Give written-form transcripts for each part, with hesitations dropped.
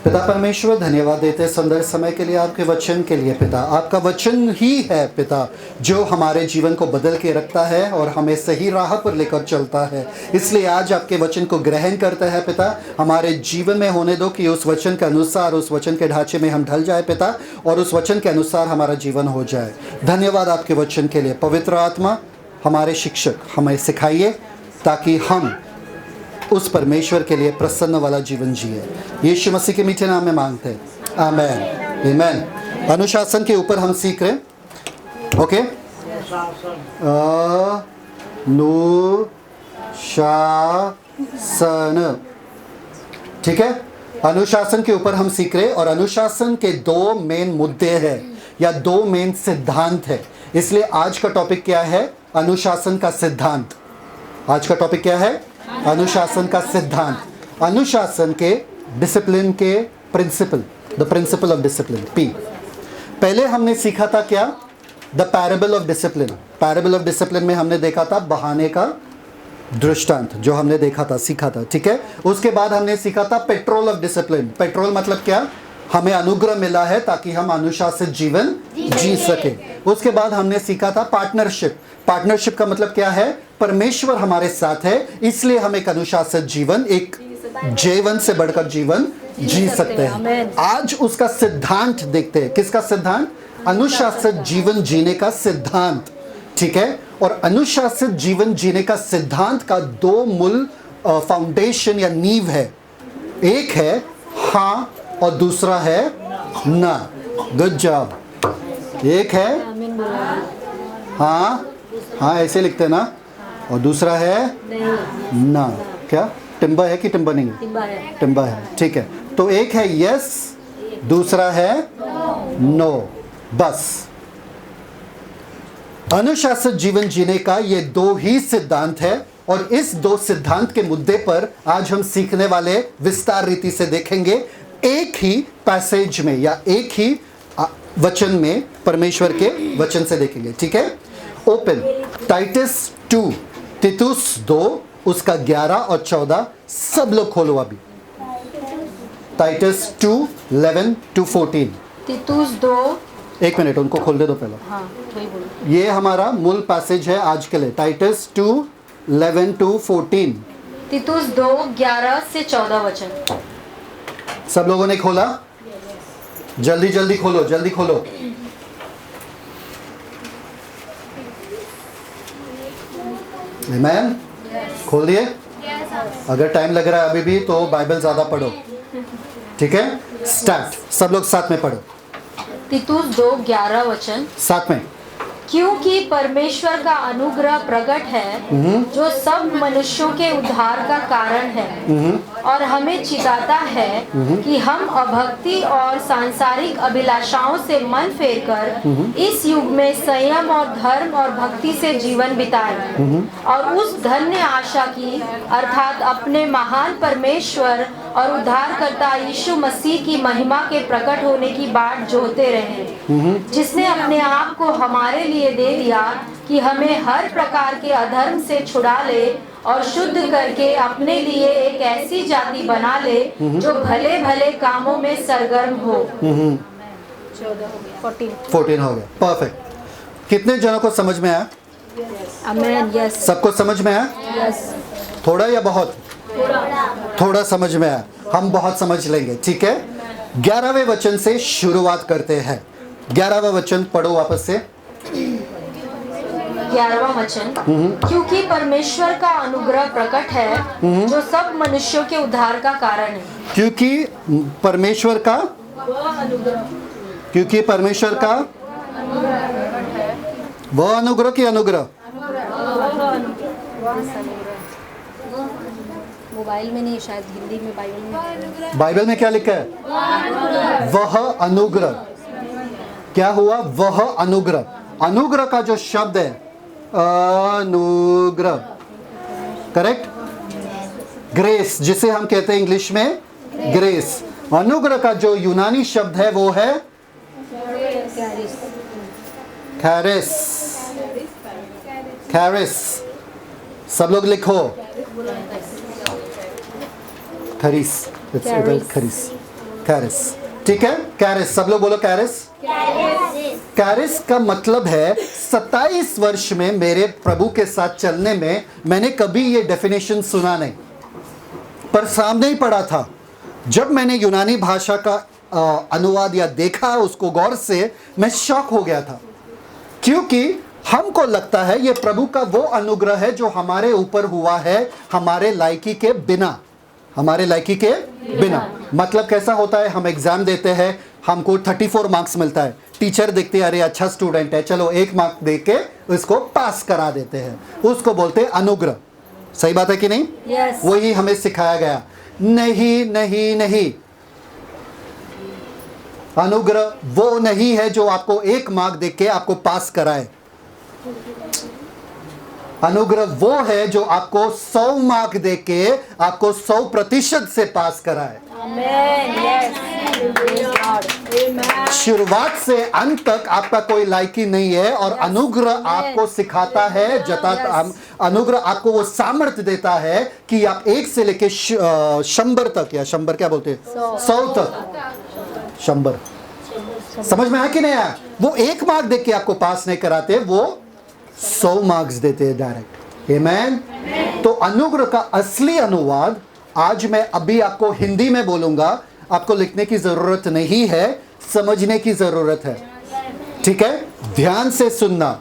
पिता परमेश्वर, धन्यवाद देते सुंदर समय के लिए, आपके वचन के लिए पिता। आपका वचन ही है पिता जो हमारे जीवन को बदल के रखता है और हमें सही राह पर लेकर चलता है। इसलिए आज आपके वचन को ग्रहण करता है पिता, हमारे जीवन में होने दो कि उस वचन के अनुसार, उस वचन के ढांचे में हम ढल जाए पिता, और उस वचन के अनुसार हमारा जीवन हो जाए। धन्यवाद आपके वचन के लिए। पवित्र आत्मा, हमारे शिक्षक, हमें सिखाइए ताकि हम उस परमेश्वर के लिए प्रसन्न वाला जीवन जिए। यीशु मसीह के मीठे नाम में मांगते हैं, आमेन आमेन। अनुशासन के ऊपर हम सीख रहे हैं, ओके। अनुशासन, ठीक है। अनुशासन के ऊपर हम सीख रहे हैं, और अनुशासन के दो मेन मुद्दे हैं या दो मेन सिद्धांत है। इसलिए आज का टॉपिक क्या है? अनुशासन का सिद्धांत। आज का टॉपिक क्या है? अनुशासन का सिद्धांत। अनुशासन के डिसिप्लिन के principle, the principle of discipline, P. पहले हमने सीखा था क्या? The parable of discipline. Parable of discipline में हमने देखा था बहाने का दृष्टांत, जो हमने देखा था, सीखा था, ठीक है। उसके बाद हमने सीखा था पेट्रोल ऑफ डिसिप्लिन। पेट्रोल मतलब क्या? हमें अनुग्रह मिला है ताकि हम अनुशासित जीवन जी सके। उसके बाद हमने सीखा था पार्टनरशिप। पार्टनरशिप का मतलब क्या है? परमेश्वर हमारे साथ है, इसलिए हम एक अनुशासित जीवन, एक जीवन से बढ़कर जीवन जी सकते हैं। आज उसका सिद्धांत देखते हैं। किसका सिद्धांत? अनुशासित जीवन जीने का सिद्धांत, ठीक है। और अनुशासित जीवन जीने का सिद्धांत का दो मूल फाउंडेशन या नींव है। एक है हाँ और दूसरा है ना। Good job. एक है हाँ, हाँ ऐसे लिखते ना, और दूसरा है ना। क्या टिम्बा है कि टिम्बा नहीं? टिम्बा है, ठीक है। तो एक है यस, दूसरा है नो, बस। अनुशासित जीवन जीने का ये दो ही सिद्धांत है, और इस दो सिद्धांत के मुद्दे पर आज हम सीखने वाले विस्तार रीति से देखेंगे, एक ही पैसेज में या एक ही वचन में, परमेश्वर के वचन से देखेंगे, ठीक है। ओपन टाइटस 2, तीतुस 2, उसका 11 और 14। सब लोग खोलो अभी। Titus 2, 11 to 14। तीतुस 2। एक मिनट, उनको खोल दे दो पहले। हाँ, वही बोलो। ये हमारा मूल पैसेज है आज के लिए। Titus 2, 11 to 14। तीतुस 2, 11 से 14 वचन। सब लोगों ने खोला? जल्दी जल्दी खोलो, जल्दी खोलो। आमेन। खोल दिए? अगर टाइम लग रहा है अभी भी तो बाइबल ज्यादा पढ़ो, ठीक है। स्टार्ट, सब लोग साथ में पढ़ो। तीतुस 2, 11 वचन। साथ में। क्योंकि परमेश्वर का अनुग्रह प्रकट है जो सब मनुष्यों के उद्धार का कारण है, और हमें चिताता है कि हम अभक्ति और सांसारिक अभिलाषाओं से मन फेरकर इस युग में संयम और धर्म और भक्ति से जीवन बिताएं, और उस धन्य आशा की अर्थात अपने महान परमेश्वर और उद्धारकर्ता यीशु मसीह की महिमा के प्रकट होने की बाट जोहते रहें, जिसने अपने आप को हमारे लिए दे दिया कि हमें हर प्रकार के अधर्म से छुड़ा ले और शुद्ध करके अपने लिए एक ऐसी जाति बना ले जो भले भले कामों में सरगर्म हो। 14 हो गया, परफेक्ट। कितने जनों को समझ में आया? आमेन, यस। सबको समझ में आया? यस। थोड़ा या बहुत? थोड़ा समझ में आया, हम बहुत समझ लेंगे, ठीक है। 11वें वचन से शुरुआत करते हैं। 11वां वचन पढ़ो वापस से। 11वां वचन। क्योंकि परमेश्वर का अनुग्रह प्रकट है जो सब मनुष्यों के उद्धार का कारण है। क्योंकि परमेश्वर का वह अनुग्रह की अनुग्रह। मोबाइल में नहीं, शायद हिंदी में, बाइबल में क्या लिखा है? वह अनुग्रह। क्या हुआ? वह अनुग्रह। अनुग्रह का जो शब्द है, अनुग्रह, करेक्ट, ग्रेस, जिसे हम कहते हैं इंग्लिश में ग्रेस। अनुग्रह का जो यूनानी शब्द है वो है कैरिस। कैरिस, सब लोग लिखो। खरीस, खरीस। कैरिस, ठीक है, कैरिस, सब लोग बोलो कैरिस। कैरिस का मतलब है 27 वर्ष में मेरे प्रभु के साथ चलने में मैंने कभी ये डेफिनेशन सुना नहीं, पर सामने ही पड़ा था। जब मैंने यूनानी भाषा का अनुवाद या देखा उसको गौर से, मैं शॉक हो गया था, क्योंकि हमको लगता है ये प्रभु का वो अनुग्रह है जो हमारे ऊपर हुआ है हमारे लायकी के बिना, हमारे लायकी के बिना। मतलब कैसा होता है, हम एग्जाम देते हैं, हमको 34 मार्क्स मिलता है, टीचर देखते हैं अरे अच्छा स्टूडेंट है, चलो 1 मार्क दे के उसको पास करा देते हैं, उसको बोलते हैं अनुग्रह। सही बात है कि नहीं? Yes. वही हमें सिखाया गया। नहीं नहीं नहीं, अनुग्रह वो नहीं है जो आपको 1 मार्क दे के आपको पास कराए। अनुग्रह वो है जो आपको 100 मार्क दे के आपको 100% से पास कराए। शुरुआत से अंत तक आपका कोई लायकी नहीं है, और अनुग्रह आपको सिखाता है, अनुग्रह आपको वो सामर्थ्य देता है कि आप 1 से लेके 100 तक, या 100 क्या बोलते हैं, 100 तक, 100, समझ में आया कि नहीं आया? वो 1 मार्क देख के आपको पास नहीं कराते, वो 100 मार्क्स देते हैं डायरेक्ट। आमेन। तो अनुग्रह का असली अनुवाद आज मैं अभी आपको हिंदी में बोलूंगा, आपको लिखने की जरूरत नहीं है, समझने की जरूरत है, ठीक है? ध्यान से सुनना।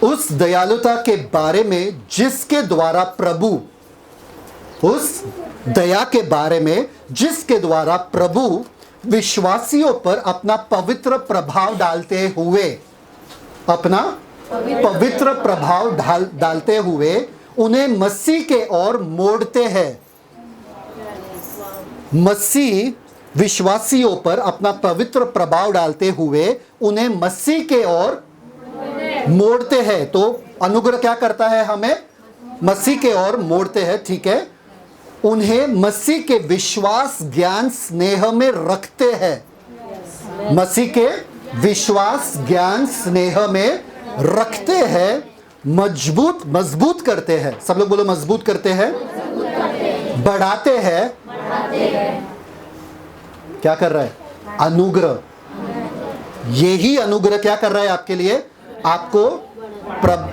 उस दयालुता के बारे में जिसके द्वारा प्रभु, उस दया के बारे में जिसके द्वारा प्रभु विश्वासियों पर अपना पवित्र प्रभाव डालते हुए, अपना पवित्र प्रभाव डालते हुए उन्हें मसीह के ओर मोड़ते हैं। मसीह विश्वासियों पर अपना पवित्र प्रभाव डालते हुए उन्हें मसीह के ओर मोड़ते हैं। तो अनुग्रह क्या करता है? हमें मसीह के ओर मोड़ते हैं, ठीक है? उन्हें मसीह के विश्वास, ज्ञान, स्नेह में रखते हैं। मसीह के विश्वास, ज्ञान, स्नेह में रखते हैं, मजबूत करते हैं। सब लोग बोलो मजबूत करते हैं, बढ़ाते हैं। क्या कर रहा है? अनुग्रह। यही अनुग्रह क्या कर रहा है आपके लिए? आपको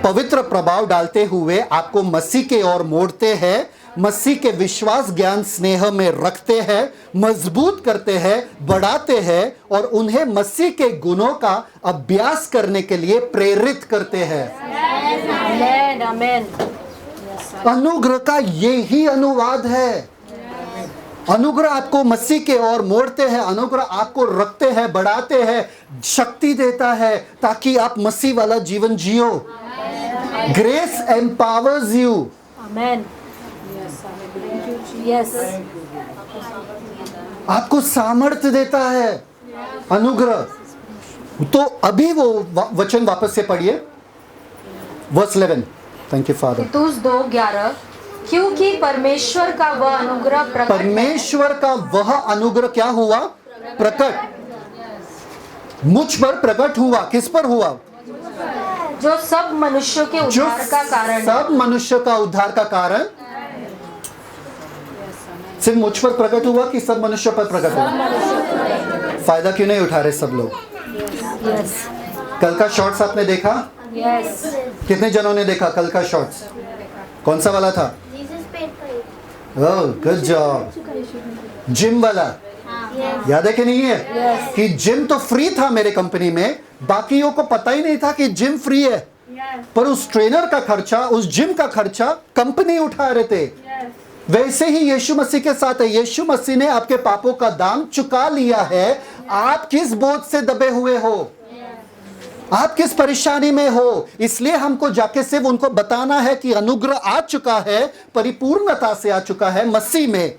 पवित्र प्रभाव डालते हुए आपको मसीह के ओर मोड़ते हैं, मसीह के विश्वास, ज्ञान, स्नेह में रखते हैं, मजबूत करते हैं, बढ़ाते हैं, और उन्हें मसीह के गुणों का अभ्यास करने के लिए प्रेरित करते हैं। आमेन, आमेन। अनुग्रह का यही अनुवाद है। अनुग्रह आपको मसीह के ओर मोड़ते हैं, अनुग्रह आपको रखते हैं, बढ़ाते हैं, शक्ति देता है ताकि आप मसीह वाला जीवन जियो। Grace empowers you. Amen. Yes. आपको सामर्थ्य देता है अनुग्रह। तो अभी वो वचन वापस से पढ़िए, वर्स 11। Thank you father. तीतुस 2:11, क्योंकि परमेश्वर का वह अनुग्रह प्रकट, परमेश्वर का वह अनुग्रह क्या हुआ? प्रकट, मुझ पर प्रकट हुआ। किस पर हुआ? जो सब मनुष्यों के उद्धार का कारण, सब मनुष्य का उद्धार का कारण। सिर्फ मुझ पर प्रकट हुआ कि सब मनुष्य पर प्रकट हुआ? फायदा क्यों नहीं उठा रहे सब लोग? यस, कल का शॉर्ट्स आपने देखा? यस। कितने जनों ने देखा कल का शॉर्ट्स? कौन सा वाला था? Oh good job. जिम वाला याद है कि नहीं है? कि जिम तो फ्री था मेरे कंपनी में, बाकियों को पता ही नहीं था कि जिम फ्री है, पर उस ट्रेनर का खर्चा, उस जिम का खर्चा कंपनी उठा रहे थे। वैसे ही यीशु मसीह के साथ है। यीशु मसीह ने आपके पापों का दाम चुका लिया है। आप किस बोझ से दबे हुए हो? आप किस परेशानी में हो? इसलिए हमको जाके सिर्फ उनको बताना है कि अनुग्रह आ चुका है, परिपूर्णता से आ चुका है, मसीह में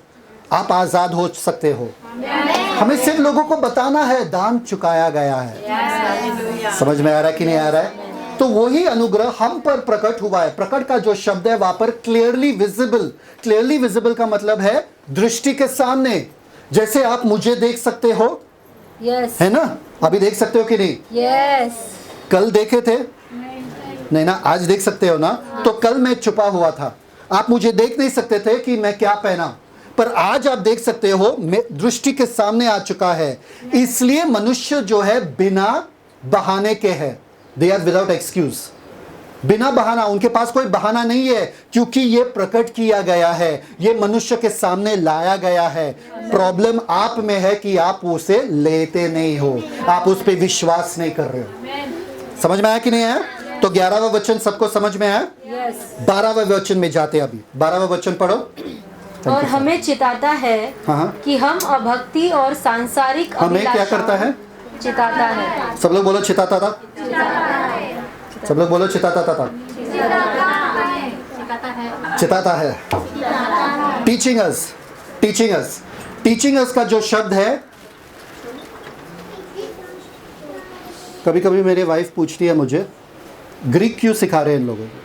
आप आजाद हो सकते हो। हमें सिर्फ लोगों को बताना है दाम चुकाया गया है। समझ में आ रहा है कि नहीं आ रहा है? तो वही अनुग्रह हम पर प्रकट हुआ है। प्रकट का जो शब्द है वहां पर क्लियरली विजिबल। क्लियरली विजिबल का मतलब है दृष्टि के सामने। जैसे आप मुझे देख सकते हो, यस, है ना? अभी देख सकते हो कि नहीं? यस। कल देखे थे? नहीं ना? आज देख सकते हो ना? तो कल मैं छुपा हुआ था, आप मुझे देख नहीं सकते थे कि मैं क्या पहना, पर आज आप देख सकते हो दृष्टि के सामने आ चुका है। इसलिए मनुष्य जो है बिना बहाने के है, दे आर विदाउट एक्सक्यूज, बिना बहाना, उनके पास कोई बहाना नहीं है, क्योंकि ये प्रकट किया गया है, ये मनुष्य के सामने लाया गया है। प्रॉब्लम आप में है कि आप उसे लेते नहीं हो, आप उस पर विश्वास नहीं कर रहे हो। समझ में आया कि नहीं आया? तो 11वां वचन सबको समझ में आया? 12वां वचन में जाते, अभी 12वां वचन पढ़ो। और हमें चिताता है कि हम अभक्ति और सांसारिक हमें क्या करता है? चिताता है। सब लोग बोलो चिताता था। सब लोग बोलो चिताता था। चिताता है। Teaching us, teaching us, teaching us का जो शब्द है, कभी कभी मेरी वाइफ पूछती है मुझे, ग्रीक क्यों सिखा रहे हैं इन लोगों को,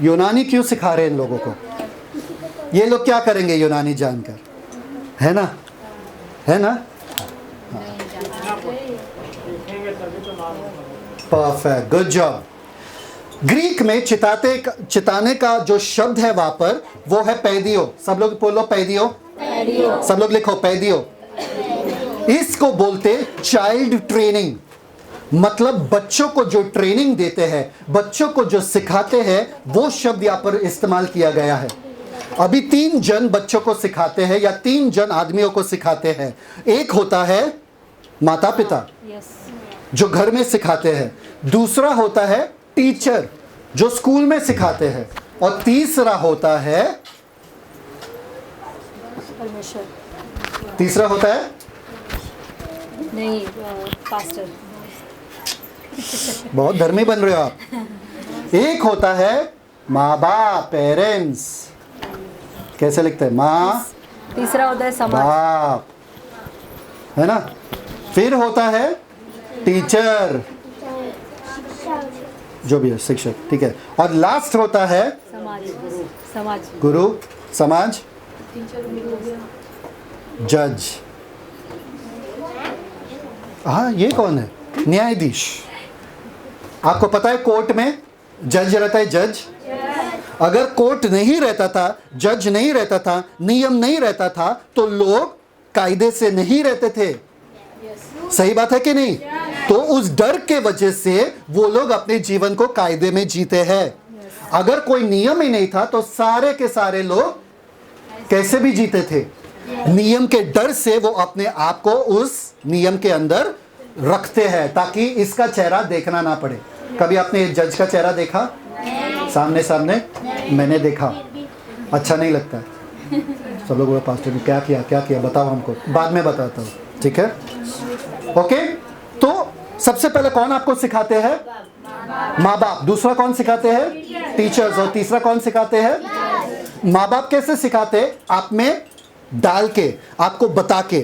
यूनानी क्यों सिखा रहे हैं इन लोगों को, ये लोग क्या करेंगे यूनानी जानकर, है ना, है ना? Perfect, good job. ग्रीक में चिताने का जो शब्द है वहां पर, वो है पैदियो। सब लोग बोलो पैदियो, सब लोग लिखो पैदियो। इसको बोलते चाइल्ड ट्रेनिंग, मतलब बच्चों को जो ट्रेनिंग देते हैं, बच्चों को जो सिखाते हैं, वो शब्द यहाँ पर इस्तेमाल किया गया है। अभी 3 जन बच्चों को सिखाते हैं या 3 जन आदमियों को सिखाते हैं। एक होता है माता पिता जो घर में सिखाते हैं, दूसरा होता है टीचर जो स्कूल में सिखाते हैं, और तीसरा होता है तीसरा होता है नहीं पास्टर। बहुत धर्मी बन रहे हो आप। एक होता है माँ बाप, पेरेंट्स, कैसे लिखते हैं? माँ, तीसरा होता है समाज, बाप, है ना? फिर होता है टीचर, जो भी है शिक्षक, ठीक है, और लास्ट होता है समाज, गुरु, समाज, जज। हाँ, ये कौन है? न्यायाधीश। आपको पता है कोर्ट में जज रहता है, जज। अगर कोर्ट नहीं रहता था, जज नहीं रहता था, नियम नहीं रहता था, तो लोग कायदे से नहीं रहते थे। सही बात है कि नहीं? तो उस डर के वजह से वो लोग अपने जीवन को कायदे में जीते हैं। अगर कोई नियम ही नहीं था तो सारे के सारे लोग कैसे भी जीते थे? नियम के डर से वो अपने आप को उस नियम के अंदर रखते हैं, ताकि इसका चेहरा देखना ना पड़े। कभी आपने जज का चेहरा देखा सामने सामने? मैंने देखा, अच्छा नहीं लगता। सब लोग बोले पास्टर ने क्या किया, क्या किया, बताओ हमको। बाद में बताता हूँ, ठीक है? ओके, तो सबसे पहले कौन आपको सिखाते हैं? माँ बाप। दूसरा कौन सिखाते हैं? टीचर्स। और तीसरा कौन सिखाते हैं? माँ बाप। कैसे सिखाते? आप में डाल के, आपको बता के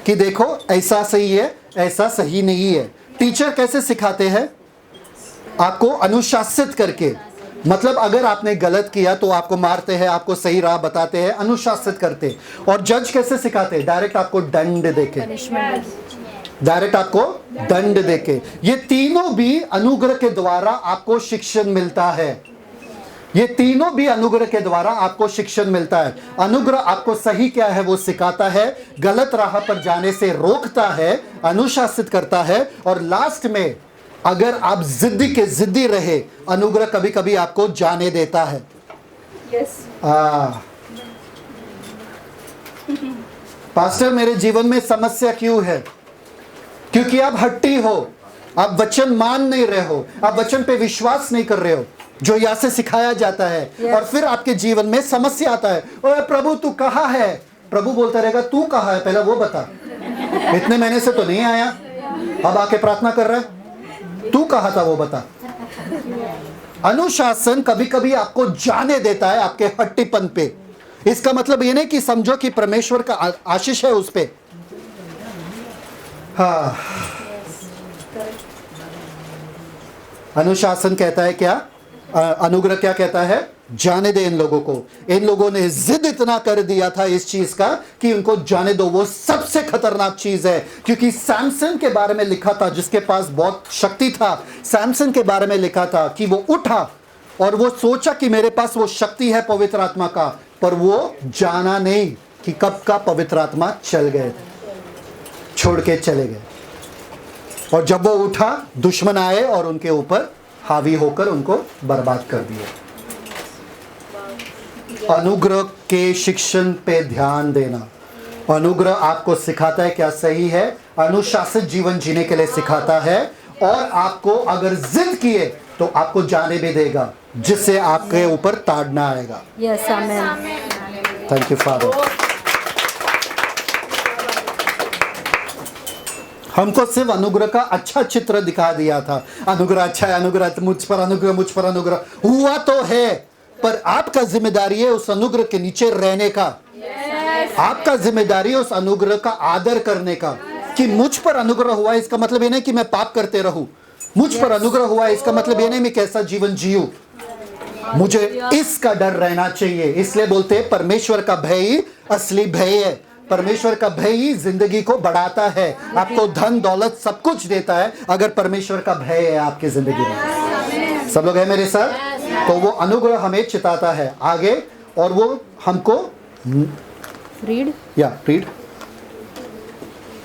कि देखो ऐसा सही है, ऐसा सही नहीं है। टीचर कैसे सिखाते हैं? आपको अनुशासित करके, मतलब अगर आपने गलत किया तो आपको मारते हैं, आपको सही राह बताते हैं, अनुशासित करते। और जज कैसे सिखाते? डायरेक्ट आपको दंड देके, डायरेक्ट आपको दंड देके। ये तीनों भी अनुग्रह के द्वारा आपको शिक्षण मिलता है। ये तीनों भी अनुग्रह के द्वारा आपको शिक्षण मिलता है। अनुग्रह आपको सही क्या है वो सिखाता है, गलत राह पर जाने से रोकता है, अनुशासित करता है, और लास्ट में अगर आप जिद्दी के जिद्दी रहे, अनुग्रह कभी कभी आपको जाने देता है। पास्टर, मेरे जीवन में समस्या क्यों है? क्योंकि आप हट्टी हो, आप वचन मान नहीं रहे हो, आप वचन पे विश्वास नहीं कर रहे हो जो यहाँ से सिखाया जाता है। और फिर आपके जीवन में समस्या आता है, ओए प्रभु तू कहाँ है? प्रभु बोलता रहेगा तू कहाँ है, पहले वो बता। इतने महीने से तो नहीं आया, अब आके प्रार्थना कर रहा है, तू कहाँ था वो बता। अनुशासन कभी कभी आपको जाने देता है आपके हट्टीपन पे। इसका मतलब ये नहीं कि समझो कि परमेश्वर का आशीष है उस पे। हाँ, अनुशासन कहता है क्या? अनुग्रह क्या कहता है? जाने दे इन लोगों को। इन लोगों ने जिद इतना कर दिया था इस चीज का कि उनको जाने दो। वो सबसे खतरनाक चीज है, क्योंकि सैमसन के बारे में लिखा था, जिसके पास बहुत शक्ति था। सैमसन के बारे में लिखा था कि वो उठा और वो सोचा कि मेरे पास वो शक्ति है पवित्र आत्मा का, पर वो जाना नहीं कि कब का पवित्र आत्मा चल गए थे, छोड़ के चले गए। और जब वो उठा, दुश्मन आए और उनके ऊपर हावी होकर उनको बर्बाद कर दिया। अनुग्रह के शिक्षण पे ध्यान देना। अनुग्रह आपको सिखाता है क्या सही है, अनुशासित जीवन जीने के लिए सिखाता है, और आपको अगर जिद किए तो आपको जाने भी देगा, जिससे आपके ऊपर ताड़ना आएगा। Yes, amen. Thank you father. हमको सिर्फ अनुग्रह का अच्छा चित्र दिखा दिया था, अनुग्रह अच्छा है, अनुग्रह मुझ पर अनुग्रह, मुझ पर अनुग्रह हुआ तो है, पर आपका जिम्मेदारी है उस अनुग्रह के नीचे रहने का। आपका जिम्मेदारी है उस अनुग्रह का आदर करने का। कि मुझ पर अनुग्रह हुआ इसका मतलब ये नहीं कि मैं पाप करते रहूं, मुझ पर अनुग्रह हुआ इसका मतलब ये नहीं मैं कैसा जीवन जीऊं, मुझे इसका डर रहना चाहिए। इसलिए बोलते हैं परमेश्वर का भय ही असली भय है। परमेश्वर का भय ही जिंदगी को बढ़ाता है, आपको धन दौलत सब कुछ देता है अगर परमेश्वर का भय है आपकी जिंदगी में। सब लोग हैं मेरे साथ? तो वो अनुग्रह हमें चिताता है आगे, और वो हमको रीड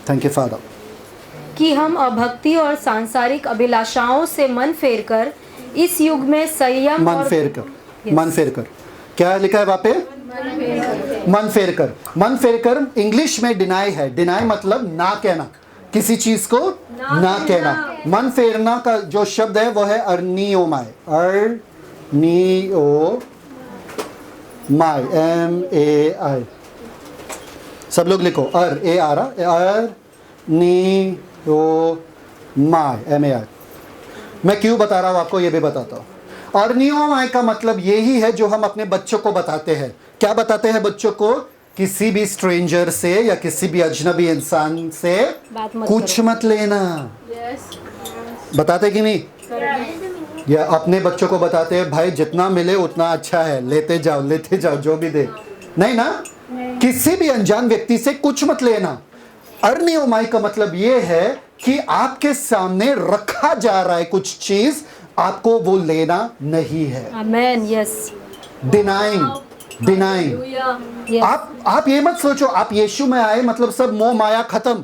थैंक यू फादर, कि हम अभक्ति और सांसारिक अभिलाषाओं से मन फेरकर इस युग में संयम मन फेर कर क्या लिखा है वहां पे? मन फेर कर इंग्लिश में डिनाई है। डिनाई मतलब ना कहना, किसी चीज को ना कहना। मन फेरना का जो शब्द है वो है अर्नियोमाय, MAI। सब लोग लिखो MAI। मैं क्यों बता रहा हूं आपको ये भी बताता हूं। अर्नियोमाय का मतलब यही है जो हम अपने बच्चों को बताते हैं। क्या बताते हैं बच्चों को? किसी भी स्ट्रेंजर से या किसी भी अजनबी इंसान से कुछ मत लेना। बताते कि नहीं? या अपने बच्चों को बताते हैं भाई जितना मिले उतना अच्छा है, लेते जाओ जो भी दे। नहीं ना, किसी भी अनजान व्यक्ति से कुछ मत लेना। अर्नियोमाय का मतलब ये है कि आपके सामने रखा जा रहा है कुछ चीज, आपको वो लेना नहीं है। आमेन। यस। डिनाइंग। आप ये मत सोचो आप यीशु में आए मतलब सब मोह माया खत्म,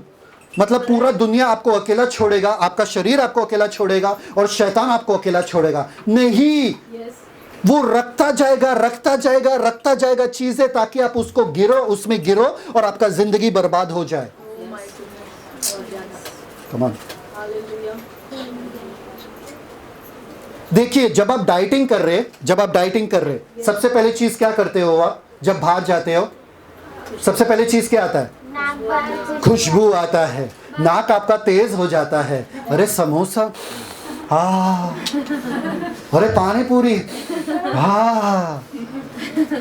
मतलब पूरा दुनिया आपको अकेला छोड़ेगा, आपका शरीर आपको अकेला छोड़ेगा और शैतान आपको अकेला छोड़ेगा। नहीं, वो रखता जाएगा चीजें ताकि आप उसको उसमें गिरो और आपका जिंदगी बर्बाद हो जाए। Come on. देखिए जब आप डाइटिंग कर रहे सबसे पहले चीज क्या करते हो आप? जब बाहर जाते हो सबसे पहले चीज क्या आता है? खुशबू आता है, नाक आपका तेज हो जाता है। अरे समोसा, अरे पानी पूरी,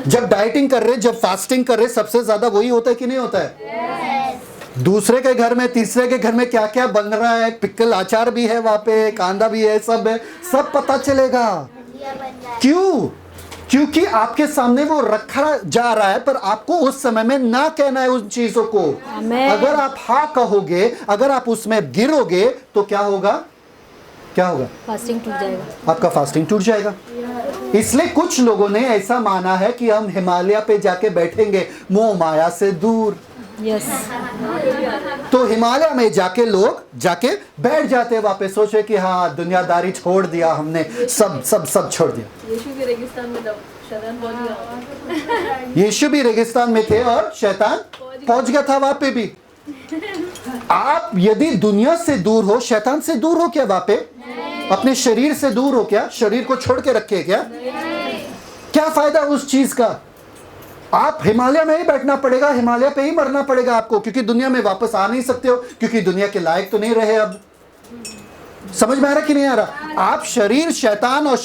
जब डाइटिंग कर रहे, जब फास्टिंग कर रहे, सबसे ज्यादा वही होता है कि नहीं होता है? दूसरे के घर में, तीसरे के घर में क्या क्या बन रहा है, पिकल अचार भी है वहां पे, कांदा भी है, सब है, सब पता चलेगा। क्यों? क्योंकि आपके सामने वो रखा जा रहा है, पर आपको उस समय में ना कहना है उन चीजों को। अगर आप हाँ कहोगे, अगर आप उसमें गिरोगे तो क्या होगा? फास्टिंग टूट जाएगा, आपका फास्टिंग टूट जाएगा। इसलिए कुछ लोगों ने ऐसा माना है कि हम हिमालय पे जाके बैठेंगे मोह माया से दूर। यस। तो हिमालय में जाके लोग बैठ जाते हैं, वापस सोचे कि हाँ दुनियादारी छोड़ दिया हमने, सब छोड़ दिया। यीशु भी रेगिस्तान में शैतान पहुंच गया। यीशु भी रेगिस्तान में थे और शैतान पहुंच गया था वहां पे भी। आप यदि दुनिया से दूर हो, शैतान से दूर हो क्या वहां पे? अपने शरीर से दूर हो क्या? शरीर को छोड़ के रखे क्या? क्या फायदा उस चीज का? आप हिमालय में ही बैठना पड़ेगा, हिमालय पे ही मरना पड़ेगा आपको, क्योंकि दुनिया में वापस आ नहीं सकते हो, क्योंकि दुनिया के लायक तो नहीं रहे अब। समझ में आ रहा कि नहीं आ रहा? आप शरीर, शैतान और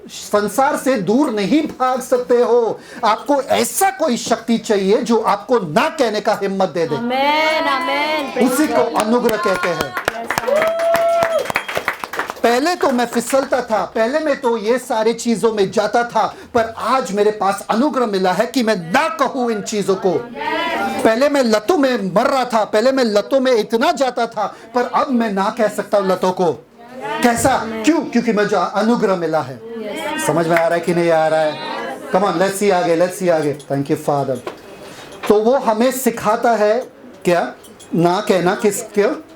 संसार से दूर नहीं भाग सकते हो। आपको ऐसा कोई शक्ति चाहिए जो आपको ना कहने का हिम्मत दे दे। आमेन, आमेन। उसी को अनुग्रह कहते हैं। पहले तो मैं फिसलता था, पहले मैं तो ये सारी चीजों में जाता था, पर आज मेरे पास अनुग्रह मिला है कि मैं ना कहूं इन चीजों को। पहले मैं लतों में मर रहा था, पहले मैं लतों में इतना जाता था, पर अब मैं ना कह सकता हूं लतों को। कैसा? क्यों? क्योंकि मुझे अनुग्रह मिला है। समझ में आ रहा है कि नहीं आ रहा है? कम ऑन, लेट्स सी आगे। Thank you father. तो वो हमें सिखाता है क्या? ना कहना किसके?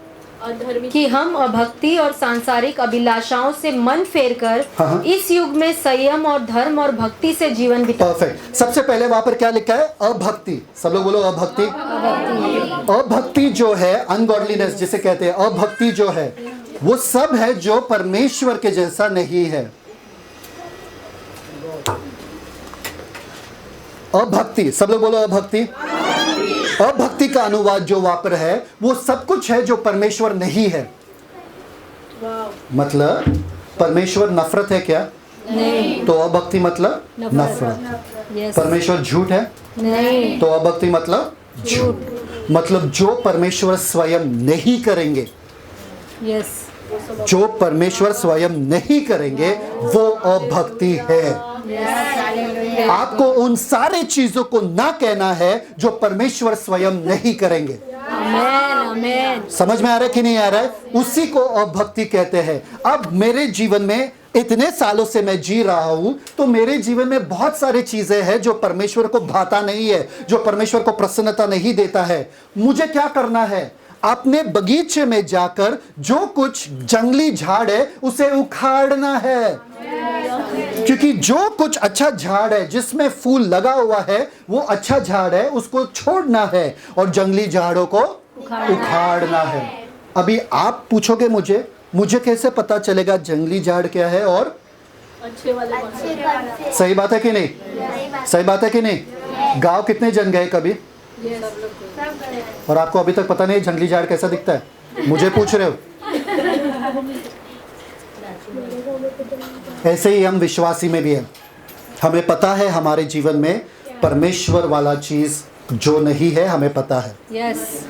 कि हम अभक्ति और सांसारिक अभिलाषाओं से मन फेरकर हाँ। इस युग में संयम और धर्म और भक्ति से जीवन बिता। परफेक्ट। सबसे पहले वहां पर क्या लिखा है? अभक्ति। सब लोग बोलो अभक्ति। अभक्ति जो है, अनगॉडलीनेस जिसे कहते हैं, अभक्ति जो है वो सब है जो परमेश्वर के जैसा नहीं है। अभक्ति, सब लोग बोलो अभक्ति। अभक्ति का अनुवाद जो वहां पर है वो सब कुछ है जो परमेश्वर नहीं है। मतलब परमेश्वर नफरत है क्या? नहीं। तो अभक्ति मतलब नफरत। यस। परमेश्वर झूठ है? नहीं। तो अभक्ति मतलब झूठ। मतलब जो परमेश्वर स्वयं नहीं करेंगे, यस। जो परमेश्वर स्वयं नहीं करेंगे वो अभक्ति है। आपको उन सारे चीजों को ना कहना है जो परमेश्वर स्वयं नहीं करेंगे। आमेन। समझ में आ रहा है कि नहीं आ रहा है? उसी को अभक्ति कहते हैं। अब मेरे जीवन में इतने सालों से मैं जी रहा हूं, तो मेरे जीवन में बहुत सारी चीजें हैं जो परमेश्वर को भाता नहीं है, जो परमेश्वर को प्रसन्नता नहीं देता है। मुझे क्या करना है? अपने बगीचे में जाकर जो कुछ जंगली झाड़ है उसे उखाड़ना है, क्योंकि जो कुछ अच्छा झाड़ है जिसमें फूल लगा हुआ है वो अच्छा झाड़ है, उसको छोड़ना है और जंगली झाड़ों को उखाड़ना है। अभी आप पूछोगे मुझे कैसे पता चलेगा जंगली झाड़ क्या है और अच्छे वाले सही बात है कि नहीं? सही बात है कि नहीं? गांव कितने जन गए कभी? और आपको अभी तक पता नहीं जंगली झाड़ कैसा दिखता है? मुझे पूछ रहे हो? ऐसे ही हम विश्वासी में भी है। हमें पता है हमारे जीवन में परमेश्वर वाला चीज जो नहीं है, हमें पता है। यस।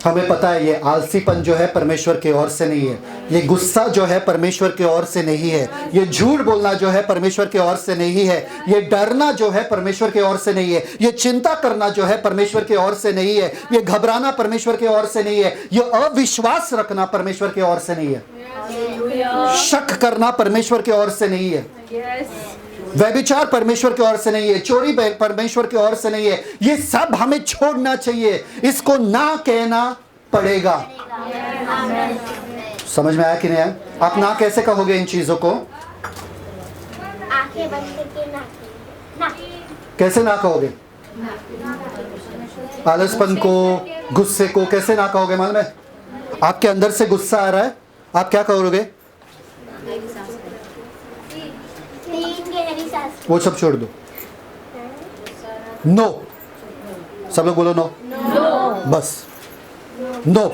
हमें पता है ये आलसीपन जो है परमेश्वर की ओर से नहीं है, ये गुस्सा जो है परमेश्वर की ओर से नहीं है, ये झूठ बोलना जो है परमेश्वर की ओर से नहीं है, ये डरना जो है परमेश्वर की ओर से नहीं है, ये चिंता करना जो है परमेश्वर की ओर से नहीं है, ये घबराना परमेश्वर की ओर से नहीं है, ये अविश्वास रखना परमेश्वर की ओर से नहीं है, शक करना परमेश्वर की ओर से नहीं है, व्यभिचार परमेश्वर की ओर से नहीं है, चोरी परमेश्वर की ओर से नहीं है। ये सब हमें छोड़ना चाहिए, इसको ना कहना पड़ेगा। समझ में आया कि नहीं आया? आप ना कैसे कहोगे इन चीजों को? आंखें बंद करके ना। कैसे ना कहोगे? आलसपन को, गुस्से को कैसे ना कहोगे? मालूम है आपके अंदर से गुस्सा आ रहा है, आप क्या कहोगे? वो सब छोड़ दो। नो। सब लोग बोलो नो। बस नो।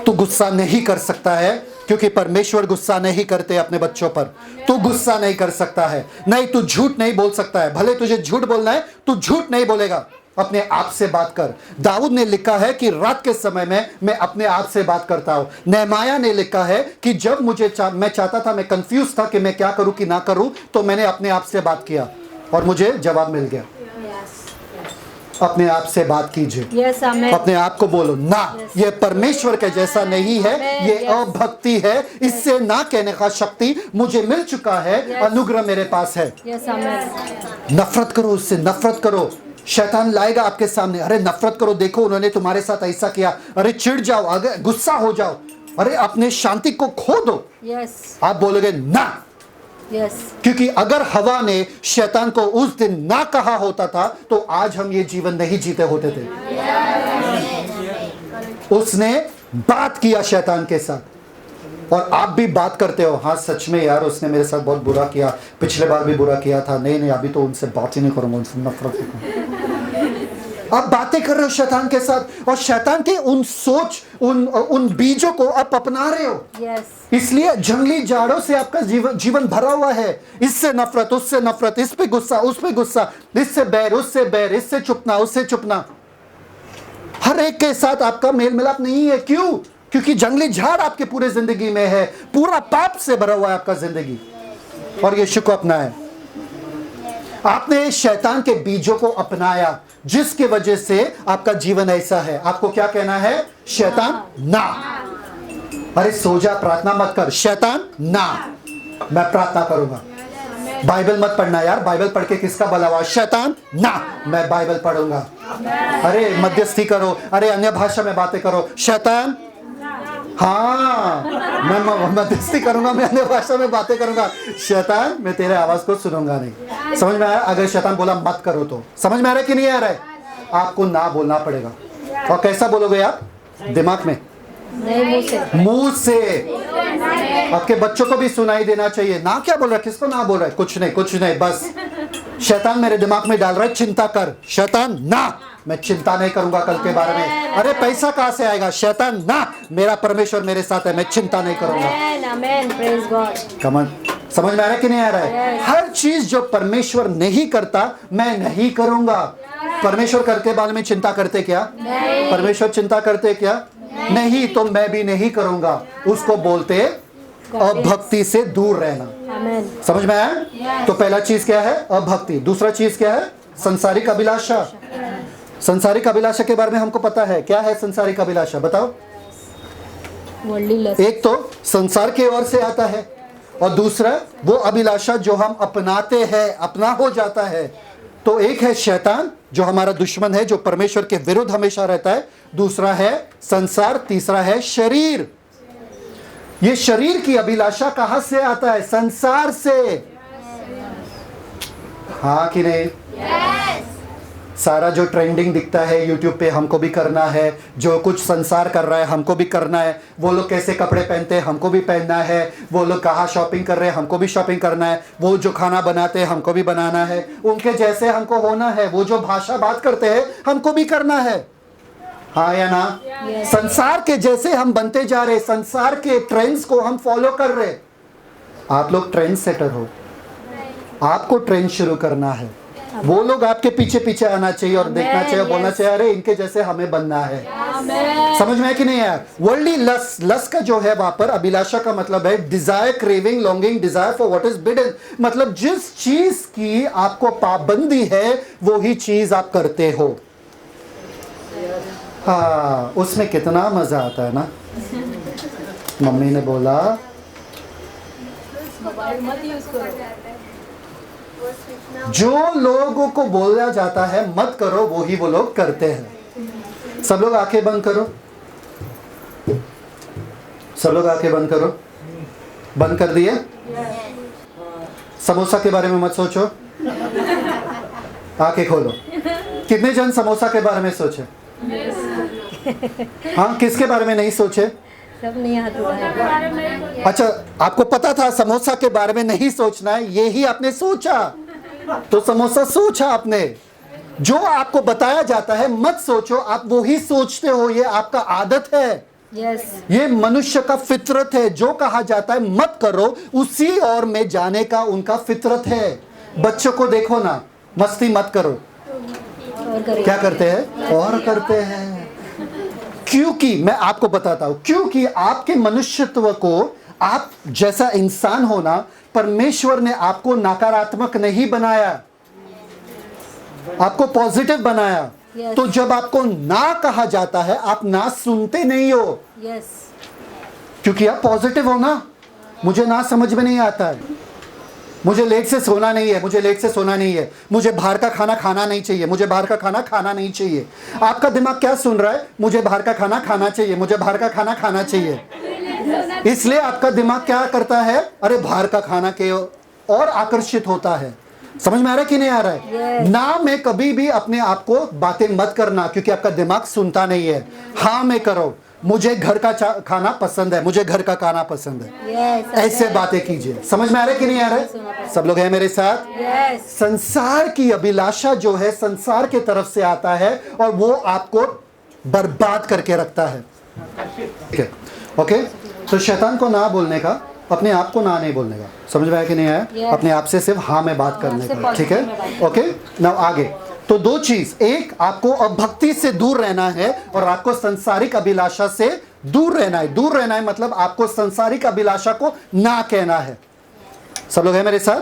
तू गुस्सा नहीं कर सकता है क्योंकि परमेश्वर गुस्सा नहीं करते अपने बच्चों पर। तू गुस्सा नहीं कर सकता है। नहीं, तू झूठ नहीं बोल सकता है। भले तुझे झूठ बोलना है, तू झूठ नहीं बोलेगा। अपने आप से बात कर। दाऊद ने लिखा है कि रात के समय में मैं अपने आप से बात करता हूं। नेहमाया ने लिखा है कि जब मैं चाहता था, मैं कंफ्यूज था कि मैं क्या करूं कि ना करूं, तो मैंने अपने आप से बात किया और मुझे जवाब मिल गया। अपने आप से बात कीजिए। अपने आप को बोलो ना, ये परमेश्वर के जैसा नहीं है, ये अभक्ति है। इससे ना कहने का शक्ति मुझे मिल चुका है, अनुग्रह मेरे पास है। नफरत करो उससे, नफरत करो। शैतान लाएगा आपके सामने, अरे नफरत करो, देखो उन्होंने तुम्हारे साथ ऐसा किया, अरे चिढ़ जाओ, अगर गुस्सा हो जाओ, अरे अपने शांति को खो दो। आप बोलोगे ना। क्योंकि अगर हवा ने शैतान को उस दिन ना कहा होता था तो आज हम ये जीवन नहीं जीते होते थे। उसने बात किया शैतान के साथ, और आप भी बात करते हो। हाँ सच में यार, उसने मेरे साथ बहुत बुरा किया, पिछले बार भी बुरा किया था। नहीं अभी तो उनसे बात ही नहीं करूंगा, उनसे नफरत करूंगा। आप बातें कर रहे हो शैतान के साथ, और शैतान के उन सोच, उन बीजों को आप अपना रहे हो। इसलिए जंगली झाड़ों से आपका जीवन भरा हुआ है। इससे नफरत, उससे नफरत, इस पे गुस्सा, उस पे गुस्सा, इससे बैर, उससे बैर, इससे चुपना, उससे चुपना। हर एक के साथ आपका मेल मिलाप नहीं है। क्यों? क्योंकि जंगली झाड़ आपके पूरे जिंदगी में है, पूरा पाप से भरा हुआ है आपका जिंदगी, और यीशु को अपनाया। आपने शैतान के बीजों को अपनाया, जिसकी वजह से आपका जीवन ऐसा है। आपको क्या कहना है? शैतान ना। अरे सो जा, प्रार्थना मत कर, शैतान ना। मैं प्रार्थना करूंगा। बाइबल मत पढ़ना यार, बाइबल पढ़ के किसका भला हुआ? शैतान ना, मैं बाइबल पढ़ूंगा। अरे मध्यस्थी करो, अरे अन्य भाषा में बातें करो, शैतान हाँ, मैं मध्यस्थी करूंगा, मैं अन्य भाषा में बातें करूंगा, शैतान मैं तेरे आवाज को सुनूंगा नहीं। समझ में आया? अगर शैतान बोला मत करो तो समझ में आ रहा है कि नहीं आ रहा है? आपको ना बोलना पड़ेगा। और कैसा बोलोगे आप? दिमाग में नहीं, मुंह से। आपके बच्चों को भी सुनाई देना चाहिए। ना क्या बोल रहा है? किसको ना बोल रहा है? कुछ नहीं, कुछ नहीं, बस शैतान मेरे दिमाग में डाल रहा है चिंता कर। शैतान ना, मैं चिंता नहीं करूंगा कल के बारे में। अरे पैसा कहां से आएगा? शैतान ना, मेरा परमेश्वर मेरे साथ है, मैं चिंता नहीं करूंगा। आमेन, प्रेज गॉड। कमन, समझ में आ रहा है कि नहीं आ रहा है? हर चीज जो परमेश्वर नहीं करता मैं नहीं करूंगा। परमेश्वर करके बारे में चिंता करते क्या? परमेश्वर चिंता करते क्या? नहीं, तो मैं भी नहीं करूंगा। उसको बोलते अभक्ति से दूर रहना। आमेन। समझ में आया? तो पहला चीज क्या है? अभक्ति। दूसरा चीज क्या है? संसारिक अभिलाषा। संसारिक अभिलाषा के बारे में हमको पता है। क्या है संसारिक अभिलाषा? बताओ। एक तो संसार के ओर से आता है और दूसरा वो अभिलाषा जो हम अपनाते हैं, अपना हो जाता है। तो एक है शैतान जो हमारा दुश्मन है, जो परमेश्वर के विरुद्ध हमेशा रहता है। दूसरा है संसार, तीसरा है शरीर। ये शरीर की अभिलाषा कहां से आता है? संसार से। हाँ कि नहीं? सारा जो ट्रेंडिंग दिखता है यूट्यूब पे हमको भी करना है, जो कुछ संसार कर रहा है हमको भी करना है। वो लोग कैसे कपड़े पहनते हैं हमको भी पहनना है। वो लोग कहाँ शॉपिंग कर रहे हैं हमको भी शॉपिंग करना है। वो जो खाना बनाते हैं हमको भी बनाना है। उनके जैसे हमको होना है। वो जो भाषा बात करते हैं हमको भी करना है। हाँ या ना? संसार के जैसे हम बनते जा रहे, संसार के ट्रेंड्स को हम फॉलो कर रहे। आप लोग ट्रेंड सेटर हो, आपको ट्रेंड शुरू करना है। वो लोग आपके पीछे पीछे आना चाहिए और देखना चाहिए, बोलना चाहिए अरे इनके जैसे हमें बनना है। समझ में है कि नहीं है? वर्ल्डली लस्ट, लस्ट का जो है वहां पर अभिलाषा का मतलब है desire, craving, longing, desire for what is bidden. मतलब जिस चीज की आपको पाबंदी है वो ही चीज आप करते हो। हाँ, उसमें कितना मजा आता है ना। मम्मी ने बोला जो लोगों को बोला जाता है मत करो वो ही वो लोग करते हैं। सब लोग आंखें बंद करो, सब लोग आंखें बंद करो। बंद कर दिए? समोसा के बारे में मत सोचो, आंखें खोलो। कितने जन समोसा के बारे में सोचे? हाँ, किसके बारे में नहीं सोचे? सब नहीं हाथ उठाए। अच्छा, आपको पता था समोसा के बारे में नहीं सोचना है, यही आपने सोचा तो समोसा सोचा आपने। जो आपको बताया जाता है मत सोचो, आप वो ही सोचते हो। ये आपका आदत है। ये मनुष्य का फितरत है। जो कहा जाता है मत करो उसी ओर में जाने का उनका फितरत है। बच्चों को देखो ना, मस्ती मत करो, क्या करते हैं? और करते हैं। क्योंकि मैं आपको बताता हूं, क्योंकि आपके मनुष्यत्व को, आप जैसा इंसान होना, परमेश्वर ने आपको नकारात्मक नहीं बनाया, आपको पॉजिटिव बनाया। तो जब आपको ना कहा जाता है आप ना सुनते नहीं हो। क्योंकि आप पॉजिटिव हो ना। मुझे ना समझ में नहीं आता है, मुझे लेट से सोना नहीं है, मुझे लेट से सोना नहीं है, मुझे बाहर का खाना खाना नहीं चाहिए, मुझे बाहर का खाना खाना नहीं चाहिए। आपका दिमाग क्या सुन रहा है? मुझे बाहर का खाना खाना चाहिए, मुझे बाहर का खाना खाना चाहिए। इसलिए आपका दिमाग क्या करता है? अरे बाहर का खाना के और आकर्षित होता है। समझ में आ रहा है कि नहीं आ रहा है? ना में कभी भी अपने आप को बातें मत करना, क्योंकि आपका दिमाग सुनता नहीं है। हाँ में करो, मुझे घर का खाना पसंद है, मुझे घर का खाना पसंद है। ऐसे बातें कीजिए। समझ में आ रहा है कि नहीं आ रहा है? सब लोग हैं मेरे साथ? संसार की अभिलाषा जो है संसार के तरफ से आता है और वो आपको बर्बाद करके रखता है। ठीक है, ओके। तो शैतान को ना बोलने का, अपने आप को ना नहीं बोलने का। समझ में आया कि नहीं आया? अपने आप से सिर्फ हाँ में बात करने का। ठीक है, ओके। नाउ आगे। तो दो चीज, एक आपको अभक्ति से दूर रहना है और आपको संसारिक अभिलाषा से दूर रहना है। दूर रहना है मतलब आपको संसारिक अभिलाषा को ना कहना है। सब लोग हैं मेरे साथ?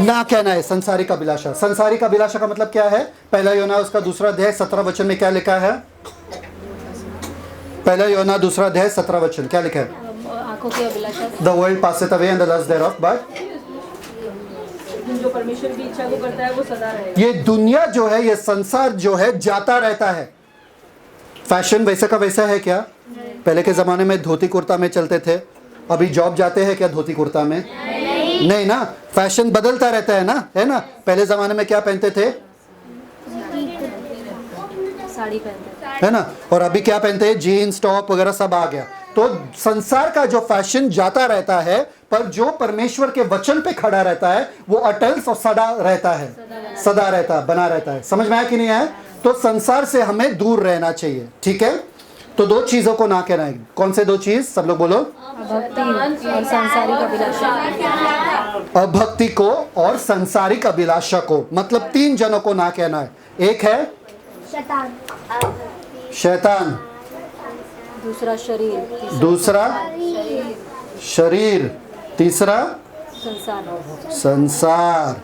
ना कहना है संसारिक अभिलाषा। संसारिक अभिलाषा का मतलब क्या है? पहला योना उसका दूसरा अध्याय 17 वचन में क्या लिखा है? पहला योना दूसरा अध्याय 17 वचन क्या लिखा है? आंखों की अभिलाषा से। The world passeth away and the lust thereof, but जो परमेश्वर की इच्छा को करता है वो सदा रहेगा। ये दुनिया जो है, ये संसार जो है जाता रहता है। फैशन वैसा का वैसा है क्या? पहले के ज़माने में धोती कुर्ता में चलते थे, अभी जॉब जाते हैं क्या धोती कुर्ता में? नहीं ना, फैशन बदलता रहता है ना, है ना। पहले ज़माने में क्या पहनते थे? साड़ी पहनते हैं। है ना। और अभी क्या पहनते हैं? जीन्स टॉप वगैरह सब आ गया। तो संसार का जो फैशन जाता रहता है, पर जो परमेश्वर के वचन पे खड़ा रहता है वो अटल और सदा रहता है, सदा रहता, बना रहता है। समझ में आया कि नहीं आया? तो संसार से हमें दूर रहना चाहिए, ठीक है। तो दो चीजों को ना कहना है। कौन से दो चीज? सब लोग बोलो। भक्ति और सांसारिक अभिलाषा। अभक्ति को और सांसारिक अभिलाषा को, मतलब तीन जनों को ना कहना है। एक है शैतान, शैतान, दूसरा शरीर, दूसरा शरीर, तीसरा संसार। संसार।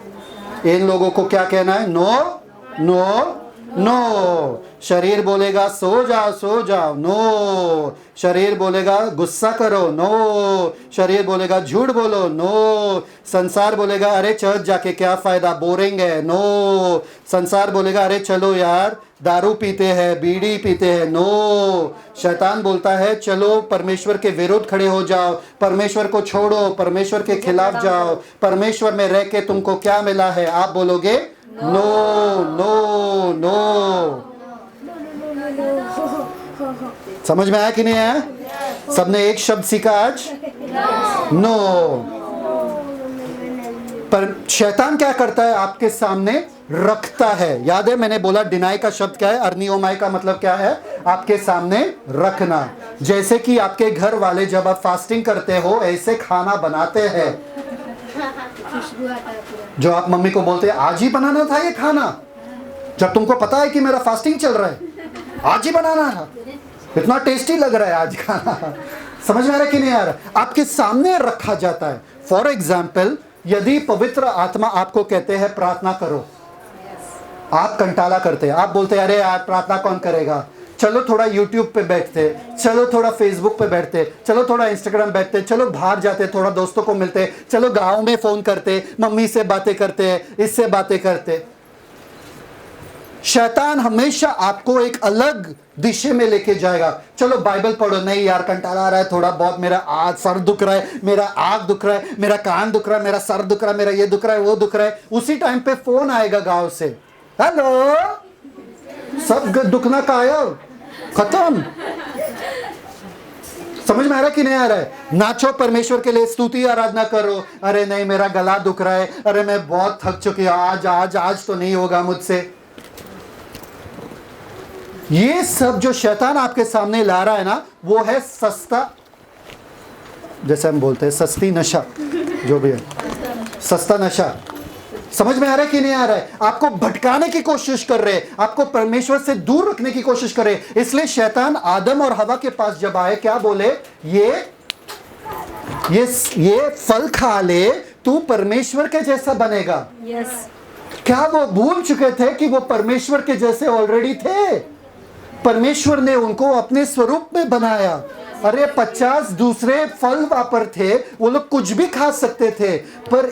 इन लोगों को क्या कहना है? No no no. शरीर बोलेगा सो जाओ सो जाओ, नो। शरीर बोलेगा गुस्सा करो, नो। शरीर बोलेगा झूठ बोलो, नो। संसार बोलेगा अरे चर्च जाके क्या फायदा, बोरिंग है, नो। संसार बोलेगा अरे चलो यार दारू पीते हैं, बीड़ी पीते हैं, नो। शैतान बोलता है चलो परमेश्वर के विरुद्ध खड़े हो जाओ, परमेश्वर को छोड़ो, परमेश्वर के खिलाफ जाओ, परमेश्वर में रह के तुमको क्या मिला है? आप बोलोगे नो नो नो। समझ में आया कि नहीं आया? सबने एक शब्द सीखा आज? नो। पर शैतान क्या करता है? आपके सामने रखता है। याद है मैंने बोला डिनाई का शब्द क्या है? अर्नियोमाई का मतलब क्या है? आपके सामने रखना। जैसे कि आपके घर वाले जब आप फास्टिंग करते हो ऐसे खाना बनाते हैं, जो आप मम्मी को बोलते हैं आज ही बनाना था ये खाना, जब तुमको पता है कि मेरा फास्टिंग चल रहा है, आज ही बनाना था, इतना टेस्टी लग रहा है आज खाना। समझ में आ रहा है कि नहीं आ रहा? आपके सामने रखा जाता है। फॉर एग्जाम्पल, यदि पवित्र आत्मा आपको कहते हैं प्रार्थना करो, आप कंटाला करते हैं, आप बोलते हैं अरे यार प्रार्थना कौन करेगा, चलो थोड़ा YouTube पे बैठते, चलो थोड़ा Facebook पे बैठते, चलो थोड़ा Instagram बैठते, चलो बाहर जाते, थोड़ा दोस्तों को मिलते, चलो गांव में फोन करते, मम्मी से बातें करते, इससे बातें करते। शैतान हमेशा आपको एक अलग दिशा में लेके जाएगा। चलो बाइबल पढ़ो, नहीं यार कंटाला आ रहा है, थोड़ा बहुत मेरा आज सर दुख रहा है, मेरा आंख दुख रहा है, मेरा कान दुख रहा है, मेरा सर दुख रहा है, मेरा ये दुख रहा है, वो दुख रहा है। उसी टाइम पे फोन आएगा गांव से, हेलो सब दुखना गायब, खत्म। समझ में आ रहा है कि नहीं आ रहा है? नाचो परमेश्वर के लिए, स्तुति आराधना करो, अरे नहीं मेरा गला दुख रहा है, अरे मैं बहुत थक चुकी हूं, आज आज आज तो नहीं होगा मुझसे। ये सब जो शैतान आपके सामने ला रहा है ना, वो है सस्ता, जैसे हम बोलते हैं सस्ती नशा, जो भी है सस्ता नशा। समझ में आ रहा है कि नहीं आ रहा है? आपको भटकाने की कोशिश कर रहे हैं, आपको परमेश्वर से दूर रखने की कोशिश कर रहे हैं। इसलिए शैतान आदम और हवा के पास जब आए, क्या बोले? ये फल खा ले, तू परमेश्वर के जैसा बनेगा। यस। क्या वो भूल चुके थे कि वो परमेश्वर के जैसे ऑलरेडी थे? परमेश्वर ने उनको अपने स्वरूप में बनाया। अरे 50 दूसरे फल वहां पर थे, वो लोग कुछ भी खा सकते थे, पर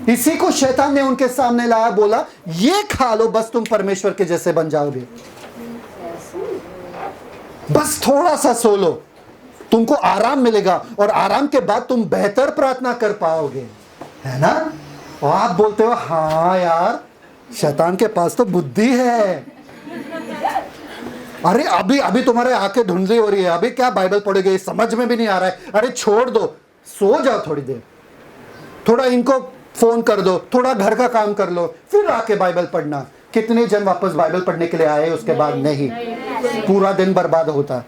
इसी को शैतान ने उनके सामने लाया, बोला ये खा लो बस तुम परमेश्वर के जैसे बन जाओगे, बस थोड़ा सा सो लो, तुमको आराम मिलेगा और आराम के बाद तुम बेहतर प्रार्थना कर पाओगे, है ना? और आप बोलते हो हाँ यार शैतान के पास तो बुद्धि है। अरे अभी तुम्हारे आंखें धुंधली हो रही है, अभी क्या बाइबल पढ़ोगे, समझ में भी नहीं आ रहा है। अरे छोड़ दो, सो जाओ थोड़ी देर, थोड़ा इनको फोन कर दो, थोड़ा घर का काम कर लो, फिर आके बाइबल पढ़ना। कितने जन वापस बाइबल पढ़ने के लिए आए, उसके बाद नहीं, पूरा दिन बर्बाद होता।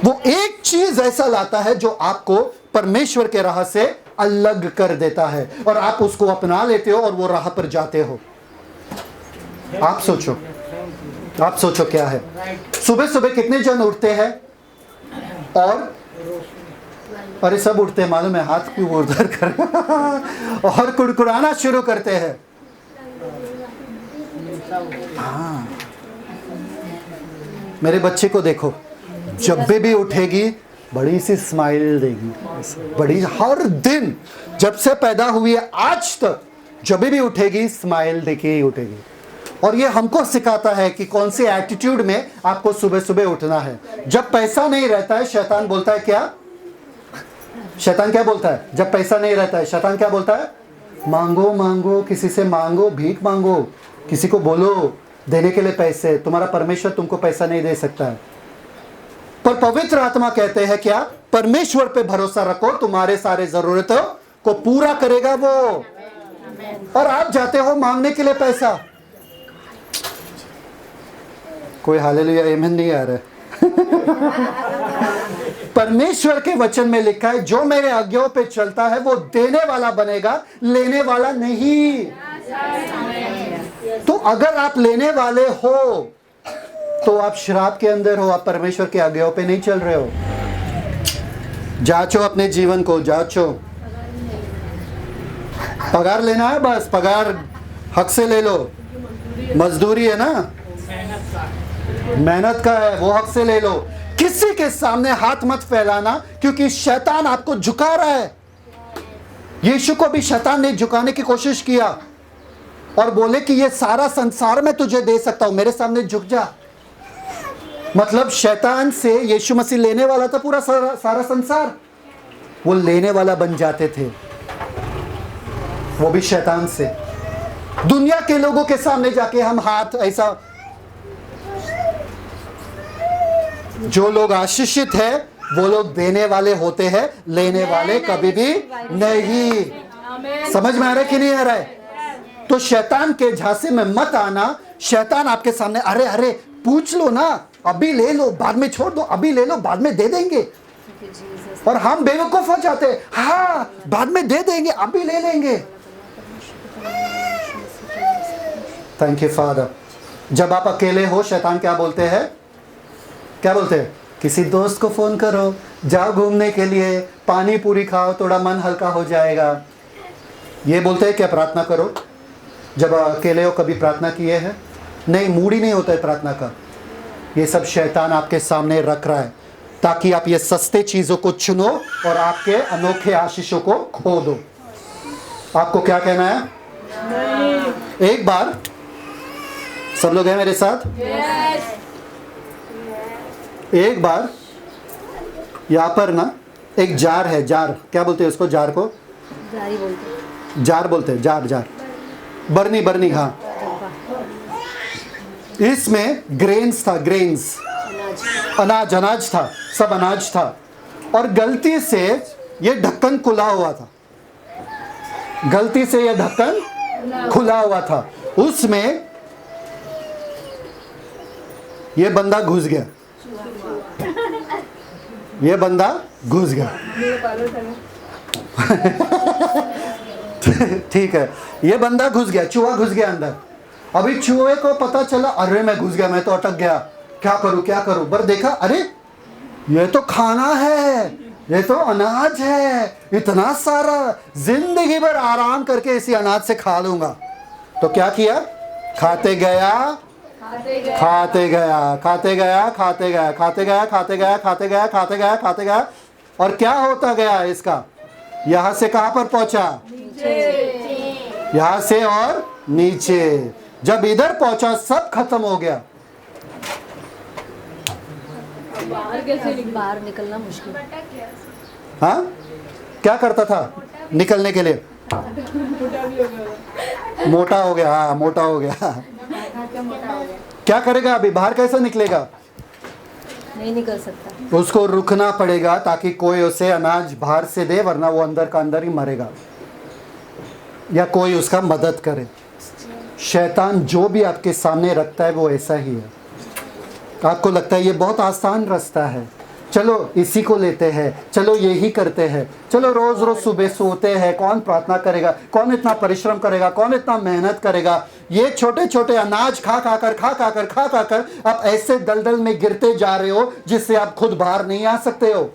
वो एक चीज ऐसा लाता है जो आपको परमेश्वर के राह से अलग कर देता है और आप उसको अपना लेते हो और वो राह पर जाते हो। आप सोचो क्या है? सुबह सुबह कितने जन उठते हैं और अरे सब उठते हैं, मालूम है, हाथ क्यों उधर कर और कुड़कुड़ाना शुरू करते हैं। हाँ, मेरे बच्चे को देखो, जब भी उठेगी बड़ी सी स्माइल देगी, बड़ी, हर दिन जब से पैदा हुई है आज तक जब भी उठेगी स्माइल देके ही उठेगी। और ये हमको सिखाता है कि कौन से एटीट्यूड में आपको सुबह सुबह उठना है। जब पैसा नहीं रहता है शैतान बोलता है क्या? शैतान क्या बोलता है? जब पैसा नहीं रहता है शैतान क्या बोलता है? मांगो मांगो, किसी से मांगो, भीख मांगो, किसी को बोलो देने के लिए पैसे। तुम्हारा परमेश्वर तुमको पैसा नहीं दे सकता है। पर पवित्र आत्मा कहते हैं क्या? परमेश्वर पे भरोसा रखो, तुम्हारे सारे जरूरतों को पूरा करेगा वो। और आप जाते हो मांगने के लिए पैसा। कोई हालेलुया आमीन नहीं आ रहा है। परमेश्वर के वचन में लिखा है जो मेरे आज्ञाओं पे चलता है वो देने वाला बनेगा, लेने वाला नहीं। तो अगर आप लेने वाले हो तो आप श्राप के अंदर हो, आप परमेश्वर के आज्ञाओं पे नहीं चल रहे हो। जांचो अपने जीवन को, जांचो। पगार लेना है, बस पगार हक से ले लो। मजदूरी है ना, मेहनत का है, वो हक से ले लो। किसी के सामने हाथ मत फैलाना, क्योंकि शैतान आपको झुका रहा है। यीशु को भी शैतान ने झुकाने की कोशिश किया और बोले कि ये सारा संसार मैं तुझे दे सकता हूं, मेरे सामने झुक जा। मतलब शैतान से यीशु मसीह लेने वाला था पूरा सारा संसार, वो लेने वाला बन जाते थे, वो भी शैतान से। दुनिया के लोगों के सामने जाके हम हाथ ऐसा, जो लोग आशीषित है वो लोग देने वाले होते हैं, लेने वाले कभी भी नहीं। समझ में आ रहा है कि नहीं आ रहा है? तो शैतान के झांसे में मत आना। शैतान आपके सामने, अरे अरे पूछ लो ना, अभी ले लो, बाद में छोड़ दो, अभी ले लो, बाद में दे देंगे। और हम बेवकूफ हो जाते हैं, हाँ बाद में दे देंगे, अभी ले लेंगे। Thank you father. जब आप अकेले हो शैतान क्या बोलते हैं? क्या बोलते हैं? किसी दोस्त को फोन करो, जाओ घूमने के लिए, पानी पूरी खाओ, थोड़ा मन हल्का हो जाएगा। ये बोलते हैं क्या प्रार्थना करो? जब अकेले हो कभी प्रार्थना किए हैं? नहीं, मूड ही नहीं होता है प्रार्थना का। ये सब शैतान आपके सामने रख रहा है ताकि आप ये सस्ते चीजों को चुनो और आपके अनोखे आशीषों को खो दो। आपको क्या कहना है? एक बार सब लोग हैं मेरे साथ? एक बार यहाँ पर ना एक जार है, जार क्या बोलते हैं उसको? जार को जार बोलते हैं, जार जार, बरनी बरनी, हाँ। इसमें ग्रेन्स था, ग्रेन्स, अनाज, अनाज था, सब अनाज था। और गलती से ये ढक्कन खुला हुआ था, गलती से ये ढक्कन खुला हुआ था। उसमें ये बंदा घुस गया, ये बंदा घुस गया। ठीक है, ये बंदा घुस गया, चूहा घुस गया अंदर। अभी चूहे को पता चला, अरे मैं घुस गया, मैं तो अटक गया, क्या करूं क्या करूं। पर देखा, अरे ये तो खाना है, ये तो अनाज है, इतना सारा, जिंदगी भर आराम करके इसी अनाज से खा लूंगा। तो क्या किया? खाते गया, खाते गया, खाते गया, खाते गया, खाते गया, खाते गया, खाते गया, खाते गया, खाते गया। और क्या होता गया इसका? यहां से कहां पर पहुंचा? यहां से और नीचे। जब इधर पहुंचा सब खत्म हो गया। बाहर निकलना मुश्किल। हाँ, क्या करता था निकलने के लिए? मोटा हो गया, हाँ मोटा हो गया। क्या करेगा अभी? बाहर कैसे निकलेगा? नहीं निकल सकता, उसको रुकना पड़ेगा ताकि कोई उसे अनाज बाहर से दे, वरना वो अंदर का अंदर ही मरेगा, या कोई उसका मदद करे। शैतान जो भी आपके सामने रखता है वो ऐसा ही है। आपको लगता है ये बहुत आसान रास्ता है, चलो इसी को लेते हैं, चलो यही करते हैं, चलो रोज रोज सुबह सोते हैं, कौन प्रार्थना करेगा, कौन इतना परिश्रम करेगा, कौन इतना मेहनत करेगा। ये छोटे छोटे अनाज खा कर आप ऐसे दलदल में गिरते जा रहे हो जिससे आप खुद बाहर नहीं आ सकते हो।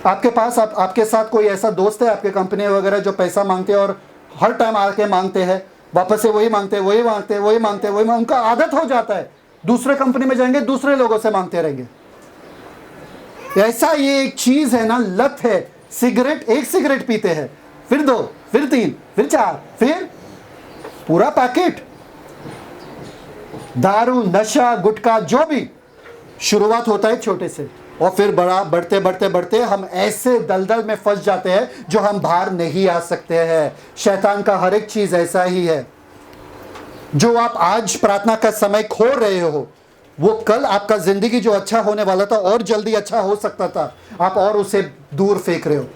आपके पास आपके साथ कोई ऐसा दोस्त है आपके कंपनी वगैरह जो पैसा मांगते हैं और हर टाइम आके मांगते हैं, वापस से वही मांगते हैं, वही मांगते हैं, वही मांगते हैं, वही उनका आदत हो जाता है। दूसरे कंपनी में जाएंगे, दूसरे लोगों से मांगते रहेंगे। ऐसा ये एक चीज है ना, लत है। सिगरेट, एक सिगरेट पीते हैं, फिर 2, फिर 3, फिर 4, फिर पूरा पैकेट। दारू, नशा, गुटखा, जो भी, शुरुआत होता है छोटे से और फिर बड़ा, बढ़ते बढ़ते बढ़ते हम ऐसे दलदल में फंस जाते हैं जो हम बाहर नहीं आ सकते हैं। शैतान का हर एक चीज ऐसा ही है। जो आप आज प्रार्थना का समय खो रहे हो, वो कल आपका जिंदगी जो अच्छा होने वाला था और जल्दी अच्छा हो सकता था, आप और उसे दूर फेंक रहे हो।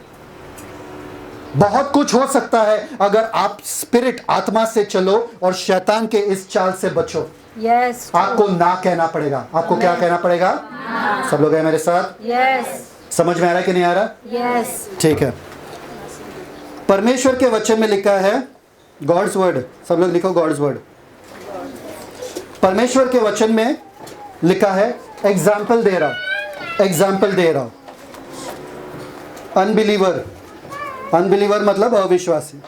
बहुत कुछ हो सकता है अगर आप स्पिरिट, आत्मा से चलो और शैतान के इस चाल से बचो। यस, आपको ना कहना पड़ेगा। आपको क्या कहना पड़ेगा? सब लोग हैं मेरे साथ? यस, समझ में आ रहा है कि नहीं आ रहा? यस। ठीक है। परमेश्वर के वचन में लिखा है, गॉड्स वर्ड, सब लोग लिखो गॉड्स वर्ड। परमेश्वर के वचन में लिखा है, एग्जाम्पल दे रहा। अनबिलीवर, अनबिलीवर मतलब अविश्वासी,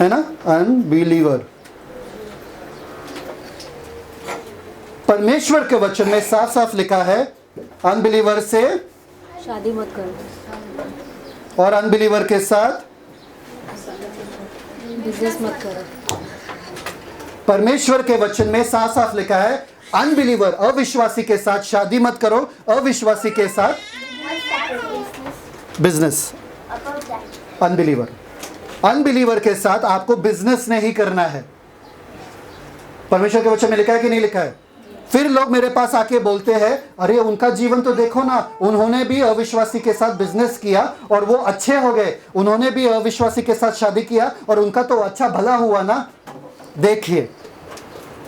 है ना? अनबिलीवर। परमेश्वर के वचन में साफ साफ लिखा है, अनबिलीवर से शादी मत करो और अनबिलीवर के साथ बिजनेस मत करो। परमेश्वर के वचन में साफ साफ लिखा है, अनबिलीवर, अविश्वासी के साथ शादी मत करो, अविश्वासी के साथ बिजनेस। अनबिलीवर, अनबिलीवर के साथ आपको बिजनेस नहीं करना है। परमेश्वर के वचन में लिखा है कि नहीं लिखा है? फिर लोग मेरे पास आके बोलते हैं, अरे उनका जीवन तो देखो ना, उन्होंने भी अविश्वासी के साथ बिजनेस किया और वो अच्छे हो गए, उन्होंने भी अविश्वासी के साथ शादी किया और उनका तो अच्छा भला हुआ ना। देखिए,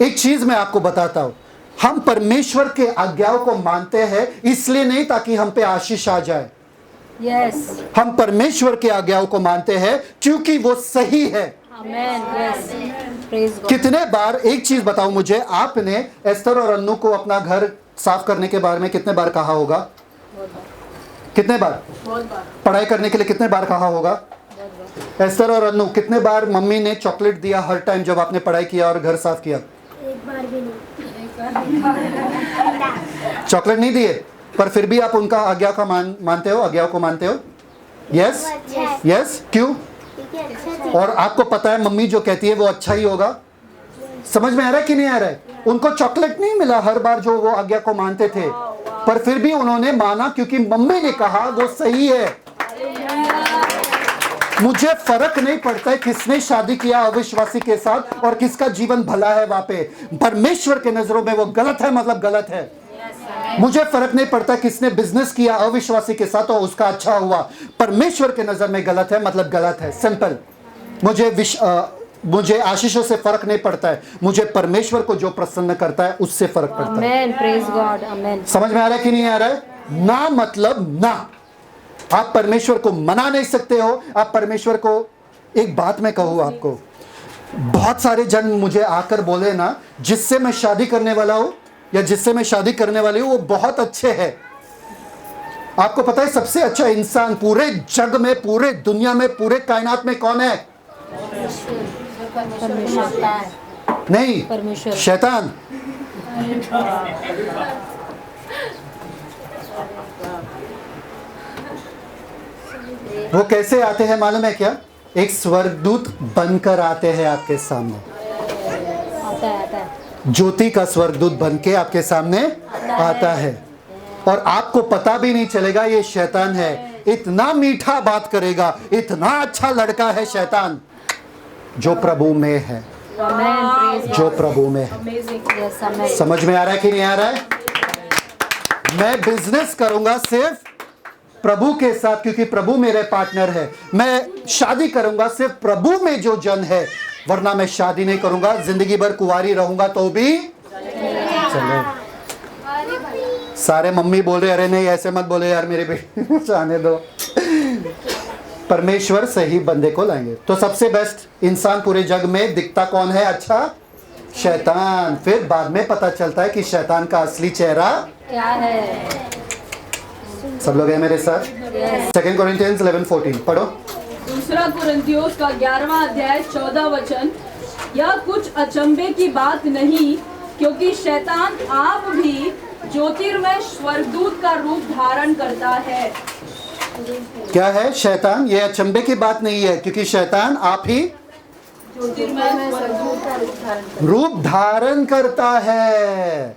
एक चीज मैं आपको बताता हूं, हम परमेश्वर के आज्ञाओं को मानते हैं इसलिए नहीं ताकि हम पे आशीष आ जाए। यस, हम परमेश्वर के आज्ञाओं को मानते हैं क्योंकि वो सही है। आमेन, यस, प्रेज गॉड। कितने बार, एक चीज बताओ मुझे, आपने एस्तर और अन्नू को अपना घर साफ करने के बारे में कितने बार कहा होगा? कितने बार? बहुत बार। पढ़ाई करने के लिए कितने बार कहा होगा? एस्तर और अन्नू, कितने बार मम्मी ने चॉकलेट दिया हर टाइम जब आपने पढ़ाई किया और घर साफ किया? एक बार भी नहीं। चॉकलेट नहीं दिए, पर फिर भी आप उनका आज्ञा का मानते हो, आज्ञाओं को मानते हो? यस, अच्छा है। यस। क्यों? क्योंकि अच्छा चीज। और आपको पता है मम्मी जो कहती है वो अच्छा ही होगा। समझ में आ रहा है कि नहीं आ रहा है? उनको चॉकलेट नहीं मिला हर बार जो वो आज्ञा को मानते थे, पर फिर भी उन्होंने माना क्योंकि मम्मी ने कहा वो सही है। मुझे फर्क नहीं पड़ता है किसने शादी किया अविश्वासी के साथ और किसका जीवन भला है वहां पे। परमेश्वर के नजरों में वो गलत है, मतलब गलत है। मुझे फर्क नहीं पड़ता किसने बिजनेस किया अविश्वासी के साथ और उसका अच्छा हुआ। परमेश्वर के नजर में गलत है, मतलब गलत है, सिंपल। मुझे आशीषों से फर्क नहीं पड़ता है, मुझे परमेश्वर को जो प्रसन्न करता है उससे फर्क पड़ता है। आमेन, प्रेज गॉड, आमेन। समझ में आ रहा है कि नहीं आ रहा है? ना मतलब ना। आप परमेश्वर को मना नहीं सकते हो। आप परमेश्वर को, एक बात मैं कहूँ आपको, बहुत सारे जन मुझे आकर बोले ना, जिससे मैं शादी करने वाला हूं या जिससे मैं शादी करने वाली हूं वो बहुत अच्छे हैं। आपको पता है सबसे अच्छा इंसान पूरे जग में, पूरे दुनिया में, पूरे कायनात में कौन है? परमेश्वर, नहीं, परमेश्वर। शैतान। वो कैसे आते हैं मालूम है क्या? एक स्वर्गदूत बनकर आते हैं आपके सामने। आता है। ज्योति का स्वर्गदूत बनके आपके सामने आता है और आपको पता भी नहीं चलेगा ये शैतान है। इतना मीठा बात करेगा, इतना अच्छा लड़का है शैतान, जो प्रभु में है, जो प्रभु में है। यस, आमेन। समझ में आ रहा है कि नहीं आ रहा है? मैं बिजनेस करूंगा सिर्फ प्रभु के साथ क्योंकि प्रभु मेरे पार्टनर है। मैं शादी करूंगा सिर्फ प्रभु में जो जन है, वरना मैं शादी नहीं करूंगा। जिंदगी भर कुंवारी रहूंगा तो भी चलो। सारे मम्मी बोल रहे, अरे नहीं ऐसे मत बोले यार मेरे बेटे, जाने दो। परमेश्वर सही बंदे को लाएंगे। तो सबसे बेस्ट इंसान पूरे जग में दिखता कौन है? अच्छा, शैतान। फिर बाद में पता चलता है कि शैतान का असली चेहरा क्या है? सब लोग हैं मेरे साथ? 2 कोरिन्थियंस 11:14 पढ़ो। दूसरा कुरिन्थियों का 11वां अध्याय 14 वचन। यह कुछ अचंभे की बात नहीं क्योंकि शैतान आप भी ज्योतिर्मय स्वर्गदूत का रूप धारण करता है। क्या है शैतान? ये अचंभे की बात नहीं है, क्योंकि शैतान आप ही ज्योतिर्मय स्वर्गदूत का रूप धारण करता है।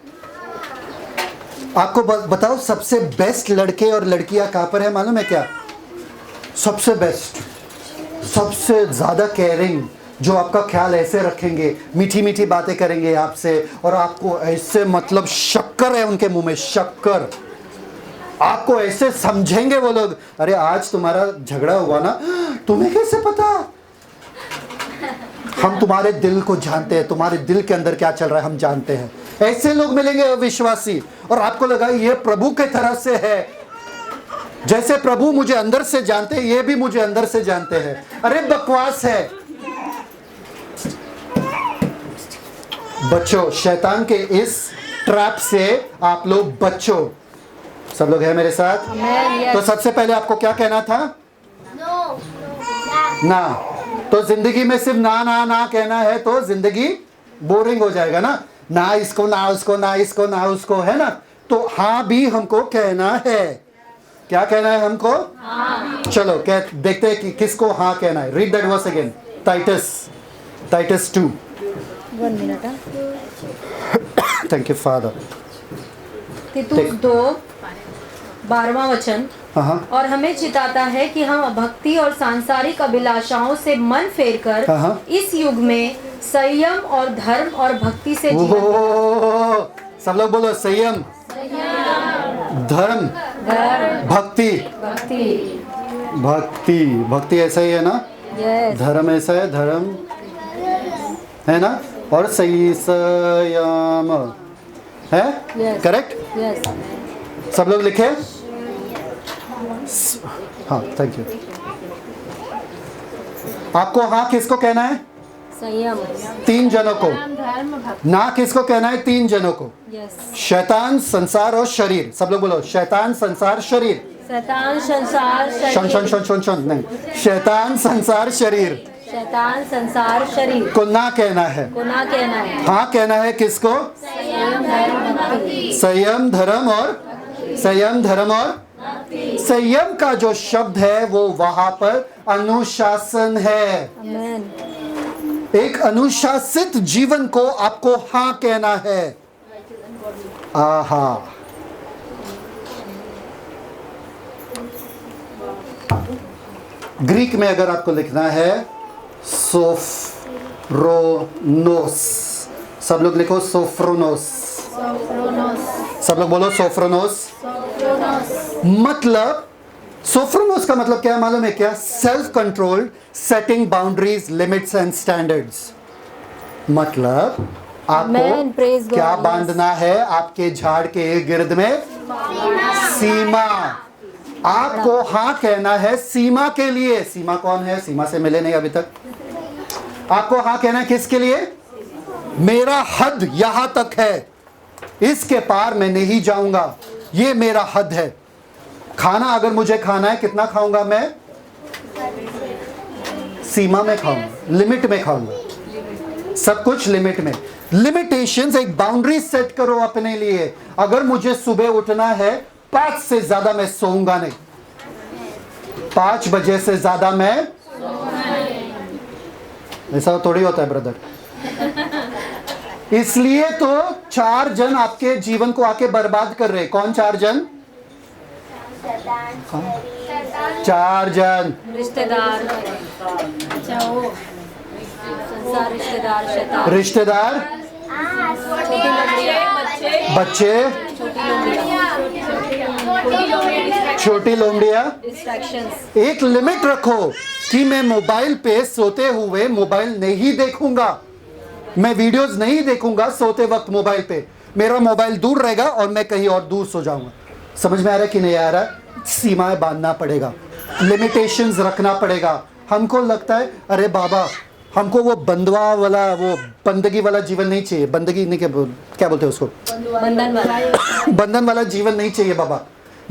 आपको बताओ, सबसे बेस्ट लड़के और लड़कियां कहां पर है मालूम है क्या? सबसे बेस्ट, सबसे ज्यादा केयरिंग, जो आपका ख्याल ऐसे रखेंगे, मीठी मीठी बातें करेंगे आपसे, और आपको ऐसे मतलब शक्कर है उनके मुंह में, शक्कर, आपको ऐसे समझेंगे वो लोग। अरे आज तुम्हारा झगड़ा हुआ ना, तुम्हें कैसे पता? हम तुम्हारे दिल को जानते हैं, तुम्हारे दिल के अंदर क्या चल रहा है हम जानते हैं। ऐसे लोग मिलेंगे अविश्वासी, और आपको लगा ये प्रभु के तरफ से है। जैसे प्रभु मुझे अंदर से जानते हैं, ये भी मुझे अंदर से जानते हैं। अरे बकवास है। बच्चों, शैतान के इस ट्रैप से आप लोग बच्चों। सब लोग हैं मेरे साथ? तो सबसे पहले आपको क्या कहना था? ना। तो जिंदगी में सिर्फ ना ना ना कहना है तो जिंदगी बोरिंग हो जाएगा ना। ना इसको, ना उसको, ना इसको, ना उसको, है ना? तो हाँ भी हमको कहना है। क्या कहना है हमको? हाँ। चलो देखते हैं कि किसको हाँ कहना है। Read that verse again. Titus 2। 1 minute. Thank you father. तीतुस 2:12 वचन। और हमें चिताता है कि हम भक्ति और सांसारिक अभिलाषाओं से मन फेरकर इस युग में संयम और धर्म और भक्ति से जीवन। सब लोग बोलो संयम, धर्म, भक्ति। भक्ति ऐसा ही है ना? धर्म ऐसा है, धर्म है ना? और संयम है, करेक्ट? सब लोग लिखे? हाँ, थैंक यू। आपको हाँ किसको कहना है? संयम। 3 जनों को। ना किसको कहना है? 3 जनों को। शैतान, संसार और शरीर। सब लोग बोलो शैतान, संसार, शरीर। शैतान, संसार, शरीर। नहीं, शैतान, संसार, शरीर। शैतान, संसार, शरीर को ना कहना है। हाँ कहना है किसको? संयम, धर्म और संयम का जो शब्द है वो वहां पर अनुशासन है। एक अनुशासित जीवन को आपको हाँ कहना है। आहा। ग्रीक में अगर आपको लिखना है सोफ्रोनोस। सब लोग लिखो सोफ्रोनोस। सब लोग बोलो सोफ्रोनोस। मतलब सोफ्रोनोस का मतलब क्या है मालूम है क्या? Self controlled, setting boundaries, limits and standards. मतलब आपको क्या बांधना है? आपके झाड़ के इर्द गिर्द में सीमा। आपको हाँ कहना है सीमा के लिए। सीमा कौन है? सीमा से मिले नहीं अभी तक। आपको हाँ कहना है किसके लिए? मेरा हद यहां तक है, इसके पार मैं नहीं जाऊंगा, ये मेरा हद है। खाना अगर मुझे खाना है, कितना खाऊंगा मैं? सीमा में खाऊंगा, लिमिट में खाऊंगा, सब कुछ लिमिट में। लिमिटेशंस, एक बाउंड्री सेट करो अपने लिए। अगर मुझे सुबह उठना है 5 से ज्यादा मैं सोऊंगा नहीं, 5 बजे से ज्यादा मैं, ऐसा थोड़ी होता है ब्रदर। इसलिए तो 4 जन आपके जीवन को आके बर्बाद कर रहे। कौन 4 जन? 4 जन रिश्तेदार, रिश्तेदार, बच्चे, छोटी लोमड़ियां। एक लिमिट रखो कि मैं मोबाइल पे सोते हुए मोबाइल नहीं देखूंगा, मैं वीडियोस नहीं देखूंगा सोते वक्त मोबाइल पे। मेरा मोबाइल दूर रहेगा और मैं कहीं और दूर सो जाऊंगा। समझ में आ रहा है कि नहीं आ रहा? सीमाएं बांधना पड़ेगा, लिमिटेशंस रखना पड़ेगा। हमको लगता है अरे बाबा हमको वो बंधवा वाला, वो बंदगी वाला जीवन नहीं चाहिए। बंदगी नहीं, क्या बोलते हैं उसको? बंधन वाला जीवन नहीं चाहिए बाबा।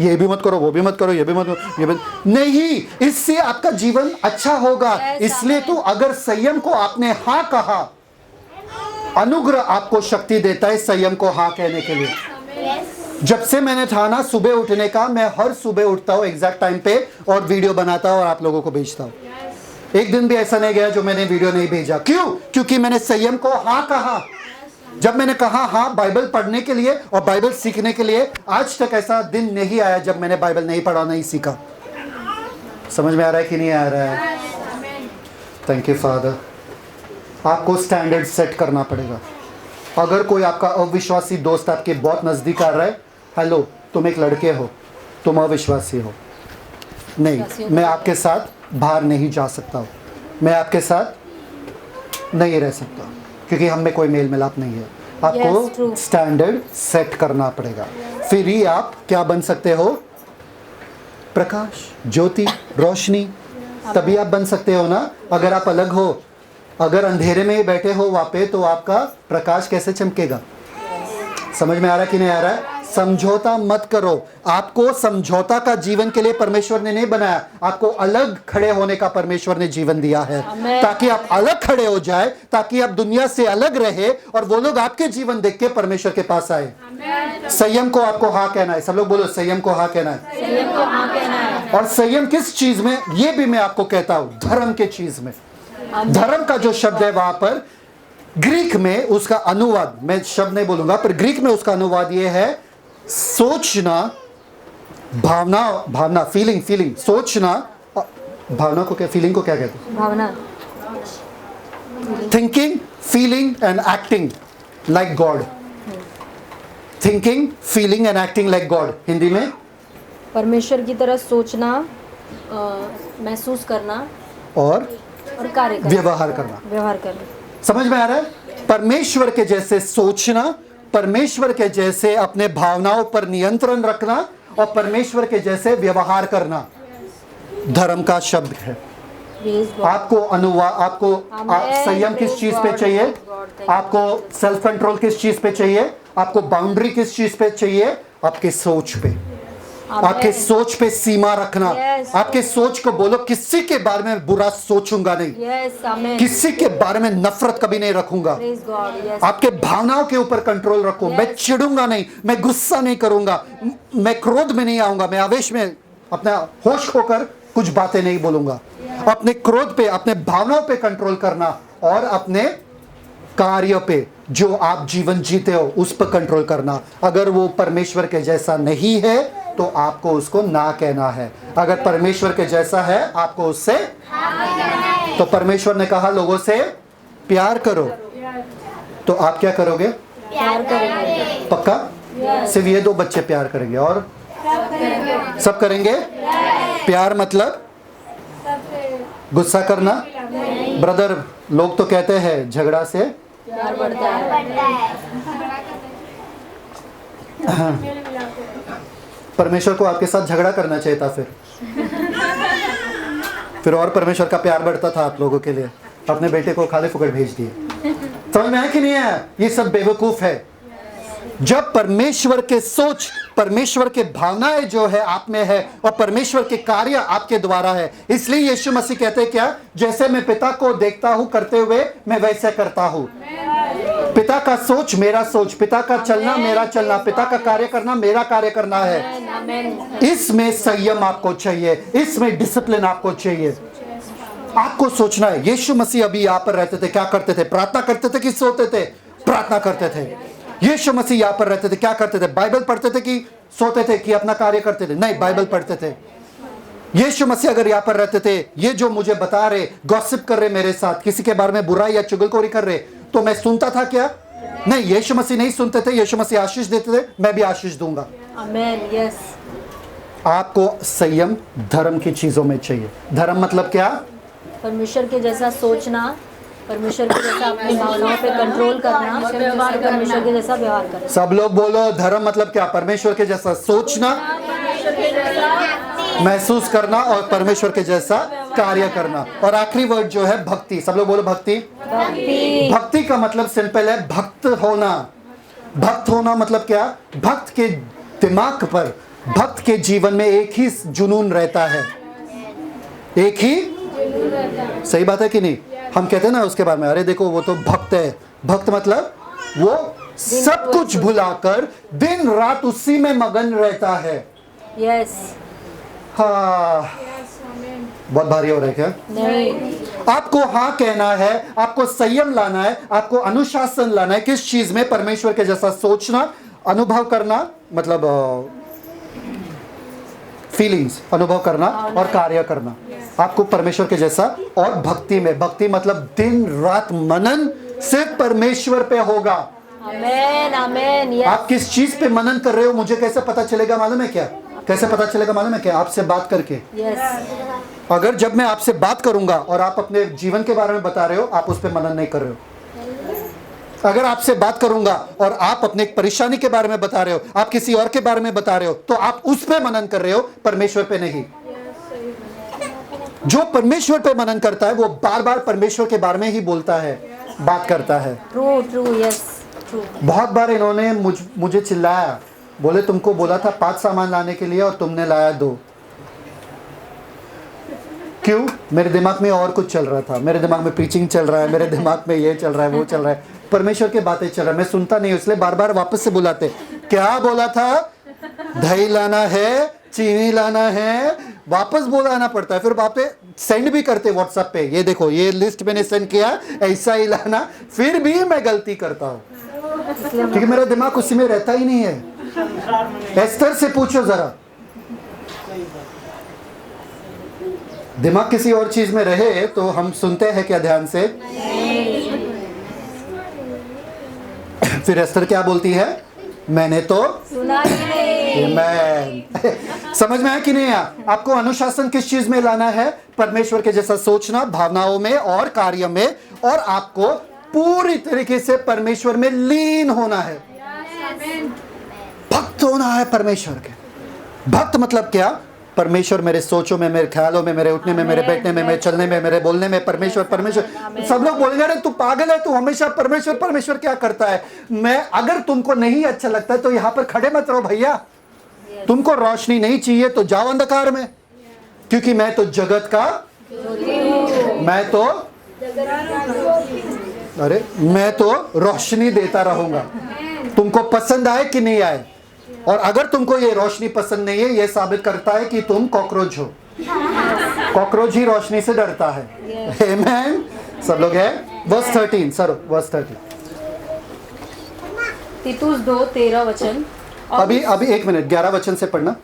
ये भी मत करो, वो भी मत करो, ये भी मत करो, ये भी नहीं। इससे आपका जीवन अच्छा होगा। इसलिए तो अगर संयम को आपने हाँ कहा अनुग्रह आपको शक्ति देता है संयम को हाँ कहने के लिए। जब से मैंने ठाना सुबह उठने का, मैं हर सुबह उठता हूँ एग्जैक्ट टाइम पे और वीडियो बनाता हूँ और आप लोगों को भेजता हूँ। एक दिन भी ऐसा नहीं गया जो मैंने वीडियो नहीं भेजा। क्यों? क्योंकि मैंने संयम को हाँ कहा। जब मैंने कहा हाँ बाइबल पढ़ने के लिए और बाइबल सीखने के लिए, आज तक ऐसा दिन नहीं आया जब मैंने बाइबल नहीं पढ़ा, नहीं सीखा। समझ में आ रहा है कि नहीं आ रहा है? Thank you father. आपको स्टैंडर्ड सेट करना पड़ेगा। अगर कोई आपका अविश्वासी दोस्त आपके बहुत नज़दीक आ रहा है, हेलो तुम एक लड़के हो, तुम अविश्वासी हो, नहीं मैं आपके साथ बाहर नहीं जा सकता हूँ, मैं आपके साथ नहीं रह सकता, क्योंकि हम में कोई मेल मिलाप नहीं है। आपको स्टैंडर्ड सेट करना पड़ेगा, फिर ही आप क्या बन सकते हो? प्रकाश, ज्योति, रोशनी, तभी आप बन सकते हो ना। अगर आप अलग हो, अगर अंधेरे में ही बैठे हो वहाँ पे, तो आपका प्रकाश कैसे चमकेगा? समझ में आ रहा है कि नहीं आ रहा है? समझौता मत करो। आपको समझौता का जीवन के लिए परमेश्वर ने नहीं बनाया, आपको अलग खड़े होने का परमेश्वर ने जीवन दिया है, ताकि आप अलग खड़े हो जाए, ताकि आप दुनिया से अलग रहे और वो लोग आपके जीवन देख के परमेश्वर के पास आए। संयम को आपको हाँ कहना है। सब लोग बोलो संयम को हाँ कहना है। संयम को हाँ कहना है। और संयम किस चीज में? ये भी मैं आपको कहता हूँ, धर्म के चीज में। धर्म का जो शब्द है वहां पर ग्रीक में उसका अनुवाद, मैं शब्द नहीं बोलूंगा, पर ग्रीक में उसका अनुवाद ये है सोचना, भावना, फीलिंग, सोचना। भावना को क्या, फीलिंग को क्या कहते हैं? भावना। Thinking, feeling and acting like God. Thinking, feeling and acting like God. Hindi में परमेश्वर की तरह सोचना, महसूस करना और कार्य करना, व्यवहार करना। समझ में आ रहा है? परमेश्वर के जैसे सोचना, परमेश्वर के जैसे अपने भावनाओं पर नियंत्रण रखना और परमेश्वर के जैसे व्यवहार करना धर्म का शब्द है। आपको आपको संयम किस चीज पे चाहिए? आपको सेल्फ कंट्रोल किस चीज पे चाहिए? आपको बाउंड्री किस चीज पे चाहिए? आपके सोच पे। आपके सोच पे सीमा रखना। आपके सोच को बोलो किसी के बारे में बुरा सोचूंगा नहीं, किसी के बारे में नफरत कभी नहीं रखूंगा। आपके भावनाओं के ऊपर कंट्रोल रखो। मैं चिढ़ूंगा नहीं, मैं गुस्सा नहीं करूंगा, मैं क्रोध में नहीं आऊंगा, मैं आवेश में अपना होश खोकर कुछ बातें नहीं बोलूंगा। अपने क्रोध पे, अपने भावनाओं पे कंट्रोल करना और अपने कार्य पे, जो आप जीवन जीते हो उस पर कंट्रोल करना। अगर वो परमेश्वर के जैसा नहीं है तो आपको उसको ना कहना है। अगर परमेश्वर के जैसा है आपको उससे तो परमेश्वर ने कहा लोगों से प्यार करो, तो आप क्या करोगे? प्यार करेंगे। पक्का? सिर्फ ये 2 बच्चे प्यार करेंगे और सब करेंगे? प्यार मतलब गुस्सा करना? ब्रदर, लोग तो कहते हैं झगड़ा से प्यार बढ़ता है। परमेश्वर को आपके साथ झगड़ा करना चाहिए था फिर और परमेश्वर का प्यार बढ़ता था आप लोगों के लिए। अपने बेटे को खाली फुकट भेज दिए। समझ में आया कि नहीं आया? ये सब बेवकूफ है। जब परमेश्वर के सोच, परमेश्वर के भावनाएं जो है आप में है और परमेश्वर के कार्य आपके द्वारा है, इसलिए यीशु मसीह कहते हैं क्या? जैसे मैं पिता को देखता हूं करते हुए मैं वैसे करता हूं। पिता का सोच मेरा सोच, पिता का चलना मेरा चलना, पिता का कार्य करना मेरा कार्य करना है। इसमें संयम आपको चाहिए, इसमें डिसिप्लिन आपको चाहिए। आपको सोचना है। यीशु मसीह अभी यहाँ पर रहते थे, क्या करते थे? प्रार्थना करते थे कि सोते थे? प्रार्थना करते थे। यीशु मसीह यहाँ पर रहते थे, क्या करते थे? बाइबल पढ़ते थे कि सोते थे कि अपना कार्य करते थे? नहीं, बाइबल पढ़ते थे। यीशु मसीह अगर यहाँ पर रहते थे, ये जो मुझे बता रहे, गॉसिप कर रहे मेरे साथ, किसी के बारे में बुराई या चुगलखोरी कर रहे, तो मैं सुनता था क्या? नहीं, यीशु मसीह नहीं सुनते थे। यीशु मसीह आशीष देते थे, मैं भी आशीष दूंगा। आमीन। यस। आपको संयम धर्म की चीजों में चाहिए। धर्म मतलब क्या? परमेश्वर के जैसा सोचना, परमेश्वर के जैसा अपनी भावनाओं पे कंट्रोल करना, परमेश्वर के जैसा व्यवहार करना। सब लोग बोलो, धर्म मतलब क्या? परमेश्वर के जैसा सोचना, महसूस करना और परमेश्वर के जैसा कार्य करना। और आखिरी वर्ड जो है भक्ति। सब लोग बोलो भक्ति। भक्ति का मतलब सिंपल है, भक्त होना। भक्त होना मतलब क्या? भक्त के दिमाग पर, भक्त के जीवन में एक ही जुनून रहता है, एक ही, सही बात है कि नहीं? हम कहते हैं ना उसके बारे में, अरे देखो वो तो भक्त है। भक्त मतलब वो सब कुछ भुलाकर दिन रात उसी में मगन रहता है। यस। हाँ, बहुत भारी हो रहा है क्या? नहीं। आपको हाँ कहना है, आपको संयम लाना है, आपको अनुशासन लाना है। किस चीज में? परमेश्वर के जैसा सोचना, अनुभव करना, मतलब फीलिंग्स अनुभव करना और कार्य करना। आपको परमेश्वर के जैसा, और भक्ति में, भक्ति मतलब दिन रात मनन सिर्फ परमेश्वर पे होगा। आमेन, आमेन। यस। आप किस चीज पे मनन कर रहे हो मुझे कैसे पता चलेगा मालूम है क्या? कैसे पता चलेगा मालूम है क्या? आपसे बात करके। यस। अगर जब मैं आपसे बात करूंगा और आप अपने जीवन के बारे में बता रहे हो, आप उस पे मनन नहीं कर रहे हो। अगर आपसे बात करूंगा और आप अपने एक परेशानी के बारे में बता रहे हो, आप किसी और के बारे में बता रहे हो, तो आप उस पे मनन कर रहे हो, परमेश्वर पे नहीं। जो परमेश्वर पे मनन करता है वो बार बार परमेश्वर के बारे में ही बोलता है, बात करता है। True, true, yes, true. बहुत बार इन्होंने मुझे चिल्लाया, बोले तुमको बोला था 5 सामान लाने के लिए और तुमने लाया 2। क्यों? मेरे दिमाग में और कुछ चल रहा था, मेरे दिमाग में प्रीचिंग चल रहा है, मेरे दिमाग में ये चल रहा है, वो चल रहा है, परमेश्वर की बातें चल रहा है, मैं सुनता नहीं, इसलिए बार बार वापस से बुलाते। क्या बोला था? दही लाना है, चीनी लाना है, वापस बुलाना पड़ता है। फिर वापे सेंड भी करते व्हाट्सएप पे, ये देखो ये लिस्ट मैंने सेंड किया, ऐसा ही लाना। फिर भी मैं गलती करता हूँ क्योंकि मेरा दिमाग उसी में रहता ही नहीं है। एस्तर से पूछो जरा, दिमाग किसी और चीज में रहे तो हम सुनते हैं क्या ध्यान से? फिर एस्तर क्या बोलती है? मैंने तो सुना ही नहीं। मैं समझ में आया कि नहीं आया? आपको अनुशासन किस चीज में लाना है? परमेश्वर के जैसा सोचना, भावनाओं में और कार्य में, और आपको पूरी तरीके से परमेश्वर में लीन होना है। भक्त होना है परमेश्वर के। भक्त मतलब क्या? परमेश्वर मेरे सोचों में, मेरे ख्यालों में, मेरे उठने में, मेरे बैठने में, मेरे चलने में, मेरे बोलने में, परमेश्वर परमेश्वर। सब लोग बोलेंगे अरे तू पागल है, तू हमेशा परमेश्वर परमेश्वर क्या करता है? मैं, अगर तुमको नहीं अच्छा लगता है तो यहाँ पर खड़े मत रहो भैया। तुमको रोशनी नहीं चाहिए तो जाओ अंधकार में, क्योंकि मैं तो जगत का, मैं तो रोशनी देता रहूंगा। तुमको पसंद आए कि नहीं आए, और अगर तुमको ये रोशनी पसंद नहीं है, ये साबित करता है कि तुम कॉकरोच हो। कॉकरोच ही रोशनी से डरता है। आमेन। सब लोग है? Verse 13 sir, verse 13। तीतुस 2:13 वचन। अभी 1 मिनट, 11 वचन से पढ़ना।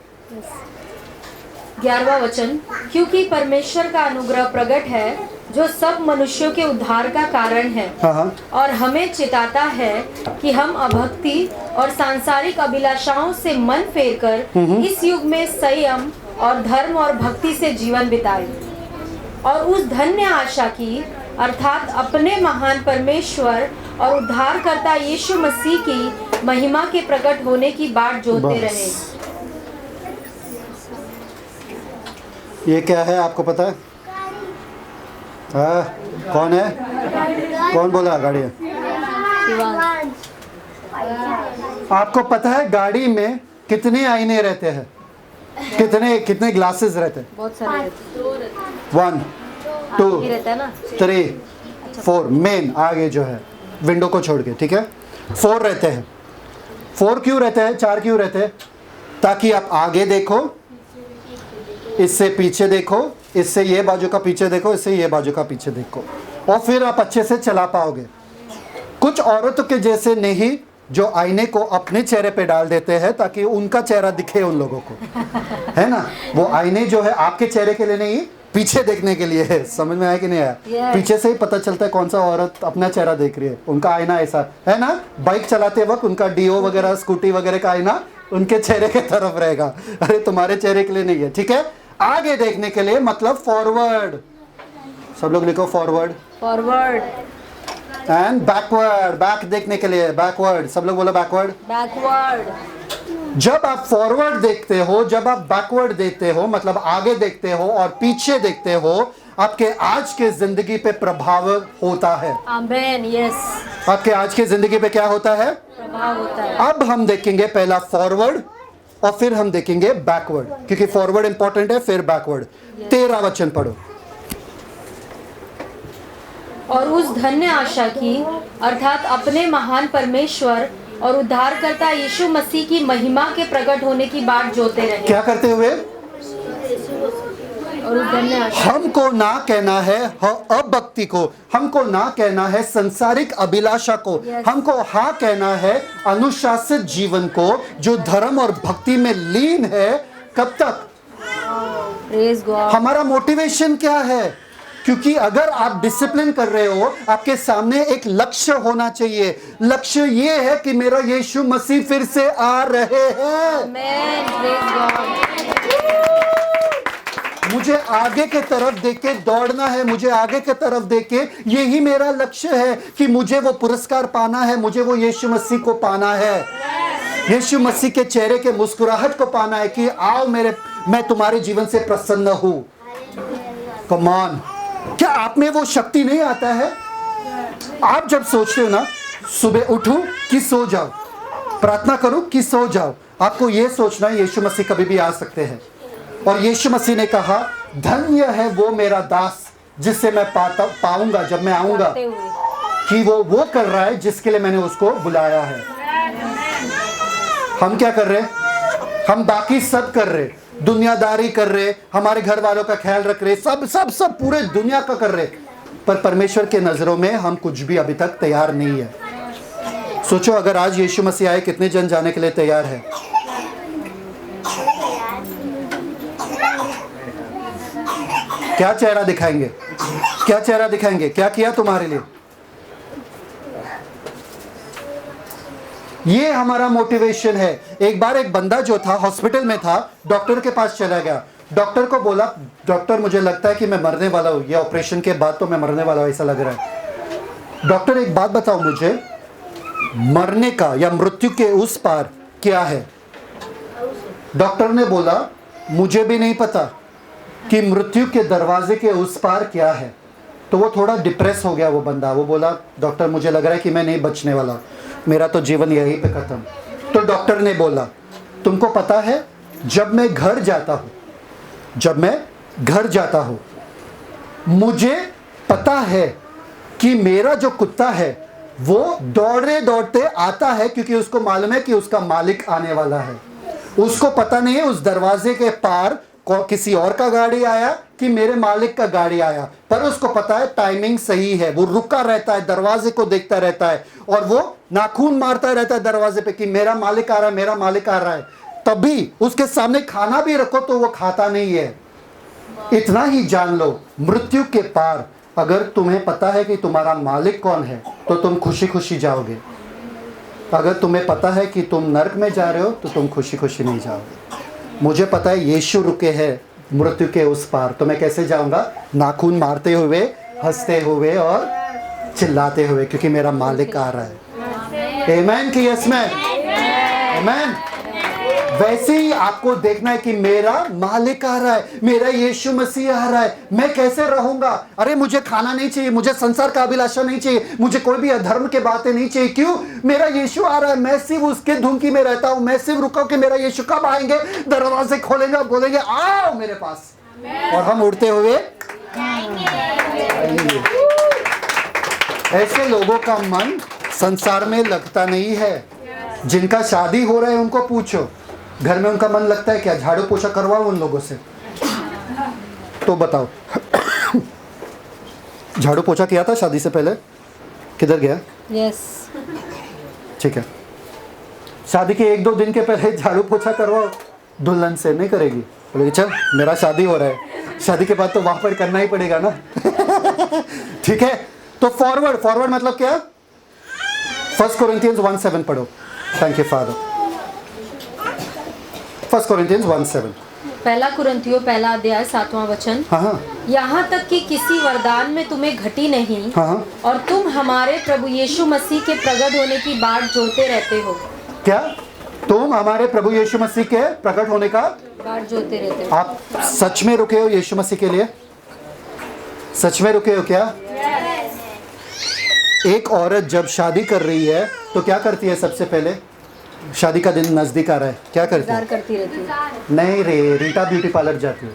11वां वचन। क्योंकि परमेश्वर का अनुग्रह प्रकट है जो सब मनुष्यों के उद्धार का कारण है, हाँ। और हमें चिताता है कि हम अभक्ति और सांसारिक अभिलाषाओं से मन फेरकर इस युग में संयम और धर्म और भक्ति से जीवन बिताएं, और उस धन्य आशा की, अर्थात अपने महान परमेश्वर और उद्धारकर्ता यीशु मसीह की महिमा के प्रकट होने की बाट जोहते रहे। ये क्या है आपको पता है? हाँ, कौन है? कौन बोला गाड़ी है? आपको पता है गाड़ी में कितने आईने रहते हैं? कितने ग्लासेस रहते हैं? बहुत सारे 1 2 रहता है ना, 3 4 मेन आगे जो है विंडो को छोड़ के, ठीक है? 4 रहते हैं। 4 क्यों रहते हैं? 4 क्यों रहते हैं? ताकि आप आगे देखो, इससे पीछे देखो, इससे ये बाजू का पीछे देखो, इससे ये बाजू का पीछे देखो, और फिर आप अच्छे से चला पाओगे। कुछ औरतों के जैसे नहीं जो आईने को अपने चेहरे पे डाल देते हैं ताकि उनका चेहरा दिखे उन लोगों को, है ना? वो आईने जो है आपके चेहरे के लिए नहीं, पीछे देखने के लिए है। समझ में आया कि नहीं आया? पीछे से ही पता चलता है कौन सा औरत अपना चेहरा देख रही है। उनका आईना ऐसा है ना, बाइक चलाते वक्त उनका डीओ वगैरह, स्कूटी वगैरह का आईना उनके चेहरे के तरफ रहेगा। अरे तुम्हारे चेहरे के लिए नहीं है, ठीक है? आगे देखने के लिए मतलब फॉरवर्ड। सब लोग लिखो forward. Forward. And backward, back देखने के लिए बैकवर्ड। सब लोग बोलो बैकवर्ड। बैकवर्ड। जब आप फॉरवर्ड देखते हो, जब आप बैकवर्ड देखते हो, मतलब आगे देखते हो और पीछे देखते हो, आपके आज के जिंदगी पे प्रभाव होता है। आमेन। यस। आपके आज के जिंदगी पे क्या होता है? प्रभाव होता है। अब हम देखेंगे पहला फॉरवर्ड और फिर हम देखेंगे बैकवर्ड, क्योंकि फॉरवर्ड इंपॉर्टेंट है, फिर बैकवर्ड। 13 वचन पढ़ो। और उस धन्य आशा की अर्थात अपने महान परमेश्वर और उद्धारकर्ता यीशु मसीह की महिमा के प्रकट होने की बाट जोते रहे। क्या करते हुए? और उस धन्य आशा हमको ना कहना है अभक्ति को, हमको ना कहना है संसारिक अभिलाषा को, हमको हाँ कहना है अनुशासित जीवन को जो धर्म और भक्ति में लीन है। कब तक? Praise God. हमारा मोटिवेशन क्या है? क्योंकि अगर आप डिसिप्लिन कर रहे हो, आपके सामने एक लक्ष्य होना चाहिए। लक्ष्य ये है कि मेरा यीशु मसीह फिर से आ रहे हैं। आमेन, प्रेज गॉड। मुझे आगे के तरफ देख के दौड़ना है, मुझे आगे के तरफ देख के यही मेरा लक्ष्य है कि मुझे वो पुरस्कार पाना है, मुझे वो यीशु मसीह को पाना है, यीशु मसीह के चेहरे के मुस्कुराहट को पाना है कि आओ मैं तुम्हारे जीवन से प्रसन्न हूं। कम ऑन, क्या आप में वो शक्ति नहीं आता है? आप जब सोचते हो ना सुबह उठूं कि सो जाओ, प्रार्थना करूं कि सो जाओ, आपको ये सोचना है यीशु मसीह कभी भी आ सकते हैं। और यीशु मसीह ने कहा धन्य है वो मेरा दास जिससे मैं पाऊंगा जब मैं आऊंगा, कि वो कर रहा है जिसके लिए मैंने उसको बुलाया है। हम क्या कर रहे हैं? हम बाकी सब कर रहे, दुनियादारी कर रहे, हमारे घर वालों का ख्याल रख रहे, सब पूरे दुनिया का कर रहे, पर परमेश्वर के नजरों में हम कुछ भी अभी तक तैयार नहीं है। सोचो अगर आज यीशु मसीह आए, कितने जन जाने के लिए तैयार है? क्या चेहरा दिखाएंगे? क्या चेहरा दिखाएंगे? क्या किया तुम्हारे लिए? ये हमारा मोटिवेशन है। एक बार एक बंदा जो था हॉस्पिटल में था, डॉक्टर के पास चला गया, डॉक्टर को बोला डॉक्टर मुझे लगता है कि मैं मरने वाला हूं, ये ऑपरेशन के बाद तो मैं मरने वाला हूं ऐसा लग रहा है। डॉक्टर एक बात बताओ मुझे, मरने का या मृत्यु के उस पार क्या है? डॉक्टर ने बोला मुझे भी नहीं पता कि मृत्यु के दरवाजे के उस पार क्या है। तो वो थोड़ा डिप्रेस हो गया वो बंदा, वो बोला डॉक्टर मुझे लग रहा है कि मैं नहीं बचने वाला, मेरा तो जीवन यहीं पे खत्म। तो डॉक्टर ने बोला तुमको पता है जब मैं घर जाता हूँ मुझे पता है कि मेरा जो कुत्ता है वो दौड़ते दौड़ते आता है क्योंकि उसको मालूम है कि उसका मालिक आने वाला है। उसको पता नहीं है उस दरवाजे के पार किसी और का गाड़ी आया कि मेरे मालिक का गाड़ी आया, पर उसको पता है टाइमिंग सही है। वो रुका रहता है, दरवाजे को देखता रहता है और वो नाखून मारता रहता है दरवाजे पे कि मेरा मालिक आ रहा है, मेरा मालिक आ रहा है। तभी उसके सामने खाना भी रखो तो वो खाता नहीं है। इतना ही जान लो, मृत्यु के पार अगर तुम्हें पता है कि तुम्हारा मालिक कौन है तो तुम खुशी खुशी जाओगे। अगर तुम्हें पता है कि तुम नरक में जा रहे हो तो तुम खुशी खुशी नहीं जाओगे। मुझे पता है यीशु रुके हैं मृत्यु के उस पार, तो मैं कैसे जाऊंगा? नाखून मारते हुए, हंसते हुए और चिल्लाते हुए, क्योंकि मेरा मालिक आ रहा है। आमेन कि यस मैन? आमेन। वैसे ही आपको देखना है कि मेरा मालिक आ रहा है, मेरा यीशु मसीह आ रहा है, मैं कैसे रहूंगा? अरे मुझे खाना नहीं चाहिए, मुझे संसार का अभिलाषा नहीं चाहिए, मुझे कोई भी अधर्म के बातें नहीं चाहिए। क्यों? मेरा यीशु आ रहा है, मैं सिर्फ उसके धुनकी में रहता हूं। मैं सिर्फ रुका कि मेरा यीशु कब आएंगे, दरवाजे खोलेंगे, बोलेंगे आओ मेरे पास, और हम उड़ते हुए ऐसे लोगों का मन संसार में लगता नहीं है। जिनका शादी हो रहा है उनको पूछो, घर में उनका मन लगता है क्या? झाड़ू पोछा करवाओ उन लोगों से तो बताओ। झाड़ू पोछा किया था शादी से पहले? किधर गया? यस। ठीक है, शादी के 1-2 दिन के पहले झाड़ू पोछा करवाओ दुल्हन से, नहीं करेगी। बोलेगी चल मेरा शादी हो रहा है, शादी के बाद तो वहां पर करना ही पड़ेगा ना। ठीक है, तो फॉरवर्ड मतलब क्या? 1 कोरिन्थियंस 1:7 पढ़ो। Thank you father. 1 कोरिन्थियंस 1:7। पहला कुरिन्थियों पहला अध्याय 7वां वचन। हाँ। यहाँ तक कि किसी वरदान में तुम्हें घटी नहीं, हाँ। और तुम हमारे प्रभु यीशु मसीह के प्रकट होने की बाट जोते रहते हो। क्या? तुम हमारे प्रभु यीशु मसीह के प्रकट होने का बाट जोते रहते हो। आप सच में रुके हो यीशु मसीह के लिए? सच में रुके हो क्या? एक औरत जब शादी कर रही है तो क्या करती है? सबसे पहले शादी का दिन नजदीक आ रहा है, क्या करती है? करती रहती है। नहीं रे, रीटा ब्यूटी पार्लर जाती है।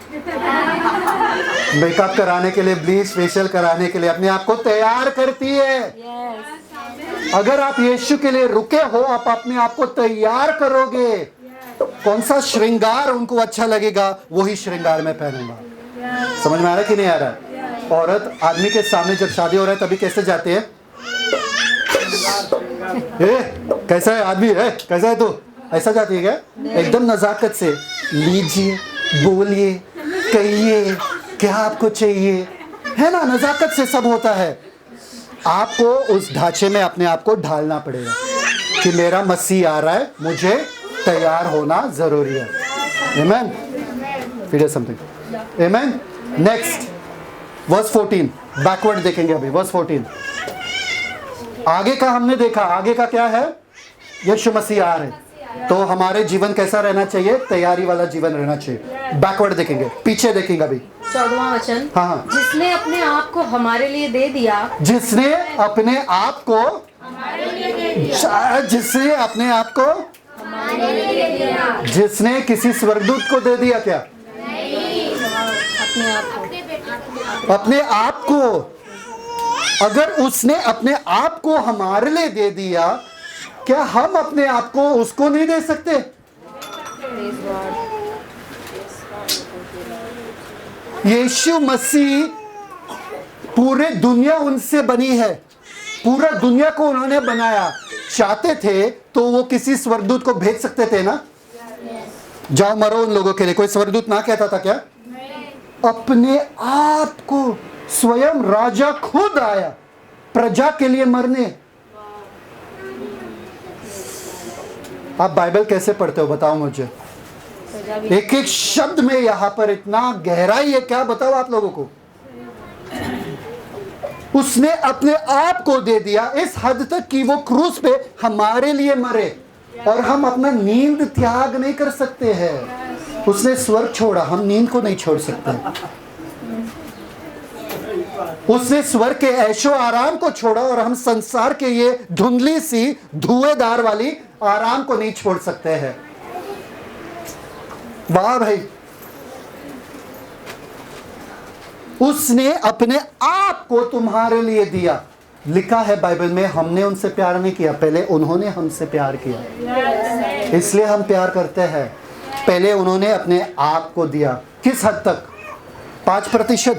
मेकअप कराने के लिए, ब्लीच फेशियल कराने के लिए अपने आप को तैयार करती है। अगर आप यीशु के लिए रुके हो, आप अपने आप को तैयार करोगे। कौन सा श्रृंगार उनको अच्छा लगेगा वही श्रृंगार मैं पहनूंगा। समझ में आ रहा है कि नहीं आ रहा है? औरत आदमी के सामने जब शादी हो रहा है तभी कैसे जाती है? कैसा है आदमी है, कैसा है तू, ऐसा जाती है क्या? एकदम नजाकत से लीजिए, बोलिए, कहिए क्या आपको चाहिए, है ना? नजाकत से सब होता है। आपको उस ढांचे में अपने आप को ढालना पड़ेगा कि मेरा मसीह आ रहा है, मुझे तैयार होना जरूरी है। Amen. Figure something. Amen. Next verse 14, backward देखेंगे अभी। वर्स 14 आगे का हमने देखा। आगे का क्या है? यीशु मसीह आ रहे, तो हमारे जीवन कैसा रहना चाहिए? तैयारी वाला जीवन रहना चाहिए। बैकवर्ड देखेंगे, पीछे देखेंगे अभी। 14वां वचन। हाँ। जिसने अपने आप को हमारे लिए दे दिया। जिसने अपने आप को, जिसने अपने आप को, जिसने किसी स्वर्गदूत को दे दिया क्या? अपने आप को। अपने आप को। अगर उसने अपने आप को हमारे लिए दे दिया, क्या हम अपने आप को उसको नहीं दे सकते? यीशु मसीह, पूरे दुनिया उनसे बनी है, पूरा दुनिया को उन्होंने बनाया। चाहते थे तो वो किसी स्वर्गदूत को भेज सकते थे ना, जाओ मरो उन लोगों के लिए। कोई स्वर्गदूत ना कहता था क्या? अपने आप को, स्वयं राजा खुद आया प्रजा के लिए मरने। आप बाइबल कैसे पढ़ते हो बताओ मुझे? एक एक शब्द में यहां पर इतना गहराई है, क्या बताओ आप लोगों को? उसने अपने आप को दे दिया इस हद तक कि वो क्रूस पे हमारे लिए मरे, और हम अपना नींद त्याग नहीं कर सकते हैं। उसने स्वर्ग छोड़ा, हम नींद को नहीं छोड़ सकते। उसने स्वर्ग के ऐशो आराम को छोड़ा, और हम संसार के ये धुंधली सी धुएंधार वाली आराम को नहीं छोड़ सकते हैं। वाह भाई। उसने अपने आप को तुम्हारे लिए दिया। लिखा है बाइबल में, हमने उनसे प्यार नहीं किया, पहले उन्होंने हमसे प्यार किया। इसलिए हम प्यार करते हैं। पहले उन्होंने अपने आप को दिया। किस हद तक? 5%,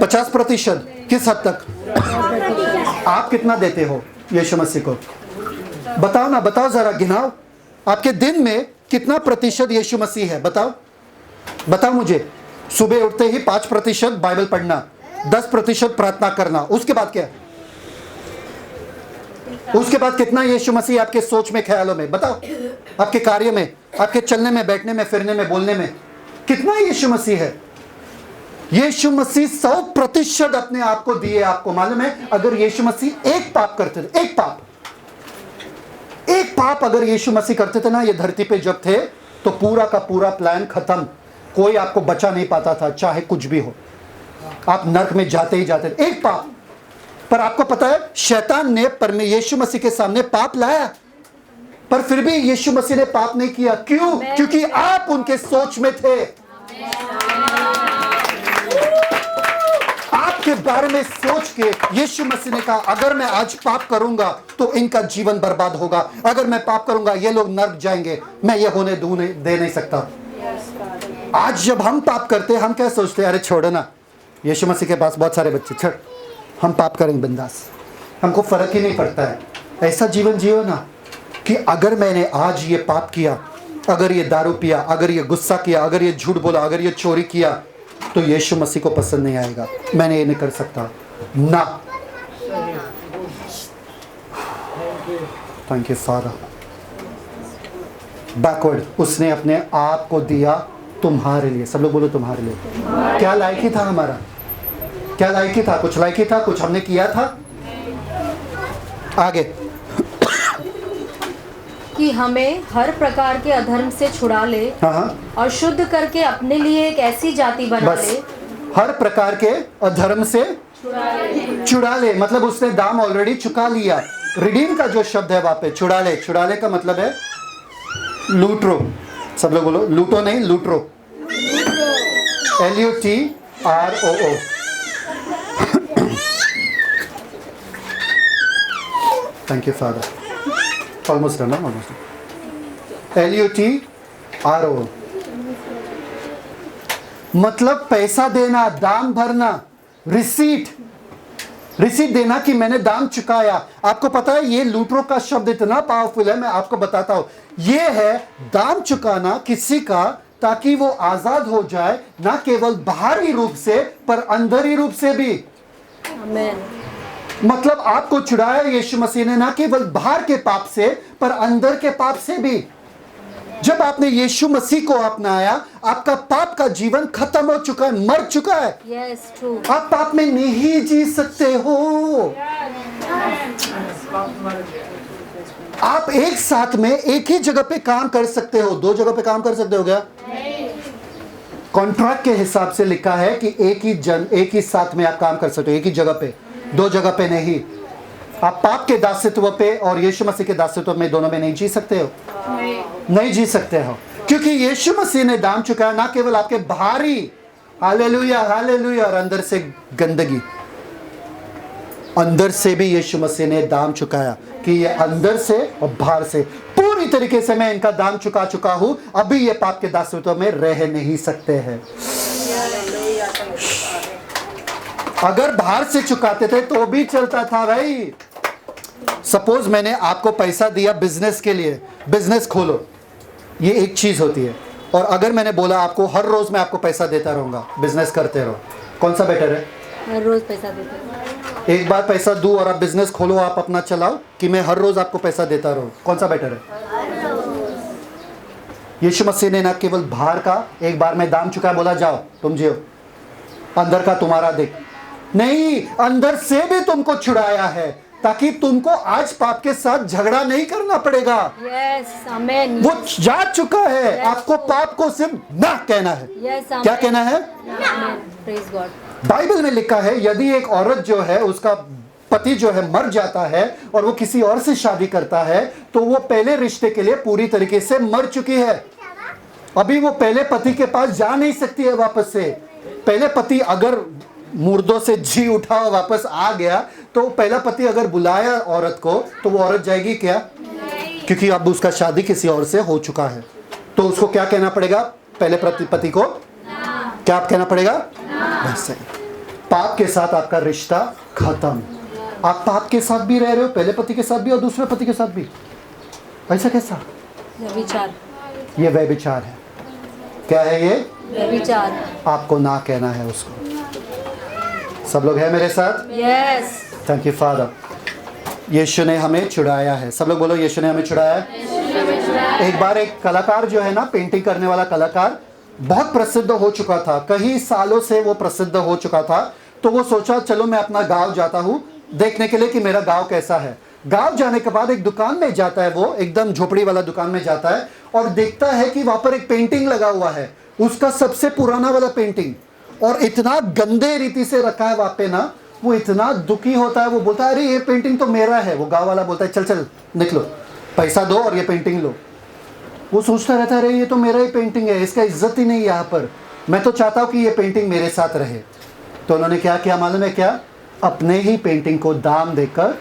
50%? किस हद तक? आप कितना देते हो यीशु मसीह को? बताओ ना, बताओ जरा, गिनाओ। आपके दिन में कितना प्रतिशत यीशु मसीह है? बताओ, बताओ मुझे। सुबह उठते ही 5% बाइबल पढ़ना, 10% प्रार्थना करना, उसके बाद क्या? उसके बाद कितना यीशु मसीह आपके सोच में, ख्यालों में? बताओ। आपके कार्य में, आपके चलने में, बैठने में, फिरने में, बोलने में कितना यीशु मसीह है? यीशु मसीह 100% अपने आप को दिए। आपको मालूम है, अगर यीशु मसीह एक पाप करते थे, एक पाप अगर यीशु मसीह करते थे ना, ये धरती पे जब थे, तो पूरा का पूरा प्लान खत्म। कोई आपको बचा नहीं पाता था, चाहे कुछ भी हो, आप नरक में जाते ही जाते थे। एक पाप। पर आपको पता है, शैतान ने यीशु मसीह के सामने पाप लाया, पर फिर भी यीशु मसीह ने पाप नहीं किया। क्यों? क्योंकि आप उनके सोच में थे। आपके बारे में सोच के यीशु मसीह ने कहा, अगर मैं आज पाप करूंगा तो इनका जीवन बर्बाद होगा, अगर मैं पाप करूंगा ये लोग नरक जाएंगे, मैं ये होने दे नहीं सकता। आज जब हम पाप करते हैं, हम क्या सोचते हैं? अरे छोड़ो ना, यीशु मसीह के पास बहुत सारे बच्चे, छोड़, हम पाप करेंगे बिंदास, हमको फर्क ही नहीं पड़ता है। ऐसा जीवन जियो ना कि अगर मैंने आज ये पाप किया, अगर ये दारू पिया, अगर ये गुस्सा किया, अगर ये झूठ बोला, अगर ये चोरी किया, तो यीशु मसीह को पसंद नहीं आएगा, मैंने ये नहीं कर सकता ना। Thank you father. बैकवर्ड, उसने अपने आप को दिया तुम्हारे लिए। सब लोग बोलो तुम्हारे लिए। क्या लायकी था हमारा? क्या लायकी था? कुछ लायकी था? कुछ हमने किया था? आगे कि हमें हर प्रकार के अधर्म से छुड़ा ले, हाँ, और शुद्ध करके अपने लिए एक ऐसी जाति बना बस। ले। हर प्रकार के अधर्म से छुड़ा ले, मतलब उसने दाम ऑलरेडी चुका लिया। रिडीम का जो शब्द है वहां पे, छुड़ा ले, छुड़ाले का मतलब है लूटरो। सब लोग बोलो, लूटो नहीं, लूटरो। LUT ROO। Thank you father. Almost done, almost. LUTRO मतलब पैसा देना, दाम भरना, रिसीट देना कि मैंने दाम चुकाया। आपको पता है ये लूटरो का शब्द इतना पावरफुल है, मैं आपको बताता हूं। ये है दाम चुकाना किसी का, ताकि वो आजाद हो जाए, ना केवल बाहरी रूप से पर अंदरी रूप से भी। आमेन। मतलब आपको छुड़ाया यीशु मसीह ने, ना केवल बाहर के पाप से पर अंदर के पाप से भी। जब आपने यीशु मसीह को अपनाया, आपका पाप का जीवन खत्म हो चुका है, मर चुका है। Yes, true. आप पाप में नहीं जी सकते हो। आप एक साथ में एक ही जगह पे काम कर सकते हो, दो जगह पे काम कर सकते हो क्या? कॉन्ट्रैक्ट के हिसाब से लिखा है कि एक ही साथ में आप काम कर सकते हो, एक ही जगह पे, दो जगह पे नहीं। आप पाप के दासत्व पे और यीशु मसीह के दासत्व में, दोनों में नहीं जी सकते हो, नहीं जी सकते हो, क्योंकि यीशु मसीह ने दाम चुकाया, ना केवल आपके बाहरी, हालेलुया हालेलुया, और अंदर से गंदगी, अंदर से भी यीशु मसीह ने दाम चुकाया कि ये अंदर से और बाहर से पूरी तरीके से मैं इनका दाम चुका हूं। अभी ये पाप के दासत्व में रह नहीं सकते हैं। अगर बाहर से चुकाते थे तो भी चलता था भाई। सपोज मैंने आपको पैसा दिया बिजनेस के लिए, बिजनेस खोलो, ये एक चीज होती है। और अगर मैंने बोला आपको हर रोज मैं आपको पैसा देता रहूंगा, बिजनेस करते रहो, कौन सा बेटर है? हर रोज पैसा देते हैं। एक बार पैसा दूं और आप बिजनेस खोलो, आप अपना चलाओ, कि मैं हर रोज आपको पैसा देता रहूं, कौन सा बेटर है? यीशु मसीह ने ना केवल बाहर का एक बार में दाम चुका, बोला जाओ तुम जियो, अंदर का तुम्हारा देख, नहीं, अंदर से भी तुमको छुड़ाया है, ताकि तुमको आज पाप के साथ झगड़ा नहीं करना पड़ेगा। यस, आमेन। वो जा चुका है, आपको पाप को सिर्फ ना कहना है। यस, क्या कहना है? आमेन। Praise God. बाइबल में लिखा है यदि एक औरत जो है, उसका पति जो है मर जाता है और वो किसी और से शादी करता है, तो वो पहले रिश्ते के लिए पूरी तरीके से मर चुकी है। अभी वो पहले पति के पास जा नहीं सकती है वापस से। पहले पति अगर मुर्दों से जी उठा और वापस आ गया, तो पहला पति अगर बुलाया औरत को, तो वो औरत जाएगी क्या? क्योंकि अब उसका शादी किसी और से हो चुका है। तो उसको क्या कहना पड़ेगा? पहले पति को क्या कहना पड़ेगा? वैसे पाप के साथ आपका रिश्ता खत्म। आप पाप के साथ भी रह रहे हो, पहले पति के साथ भी और दूसरे पति के साथ भी। ऐसा कैसा? व्यभिचार। ये व्यभिचार है। क्या है ये? व्यभिचार। आपको ना कहना है उसको। सब लोग हैं मेरे साथ? यस। Thank you father. यीशु ने हमें छुड़ाया है। सब लोग बोलो, यीशु ने हमें छुड़ाया है। एक बार एक कलाकार जो है ना, पेंटिंग करने वाला कलाकार, बहुत प्रसिद्ध हो चुका था, कई सालों से वो प्रसिद्ध हो चुका था। तो वो सोचा चलो मैं अपना गांव जाता हूँ देखने के लिए कि मेरा गांव कैसा है। गांव जाने के बाद एक दुकान में जाता है, वो एकदम झोपड़ी वाला दुकान में जाता है और देखता है कि वहां पर एक पेंटिंग लगा हुआ है, उसका सबसे पुराना वाला पेंटिंग, और इतना गंदे रीति से रखा है वहां पे ना। वो इतना दुखी होता है, वो बोलता है अरे ये पेंटिंग तो मेरा है। वो गांव वाला बोलता है चल चल निकलो, पैसा दो और ये पेंटिंग लो। वो सोचता रहता है अरे ये तो मेरा ही पेंटिंग है, इसका इज्जत ही नहीं यहाँ पर, मैं तो चाहता हूँ कि ये पेंटिंग मेरे साथ रहे। तो उन्होंने क्या किया मालूम है क्या? अपने ही पेंटिंग को दाम देकर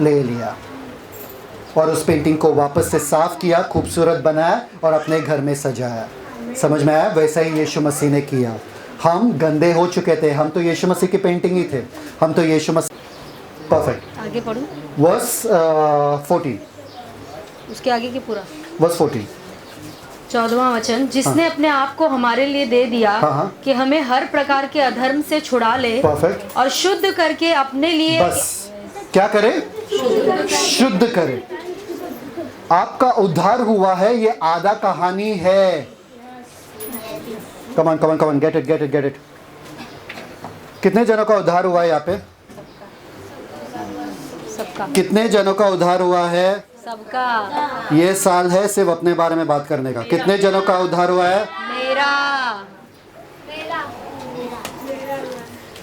ले लिया और उस पेंटिंग को वापस से साफ किया, खूबसूरत बनाया और अपने घर में सजाया। समझ में आया? वैसा ही यीशु मसीह ने किया। हम गंदे हो चुके थे, हम तो यीशु मसीह की पेंटिंग ही थे, हम तो यीशु मसीह। परफेक्ट। आगे पढ़ो। वर्स 14, उसके आगे की पूरा। वर्स 14। 14वां वचन, जिसने अपने आप को हमारे लिए दे दिया हाँ। कि हमें हर प्रकार के अधर्म से छुड़ा ले परफेक्ट। और शुद्ध करके अपने लिए बस क्या करे? शुद्ध करे। आपका उद्धार हुआ है, ये आधा कहानी है। Come on come on come on, get it get it get it. कितने जनों का उद्धार हुआ है यहाँ पे? सबका। कितने जनों का उद्धार हुआ है? सबका। ये साल है सिर्फ अपने बारे में बात करने का। कितने जनों का उद्धार हुआ है? मेरा।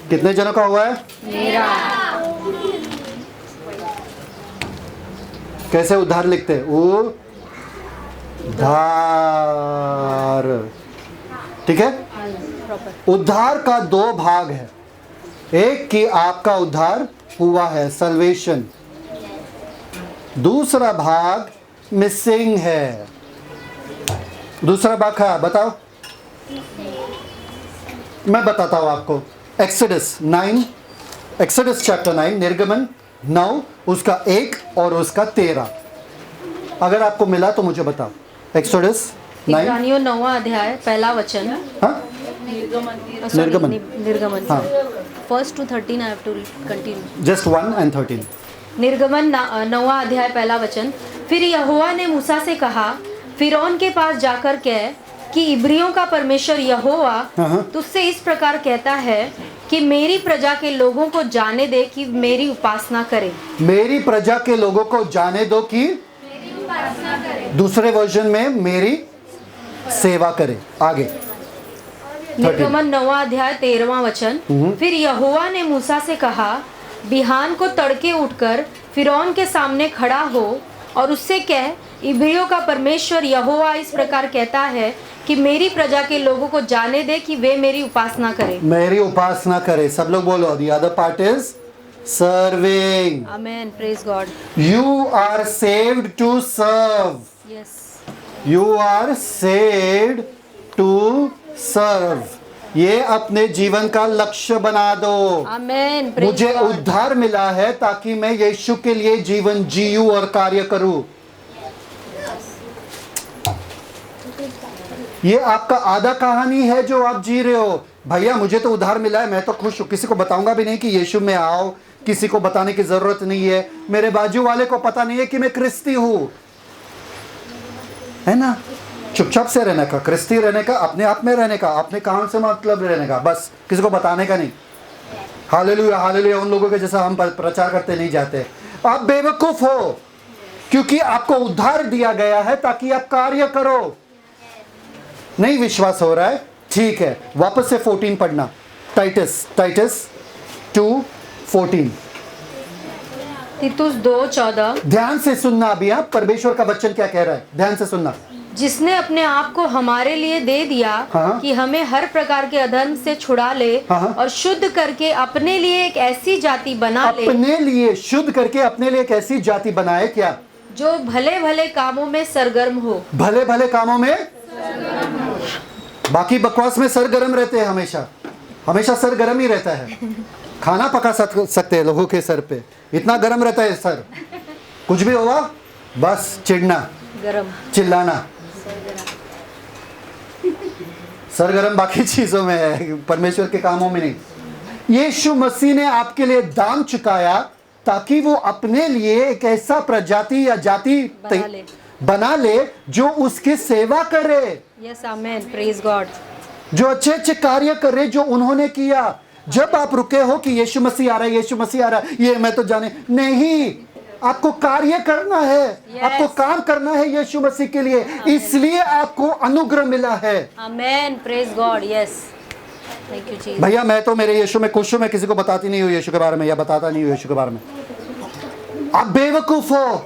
कितने जनों का हुआ है? मेरा। कैसे उद्धार लिखते हैं? उद्धार। ठीक है। उद्धार का दो भाग है। एक कि आपका उद्धार हुआ है, सल्वेशन। दूसरा भाग मिसिंग है। दूसरा भाग क्या बताओ? मैं बताता हूं आपको। एक्सोडस 9, एक्सोडस चैप्टर 9, निर्गमन 9, उसका 1 और उसका 13। अगर आपको मिला तो मुझे बताओ। एक्सोडस 9, इब्रानियों 9वां अध्याय पहला वचन। हाँ निर्गमन। निर्गमन हाँ। 1 to 13 I have to continue। Just 1 and 13। निर्गमन 9वां अध्याय पहला वचन। फिर यहोवा ने मूसा से कहा, फिरौन के पास जाकर कह कि इब्रियों का परमेश्वर यहोवा तुझसे इस प्रकार कहता है कि मेरी प्रजा के लोगों को जाने दे कि मेरी उपासना करें। मेरी प्रजा के लोगों को जाने दो कि मेरी उपासना करें। दूसरे वर्जन में मेरी सेवा करें। आगे निर्गमन 9वां अध्याय 13वां वचन। फिर यहोवा ने मूसा से कहा, बिहान को तड़के उठकर फिरौन के सामने खड़ा हो और उससे कह, इब्रियों का परमेश्वर यहोवा इस प्रकार कहता है कि मेरी प्रजा के लोगों को जाने दे कि वे मेरी उपासना करें। मेरी उपासना करें। सब लोग बोलो। The other part is serving। Amen, praise God। You are saved to serve। Yes। You are saved to serve। ये अपने जीवन का लक्ष्य बना दो। Amen, praise मुझे God। उद्धार मिला है ताकि मैं यीशु के लिए जीवन जीऊं और कार्य करूं। ये आपका आधा कहानी है जो आप जी रहे हो। भैया मुझे तो उद्धार मिला है, मैं तो खुश हूं, किसी को बताऊंगा भी नहीं कि यीशु में आओ, किसी को बताने की जरूरत नहीं है। मेरे बाजू वाले को पता नहीं है कि मैं क्रिस्ती हूं, है ना। चुपचाप से रहने का, क्रिस्ती रहने का, अपने आप में रहने का, अपने काम से मतलब रहने का, बस किसी को बताने का नहीं। Hallelujah hallelujah. उन लोगों के जैसा हम प्रचार करते नहीं जाते। आप बेवकूफ हो, क्योंकि आपको उद्धार दिया गया है ताकि आप कार्य करो। नहीं विश्वास हो रहा है, ठीक है, वापस से 14 पढ़ना। टाइटस 2:14। तीतुस 2:14। ध्यान से सुनना अभी। आप परमेश्वर का वचन क्या कह रहा है, ध्यान से सुनना। जिसने अपने आप को हमारे लिए दे दिया कि हमें हर प्रकार के अधर्म से छुड़ा ले और शुद्ध करके अपने लिए एक ऐसी जाति बना ले। अपने लिए शुद्ध करके अपने लिए एक ऐसी जाति बनाए क्या? जो भले भले कामों में सरगर्म हो। भले भले कामों में, बाकी बकवास में सरगर्म रहते हैं। हमेशा हमेशा सरगर्म ही रहता है। खाना पका सकते हैं लोगों के सर पे, इतना गर्म रहता है सर। कुछ भी हुआ बस चिढ़ना, गरम, चिल्लाना। सरगर्म बाकी चीजों में है, परमेश्वर के कामों में नहीं। यीशु मसीह ने आपके लिए दाम चुकाया ताकि वो अपने लिए एक ऐसा प्रजाति या जाति बना ले जो उसकी सेवा करे। Yes amen, praise God. जो अच्छे अच्छे कार्य करे जो उन्होंने किया। जब आप रुके हो कि यीशु मसीह आ रहा है, यीशु मसीह आ रहा है, ये मैं तो जाने नहीं, आपको कार्य करना है। आपको काम करना है यीशु मसीह के लिए, इसलिए आपको अनुग्रह मिला है। Amen, praise God. Yes, thank you Jesus. भैया मैं तो मेरे यीशु में खुश हूं, मैं किसी को बताती नहीं हूं यीशु के बारे में, या बताता नहीं हूं यीशु के बारे में। आप बेवकूफ हो,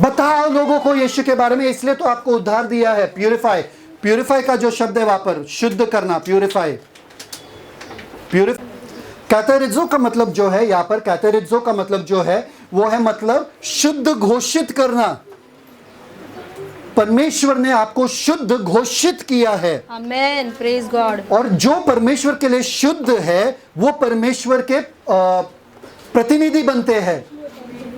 बताओ लोगों को यीशु के बारे में। इसलिए तो आपको उद्धार दिया है। प्यूरिफाई, प्यूरिफाई का जो शब्द है वहां पर शुद्ध करना, प्यूरिफाई। कैथेरिज़ो का मतलब जो है यहाँ पर, कैथेरिज़ो का मतलब जो है वो है मतलब शुद्ध घोषित करना। परमेश्वर ने आपको शुद्ध घोषित किया है। Amen, praise God. और जो परमेश्वर के लिए शुद्ध है वो परमेश्वर के प्रतिनिधि बनते हैं।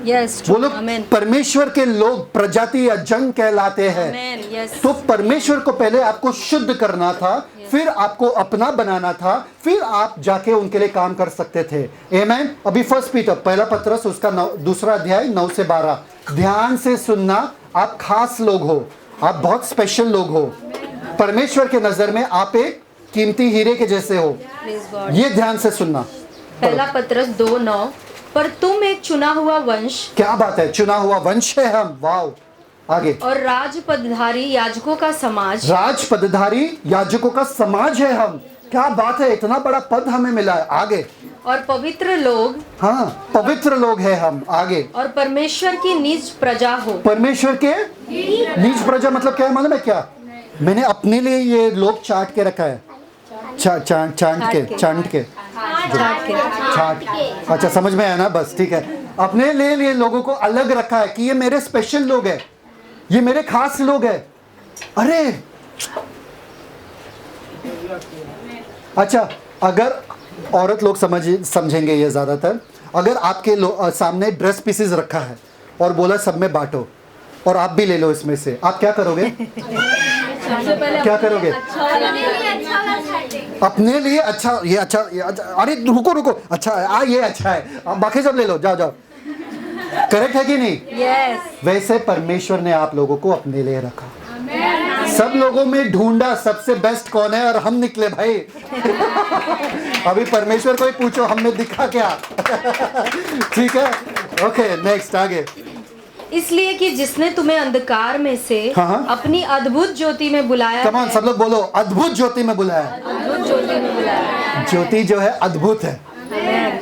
यस, वो लोग परमेश्वर के लोग, प्रजाति या जन कहलाते हैं। yes. तो परमेश्वर को पहले आपको शुद्ध करना था, फिर आपको अपना बनाना था, फिर आप जाके उनके लिए काम कर सकते थे। आमेन। अभी 1 पीटर पहला पत्रस उसका 2 अध्याय 9 से 12। ध्यान से सुनना। आप खास लोग हो, आप बहुत स्पेशल लोग हो। परमेश्वर के नजर में आप एक कीमती हीरे के जैसे हो। ये ध्यान से सुनना। पहला पत्रस 2:9। पर तुम एक चुना हुआ वंश। क्या बात है, चुना हुआ वंश है हम। वाव। आगे। और राजपदधारी याजकों का समाज। राजपदधारी याजकों का समाज है हम। क्या बात है, इतना बड़ा पद हमें मिला है। आगे। और पवित्र लोग। हाँ, पवित्र लोग हैं हम। आगे। और परमेश्वर की निज प्रजा हो। परमेश्वर के निज प्रजा मतलब क्या है मालूम है क्या? मैंने अपने लिए ये लोग चाट के रखा है, चाट के अच्छा समझ में आया ना, बस ठीक है। अपने लिए लोगों को अलग रखा है कि ये मेरे स्पेशल लोग हैं, ये मेरे खास लोग हैं। अरे अच्छा, अगर औरत लोग समझेंगे ये ज़्यादातर, अगर आपके सामने ड्रेस पीसेस रखा है और बोला सब में बांटो और आप भी ले लो इसमें से, आप क्या करोगे? क्या करोगे? अपने लिए अच्छा, ये अच्छा, अरे रुको अच्छा है, ये अच्छा है, आप बाकी सब ले लो, जाओ। करेक्ट है कि नहीं? यस। वैसे परमेश्वर ने आप लोगों को अपने लिए रखा। सब लोगों में ढूंढा सबसे बेस्ट कौन है और हम निकले भाई। अभी परमेश्वर को ही पूछो हमने दिखा क्या। ठीक है, ओके नेक्स्ट आगे। इसलिए कि जिसने तुम्हें अंधकार में से अपनी अद्भुत ज्योति में बुलाया, कम ऑन सब लोग बोलो, अद्भुत ज्योति में बुलाया। अद्भुत ज्योति में बुलाया। ज्योति जो है अद्भुत है,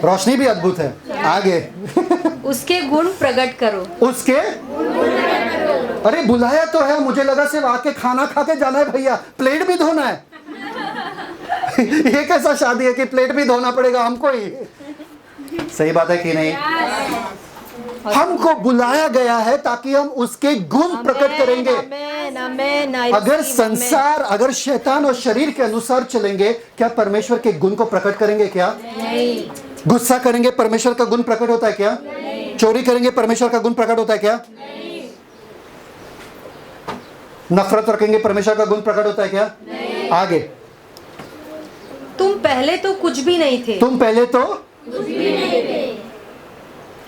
रोशनी भी अद्भुत है। आगे उसके गुण प्रकट करो। उसके अरे बुलाया तो है, मुझे लगा सिर्फ आके खाना खा के जाना है भैया, प्लेट भी धोना है। ये कैसा शादी है कि प्लेट भी धोना पड़ेगा हमको ही? सही बात है कि नहीं? हमको बुलाया गया है ताकि हम उसके गुण प्रकट करेंगे। अगर संसार, अगर शैतान और शरीर के अनुसार चलेंगे, क्या परमेश्वर के गुण को प्रकट करेंगे? क्या नहीं। गुस्सा करेंगे, परमेश्वर का गुण प्रकट होता है क्या? नहीं। चोरी करेंगे, परमेश्वर का गुण प्रकट होता है क्या? नहीं। नफरत रखेंगे, परमेश्वर का गुण प्रकट होता है क्या? नहीं। आगे, तुम पहले तो कुछ भी नहीं थे। तुम पहले तो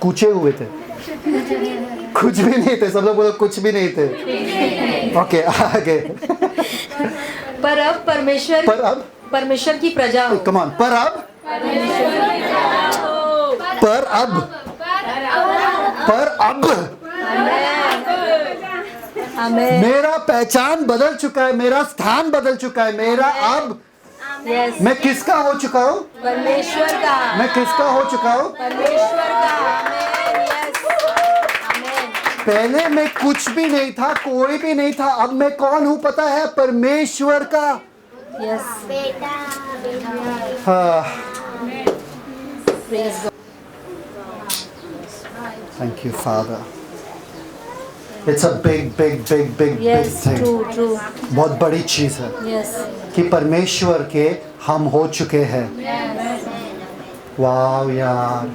कूचे हुए थे, कुछ भी नहीं थे। सब लोग बोलो कुछ भी नहीं थे। ओके आगे। पर अब परमेश्वर की प्रजा हो। कम ऑन, पर अब आमेन। मेरा पहचान बदल चुका है, मेरा स्थान बदल चुका है, मेरा अब यस। मैं किसका हो चुका हूँ? परमेश्वर का। मैं किसका हो चुका हूँ? परमेश्वर का। आमेन। यस। आमेन। पहले मैं कुछ भी नहीं था, कोई भी नहीं था, अब मैं कौन हूँ पता है? परमेश्वर का। Yes. Thank you father. It's a big yes. Thing. True. बहुत बड़ी चीज है यस। कि परमेश्वर के हम हो चुके हैं। वाह यार,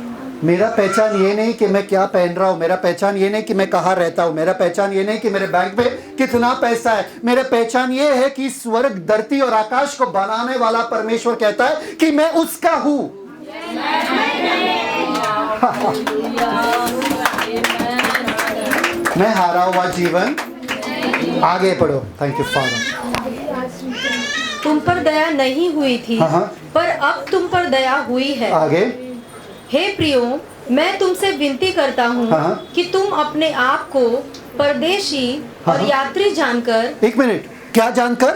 मेरा पहचान ये नहीं कि मैं क्या पहन रहा हूँ, मेरा पहचान ये नहीं कि मैं कहाँ रहता हूँ, मेरा पहचान ये नहीं कि मेरे बैंक में कितना पैसा है, मेरा पहचान ये है कि स्वर्ग, धरती और आकाश को बनाने वाला परमेश्वर कहता है कि मैं उसका हूँ। मैं हारा हुआ जीवन। आगे पढ़ो। Thank you father. तुम पर दया नहीं हुई थी, पर अब तुम पर दया हुई है। आगे। हे प्रियो, मैं तुमसे विनती करता हूँ कि तुम अपने आप को परदेशी और यात्री जानकर। एक मिनट, क्या जानकर?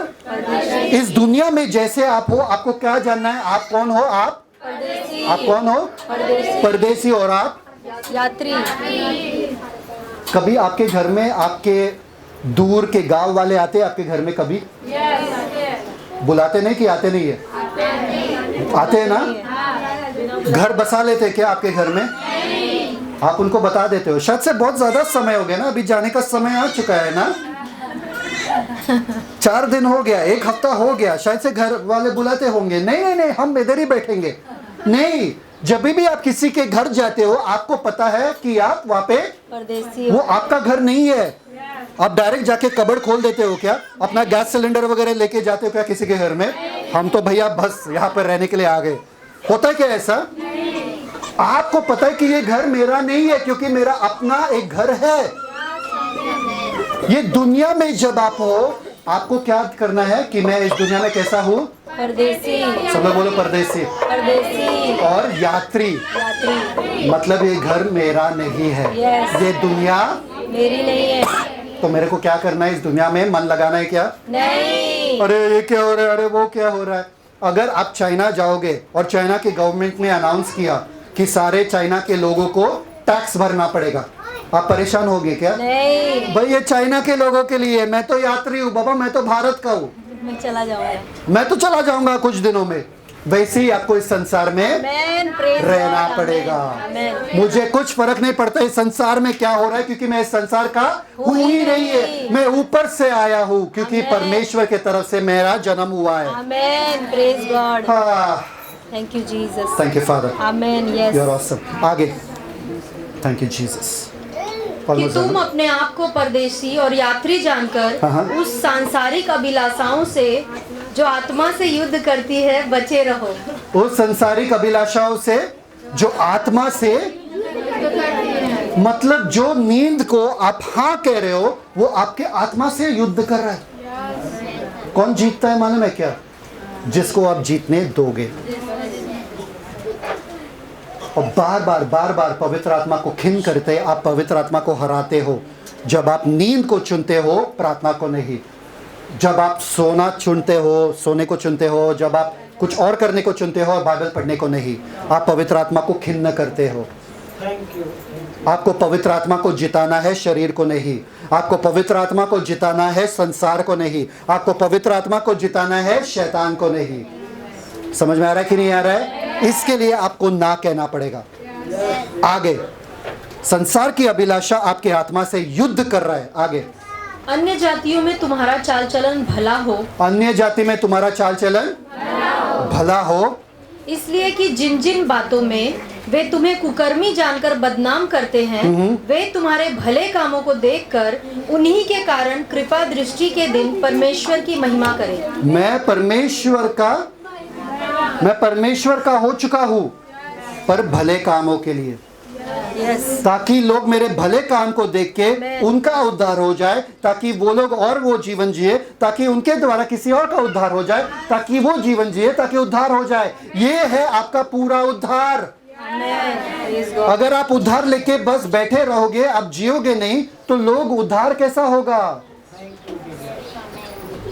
इस दुनिया में जैसे आप हो, आपको क्या जानना है? आप कौन हो? आप परदेशी। आप कौन हो? परदेशी। और आप यात्री। कभी आपके घर में आपके दूर के गांव वाले आते हैं आपके घर में? कभी बुलाते नहीं कि आते नहीं है? आते हैं ना? घर बसा लेते क्या आपके घर में? आप उनको बता देते हो? शायद से बहुत ज्यादा समय हो गया ना, अभी जाने का समय आ चुका है ना। 4 दिन हो गया, 1 हफ्ता हो गया, शायद से घर वाले बुलाते होंगे। नहीं, हम इधर ही बैठेंगे। नहीं, जब भी आप किसी के घर जाते हो, आपको पता है कि आप वहाँ पे परदेशी, वो आपका घर नहीं है। आप डायरेक्ट जाके कबर्ड खोल देते हो क्या? अपना गैस सिलेंडर वगैरह लेके जाते हो क्या किसी के घर में? हम तो भैया बस यहाँ पर रहने के लिए आ गए। होता है क्या ऐसा? आपको पता है कि ये घर मेरा नहीं है, क्योंकि मेरा अपना एक घर है। ये दुनिया में जब आप हो, आपको क्या करना है कि मैं इस दुनिया में कैसा हूँ? परदेशी। सब लोग बोलो परदेशी। परदेशी और यात्री। मतलब ये घर मेरा नहीं है। ये दुनिया मेरी नहीं है। तो मेरे को क्या करना है? इस दुनिया में मन लगाना है क्या? नहीं। अरे ये क्या हो रहा है, अरे वो क्या हो रहा है। अगर आप चाइना जाओगे और चाइना के गवर्नमेंट ने अनाउंस किया कि सारे चाइना के लोगों को टैक्स भरना पड़ेगा, आप परेशान हो गए क्या? नहीं, भाई ये चाइना के लोगों के लिए, मैं तो यात्री हूँ बाबा, मैं तो भारत का हूँ, मैं चला जाऊंगा। मैं तो चला जाऊंगा कुछ दिनों में। वैसे ही आपको इस संसार में आमेन, प्रेज रहना गॉड, पड़ेगा। आमेन। मुझे कुछ फर्क नहीं पड़ता इस संसार में क्या हो रहा है, क्योंकि मैं इस संसार का हूँ ही नहीं है, मैं ऊपर से आया हूँ, क्योंकि आमेन। परमेश्वर की तरफ से मेरा जन्म हुआ है। आमेन, प्रेज गॉड, हाँ, thank you Jesus, thank you father, amen. You are yes, awesome. आगे, थैंक यू जीसस। कि तुम अपने आप को परदेशी और यात्री जानकर हाँ। उस सांसारिक अभिलाषाओं से जो आत्मा से युद्ध करती है बचे रहो। उस संसारिक अभिलाषाओं से जो आत्मा से, मतलब जो नींद को आप हाँ कह रहे हो वो आपके आत्मा से युद्ध कर रहा है। कौन जीतता है मालूम है क्या? जिसको आप जीतने दोगे। और बार बार पवित्र आत्मा को खिन करते आप पवित्र आत्मा को हराते हो। जब आप नींद को चुनते हो, प्रार्थना को नहीं। जब आप सोना चुनते हो, सोने को चुनते हो, जब आप कुछ और करने को चुनते हो, बाइबल पढ़ने को नहीं, आप पवित्र आत्मा को खिन्न करते हो। आपको पवित्र आत्मा को जिताना है, शरीर को नहीं। आपको पवित्र आत्मा को जिताना है, संसार को नहीं। आपको पवित्र आत्मा को जिताना है, शैतान को नहीं। समझ में आ रहा है कि नहीं आ रहा है? इसके लिए आपको ना कहना पड़ेगा। आगे, संसार की अभिलाषा आपके आत्मा से युद्ध कर रहा है। आगे, अन्य जातियों में तुम्हारा चाल चलन भला हो, अन्य जाति में तुम्हारा चाल चलन भला हो, इसलिए कि जिन जिन बातों में वे तुम्हें कुकर्मी जानकर बदनाम करते हैं, वे तुम्हारे भले कामों को देखकर उन्हीं के कारण कृपा दृष्टि के दिन परमेश्वर की महिमा करें। मैं परमेश्वर का हो चुका हूँ, पर भले कामों के लिए, यस, ताकि लोग मेरे भले काम को देख के उनका उद्धार हो जाए, ताकि वो लोग और वो जीवन जिए, ताकि उनके द्वारा किसी और का उद्धार हो जाए, ताकि वो जीवन जिए, ताकि उद्धार हो जाए। ये है आपका पूरा उद्धार। अगर आप उद्धार लेके बस बैठे रहोगे, आप जियोगे नहीं, तो लोग उद्धार कैसा होगा?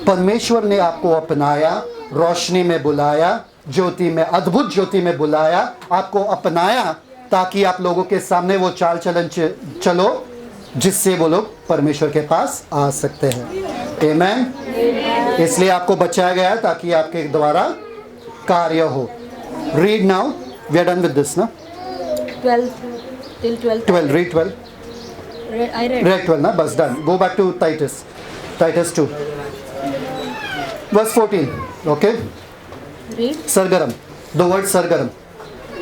परमेश्वर ने आपको अपनाया, रोशनी में बुलाया, ज्योति में, अद्भुत ज्योति में बुलाया, आपको अपनाया, ताकि आप लोगों के सामने वो चाल चलन चलो जिससे वो लोग परमेश्वर के पास आ सकते हैं। आमेन। इसलिए आपको बचाया गया ताकि आपके द्वारा कार्य हो। Read now, we are done with this ना। 12 till 12. 12, read 12. I read. Read 12 ना, बस done. Go back to Titus 2 verse 14. Okay, Read. सरगरम, दो वर्ड सरगरम।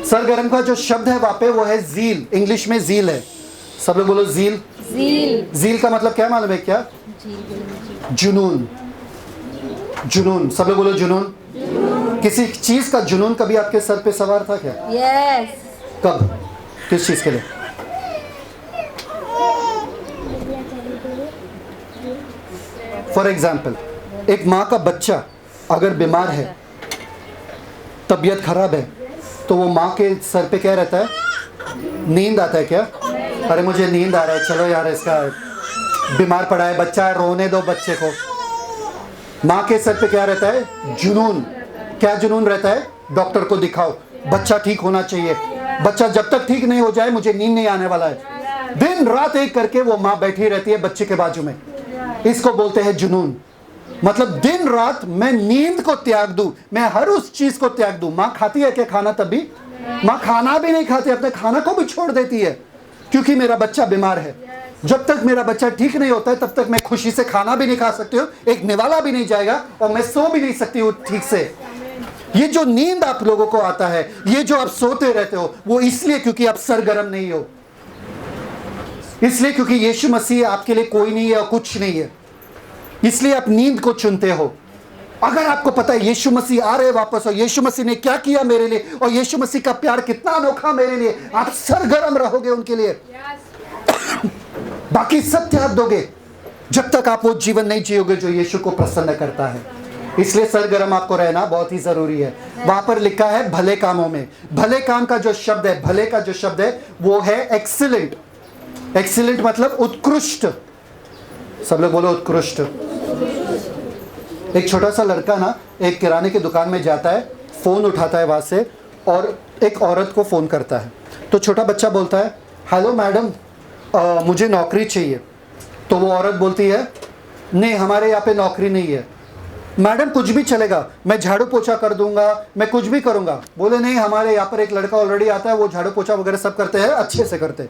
सरगरम का जो शब्द है वहां पे वो है ज़ील। इंग्लिश में ज़ील है। सब लोग बोलो ज़ील। Zeal. ज़ील का मतलब क्या मालूम है क्या? जुनून। जुनून, सब लोग बोलो जुनून। किसी चीज का जुनून कभी आपके सर पे सवार था क्या? Yes. कब? किस चीज के लिए? फॉर एग्जाम्पल, एक माँ का बच्चा अगर बीमार है, तबीयत खराब है, तो वो माँ के सर पे क्या रहता है? नींद आता है क्या? अरे मुझे नींद आ रहा है, चलो यार इसका बीमार पड़ा है बच्चा, रोने दो बच्चे को। माँ के सर पे क्या रहता है? जुनून। क्या जुनून रहता है? डॉक्टर को दिखाओ, बच्चा ठीक होना चाहिए, बच्चा जब तक ठीक नहीं हो जाए मुझे नींद नहीं आने वाला है। दिन रात एक करके वो माँ बैठी रहती है बच्चे के बाजू में। इसको बोलते हैं जुनून। मतलब दिन रात मैं नींद को त्याग दूं, मैं हर उस चीज को त्याग दूं। माँ खाती है क्या खाना? तब भी माँ खाना भी नहीं खाती, अपने खाना को भी छोड़ देती है, क्योंकि मेरा बच्चा बीमार है। जब तक मेरा बच्चा ठीक नहीं होता है तब तक मैं खुशी से खाना भी नहीं खा सकती हूँ, एक निवाला भी नहीं जाएगा, और मैं सो भी नहीं सकती हूँ ठीक से। ये जो नींद आप लोगों को आता है, ये जो आप सोते रहते हो, वो इसलिए क्योंकि आप सरगर्म नहीं हो, इसलिए क्योंकि यीशु मसीह आपके लिए कोई नहीं है और कुछ नहीं है, इसलिए आप नींद को चुनते हो। अगर आपको पता है यीशु मसीह आ रहे वापस और यीशु मसीह ने क्या किया मेरे लिए और यीशु मसीह का प्यार कितना अनोखा मेरे लिए, आप सरगर्म रहोगे उनके लिए। बाकी सब त्याग दोगे जब तक आप वो जीवन नहीं जियोगे जो यीशु को प्रसन्न करता है। इसलिए सरगर्म आपको रहना बहुत ही जरूरी है। वहां पर लिखा है भले कामों में। भले काम का जो शब्द है, भले का जो शब्द है वो है एक्सीलेंट। एक्सीलेंट मतलब उत्कृष्ट। सब लोग बोलो उत्कृष्ट। एक छोटा सा लड़का ना एक किराने की दुकान में जाता है, फोन उठाता है वहां से और एक औरत को फोन करता है। तो छोटा बच्चा बोलता है, हेलो मैडम, मुझे नौकरी चाहिए, तो वो औरत बोलती है नहीं हमारे यहाँ पे नौकरी नहीं है। मैडम कुछ भी चलेगा, मैं झाड़ू पोछा कर दूंगा, मैं कुछ भी करूंगा। बोले नहीं हमारे यहाँ पर एक लड़का ऑलरेडी आता है, वो झाड़ू पोछा वगैरह सब करते हैं, अच्छे से करते हैं।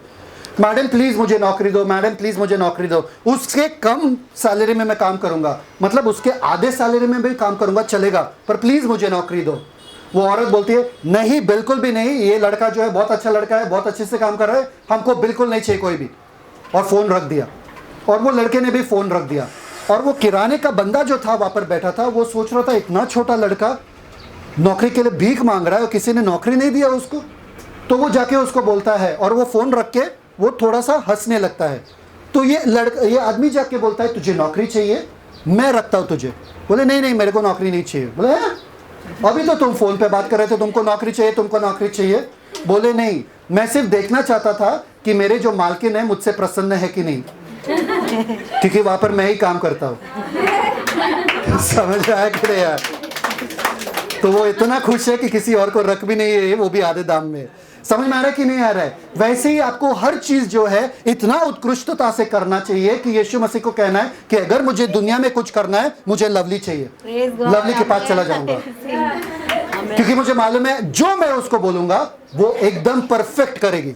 मैडम प्लीज़ मुझे नौकरी दो, मैडम प्लीज़ मुझे नौकरी दो, उसके कम सैलरी में मैं काम करूंगा, मतलब उसके आधे सैलरी में भी काम करूंगा चलेगा, पर प्लीज़ मुझे नौकरी दो। वो औरत बोलती है नहीं बिल्कुल भी नहीं, ये लड़का जो है बहुत अच्छा लड़का है, बहुत अच्छे से काम कर रहा है, हमको बिल्कुल नहीं चाहिए कोई भी। और फ़ोन रख दिया, और वो लड़के ने भी फ़ोन रख दिया। और वो किराने का बंदा जो था वहाँ पर बैठा था, वो सोच रहा था इतना छोटा लड़का नौकरी के लिए भीख मांग रहा है और किसी ने नौकरी नहीं दिया उसको। तो वो जाके उसको बोलता है, और वो फ़ोन रख के वो थोड़ा सा हंसने लगता है। तो ये आदमी जाके बोलता है तुझे नौकरी चाहिए, मैं रखता हूँ तुझे। बोले नहीं नहीं मेरे को नौकरी नहीं चाहिए। बोले अभी तो तुम फ़ोन पे बात कर रहे थे, तुमको नौकरी चाहिए, तुमको नौकरी चाहिए। बोले नहीं, मैं सिर्फ देखना चाहता था कि मेरे जो मालकिन है मुझसे प्रसन्न है कि नहीं, क्योंकि वहाँ पर मैं ही काम करता हूँ। समझ आया कि नहीं यार? तो वो इतना खुश है कि किसी और को रख भी नहीं है, वो भी आधे दाम में। समझ में आ रहा है कि नहीं आ रहा है? वैसे ही आपको हर चीज जो है इतना उत्कृष्टता से करना चाहिए कि यीशु मसीह को कहना है कि अगर मुझे दुनिया में कुछ करना है, मुझे लवली चाहिए, लवली के पास चला जाऊंगा, क्योंकि मुझे मालूम है जो मैं उसको बोलूंगा वो एकदम परफेक्ट करेगी।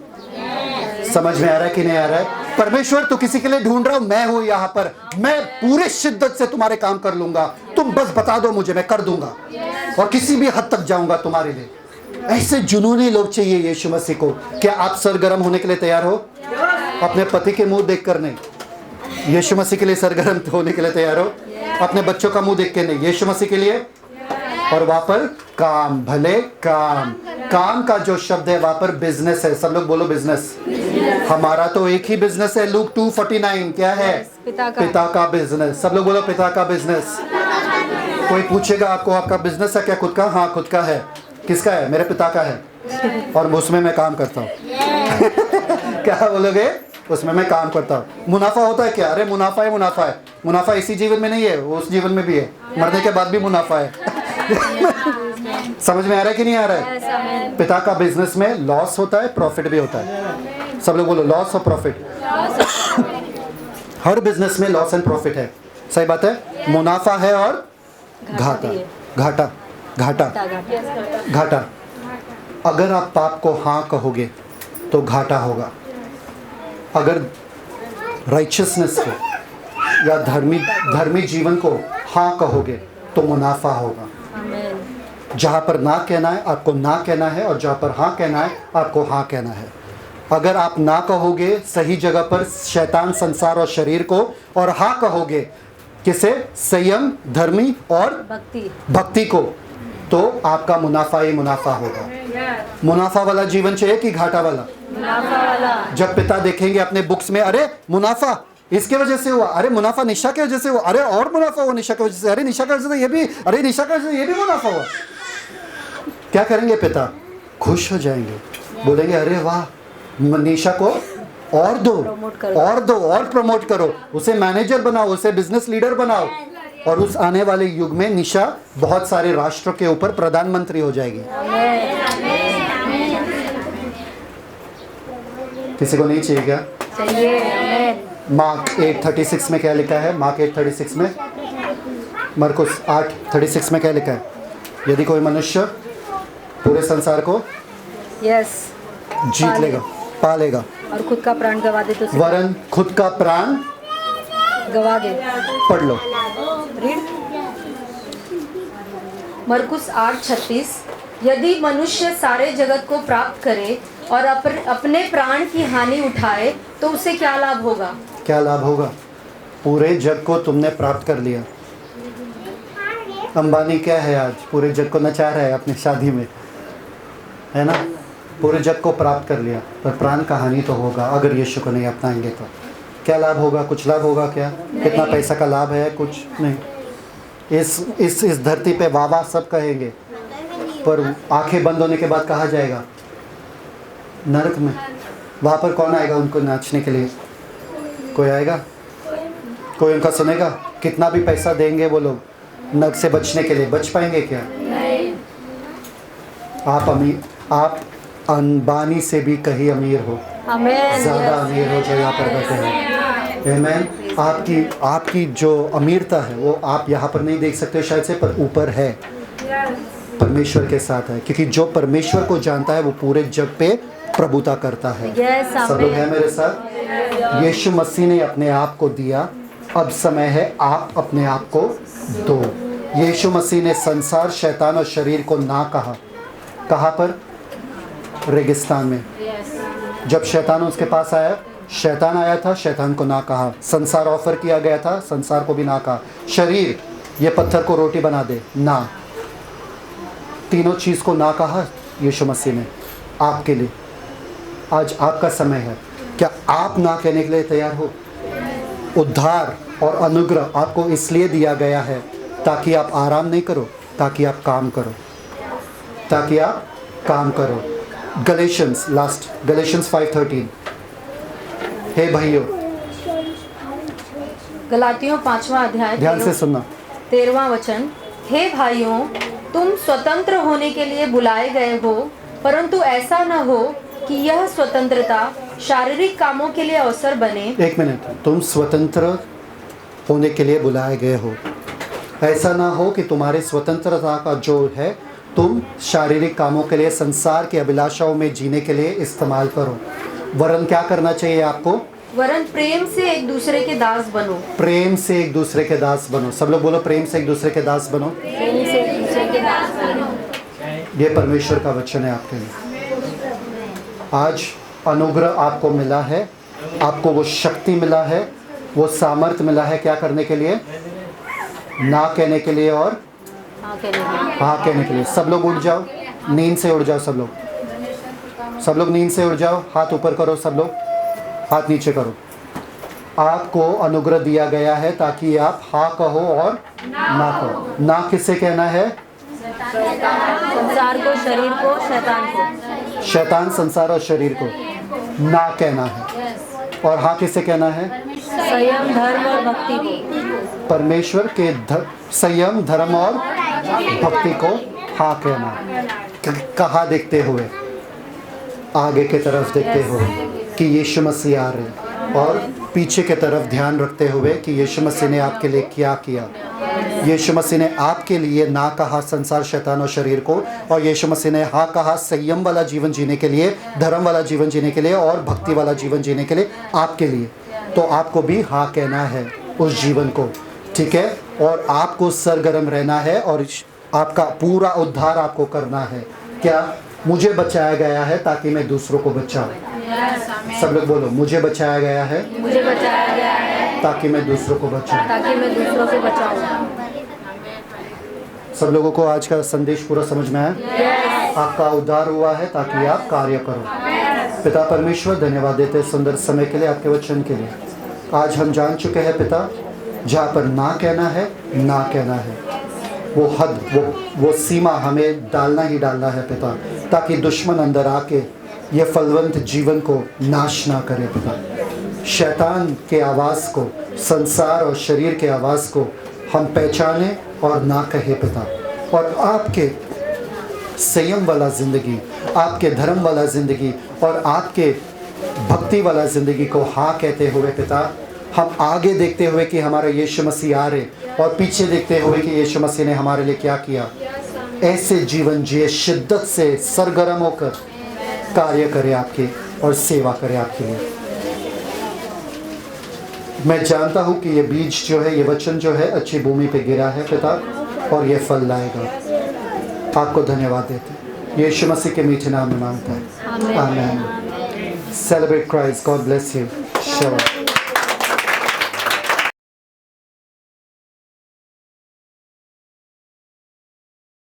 समझ में आ रहा है कि नहीं आ रहा है? परमेश्वर तू किसी के लिए ढूंढ रहा हूं, मैं हूं यहाँ पर, मैं पूरे शिद्दत से तुम्हारे काम कर लूंगा, तुम बस बता दो मुझे, मैं कर दूंगा और किसी भी हद तक जाऊंगा तुम्हारे लिए। ऐसे जुनूनी लोग चाहिए यीशु मसीह को। क्या आप सरगर्म होने के लिए तैयार हो? अपने पति के मुंह देखकर नहीं, यीशु मसीह के लिए सरगर्म होने के लिए तैयार हो? अपने बच्चों का मुंह देख के नहीं, यीशु मसीह के लिए। और वहां पर काम, भले काम, काम का जो शब्द है वहां पर बिजनेस है। सब लोग बोलो बिजनेस। हमारा तो एक ही बिजनेस है, लूक 2:49 क्या है? पिता का बिजनेस। सब लोग बोलो पिता का बिजनेस। कोई पूछेगा आपको आपका बिजनेस है क्या खुद का? हाँ खुद का है। किसका है? मेरे पिता का है, और उसमें मैं काम करता हूँ। क्या बोलोगे? उसमें मैं काम करता हूँ। मुनाफा होता है क्या? अरे मुनाफा है, मुनाफा है। मुनाफा इसी जीवन में नहीं है, उस जीवन में भी है, मरने के बाद भी मुनाफा है। समझ में आ रहा है कि नहीं आ रहा है? पिता का बिजनेस में लॉस होता है, प्रॉफिट भी होता है। सब लोग बोलो लॉस और प्रॉफिट। हर बिजनेस में लॉस एंड प्रॉफिट है। सही बात है? मुनाफा है और घाटा, घाटा, घाटा, घाटा। अगर आप पाप को हाँ कहोगे तो घाटा होगा, अगर राइचियसनेस को या धर्मी जीवन को हाँ कहोगे तो मुनाफा होगा। जहाँ पर ना कहना है आपको ना कहना है, और जहाँ पर हाँ कहना है आपको हाँ कहना है। अगर आप ना कहोगे सही जगह पर शैतान, संसार और शरीर को, और हाँ कहोगे किसे? संयम, धर्मी और भक्ति को, तो आपका मुनाफा ही मुनाफा होगा। मुनाफा वाला जीवन चाहिए कि घाटा वाला? मुनाफा वाला। जब पिता देखेंगे अपने बुक्स में, अरे मुनाफा इसके वजह से हुआ, अरे मुनाफा निशा के वजह से हुआ, अरे और मुनाफा हुआ निशा की वजह से, अरे निशा की वजह से ये भी, अरे निशा की वजह से ये भी मुनाफा हुआ, क्या करेंगे पिता? खुश हो जाएंगे, बोलेंगे अरे वाह, निशा को और दो और दो और प्रमोट करो, उसे मैनेजर बनाओ, उसे बिजनेस लीडर बनाओ, और उस आने वाले युग में निशा बहुत सारे राष्ट्रों के ऊपर प्रधानमंत्री हो जाएगी। किसी को नहीं चाहिए क्या? चाहिए। मार्क 8:36 में क्या लिखा है? मार्क 8:36 में, मरकुस 8:36 में क्या लिखा है? यदि कोई मनुष्य पूरे संसार को जीत लेगा, पा लेगा, और खुद का प्राण गवा दे तो वरन खुद का प्राण गवा दे। पढ़ लो। मरकुस 8:36, यदि मनुष्य सारे जगत को प्राप्त करे और अपने प्राण की हानि उठाए तो उसे क्या लाभ होगा? क्या लाभ होगा? पूरे जग को तुमने प्राप्त कर लिया। अंबानी क्या है आज? पूरे जग को नचा रहा है अपनी शादी में, है ना? पूरे जग को प्राप्त कर लिया, पर प्राण का हानि तो होगा अगर यीशु को नहीं अपनाएंगे तो। क्या लाभ होगा? कुछ लाभ होगा क्या? कितना पैसा का लाभ है? कुछ नहीं। इस धरती पे वाह वाह सब कहेंगे, पर आंखें बंद होने के बाद कहा जाएगा नरक में। वहाँ पर कौन आएगा उनको नाचने के लिए? कोई आएगा? कोई उनका सुनेगा? कितना भी पैसा देंगे वो लोग नरक से बचने के लिए, बच पाएंगे क्या? आप अमीर, आप अंबानी से भी कहीं अमीर हो, आमेन। ज़्यादा अमीर हो जो यहाँ पर बैठे हैं। आमेन। आपकी जो अमीरता है वो आप यहाँ पर नहीं देख सकते शायद से, पर ऊपर है, परमेश्वर के साथ है, क्योंकि जो परमेश्वर को जानता है वो पूरे जग पे प्रभुता करता है। सब लोग हैं मेरे साथ? यीशु मसीह ने अपने आप को दिया, अब समय है आप अपने आप को दो। यीशु मसीह ने संसार, शैतान और शरीर को ना कहा। कहाँ पर? रेगिस्तान में। जब शैतान उसके पास आया, शैतान आया था, शैतान को ना कहा। संसार ऑफर किया गया था, संसार को भी ना कहा। शरीर, ये पत्थर को रोटी बना दे, ना। तीनों चीज़ को ना कहा यीशु मसीह ने आपके लिए। आज आपका समय है, क्या आप ना कहने के लिए तैयार हो? उद्धार और अनुग्रह आपको इसलिए दिया गया है ताकि आप आराम नहीं करो, ताकि आप काम करो, ताकि आप काम करो। गलेशियंस 5:13। हे भाइयों, गलातियों 5वां अध्याय ध्यान से सुनना। 13वां वचन। हे भाइयों, तुम स्वतंत्र होने के लिए बुलाए गए हो, परंतु ऐसा न हो कि यह स्वतंत्रता शारीरिक कामों के लिए अवसर बने। एक मिनट, तुम स्वतंत्र होने के लिए बुलाए गए हो, ऐसा ना हो कि तुम्हारे स्वतंत्रता का जो है तुम शारीरिक कामों के लिए, संसार की अभिलाषाओं में जीने के लिए इस्तेमाल करो। वरन क्या करना चाहिए आपको? वरन प्रेम से एक दूसरे के दास बनो। प्रेम से एक दूसरे के दास बनो। सब लोग बोलो, प्रेम से एक दूसरे के दास बनो। प्रेम से एक दूसरे के दास बनो। ये परमेश्वर का वचन है आपके लिए। आज अनुग्रह आपको मिला है, आपको वो शक्ति मिला है, वो सामर्थ्य मिला है क्या करने के लिए? ना कहने के लिए और हाँ कहने के लिए। सब लोग उठ जाओ, नींद से उठ जाओ। सब लोग नींद से उठ जाओ। हाथ ऊपर करो, सब लोग हाथ नीचे करो। आपको अनुग्रह दिया गया है ताकि आप हाँ कहो और ना कहो। ना किससे कहना है? संसार को, शरीर को, शैतान को। शैतान, संसार और शरीर को ना कहना है। और हाँ किससे कहना है? संयम, धर्म और भक्ति को। परमेश्वर के संयम, धर्म और भक्ति को हाँ कहना। कहाँ देखते हुए? आगे की तरफ देखते हुए कि यीशु मसीह आ रहे, और पीछे की तरफ ध्यान रखते हुए कि यीशु मसीह ने आपके लिए क्या किया। यीशु मसीह ने आपके लिए ना कहा संसार, शैतान और शरीर को, और यीशु मसीह ने हाँ कहा संयम वाला जीवन जीने के लिए, धर्म वाला जीवन जीने के लिए और भक्ति वाला जीवन जीने के लिए आपके लिए। तो आपको भी हाँ कहना है उस जीवन को, ठीक है? और आपको सरगर्म रहना है और आपका पूरा उद्धार आपको करना है। क्या? मुझे बचाया गया है ताकि मैं दूसरों को बचाऊं। सब लोग बोलो, मुझे बचाया गया है, मुझे बचाया गया है ताकि मैं दूसरों को बचाऊं। ताकि मैं दूसरों को बचाऊं। सब लोगों को आज का संदेश पूरा समझ में आया? आपका उद्धार हुआ है ताकि आप कार्य करो। पिता परमेश्वर, धन्यवाद देते सुंदर समय के लिए, आपके वचन के लिए। आज हम जान चुके हैं पिता, जहाँ पर ना कहना है, ना कहना है। वो हद, वो सीमा हमें डालना ही डालना है पिता, ताकि दुश्मन अंदर आके ये फलवंत जीवन को नाश ना करे पिता। शैतान के आवाज़ को, संसार और शरीर के आवाज़ को हम पहचाने और ना कहे पिता, और आपके संयम वाला ज़िंदगी, आपके धर्म वाला ज़िंदगी और आपके भक्ति वाला ज़िंदगी को हाँ कहते हुए पिता, हम आगे देखते हुए कि हमारा यीशु मसीह आ रहे, और पीछे देखते हुए कि यीशु मसीह ने हमारे लिए क्या किया, ऐसे जीवन जिए, शिद्दत से सरगर्म होकर कार्य करे आपके और सेवा करे आपके लिए। मैं जानता हूँ कि ये बीज जो है, ये वचन जो है अच्छी भूमि पे गिरा है पिता, और ये फल लाएगा। आपको धन्यवाद देते यीशु मसीह के मीठे नाम में मांगता है, आमीन। Celebrate Christ. God bless you. शाबाश।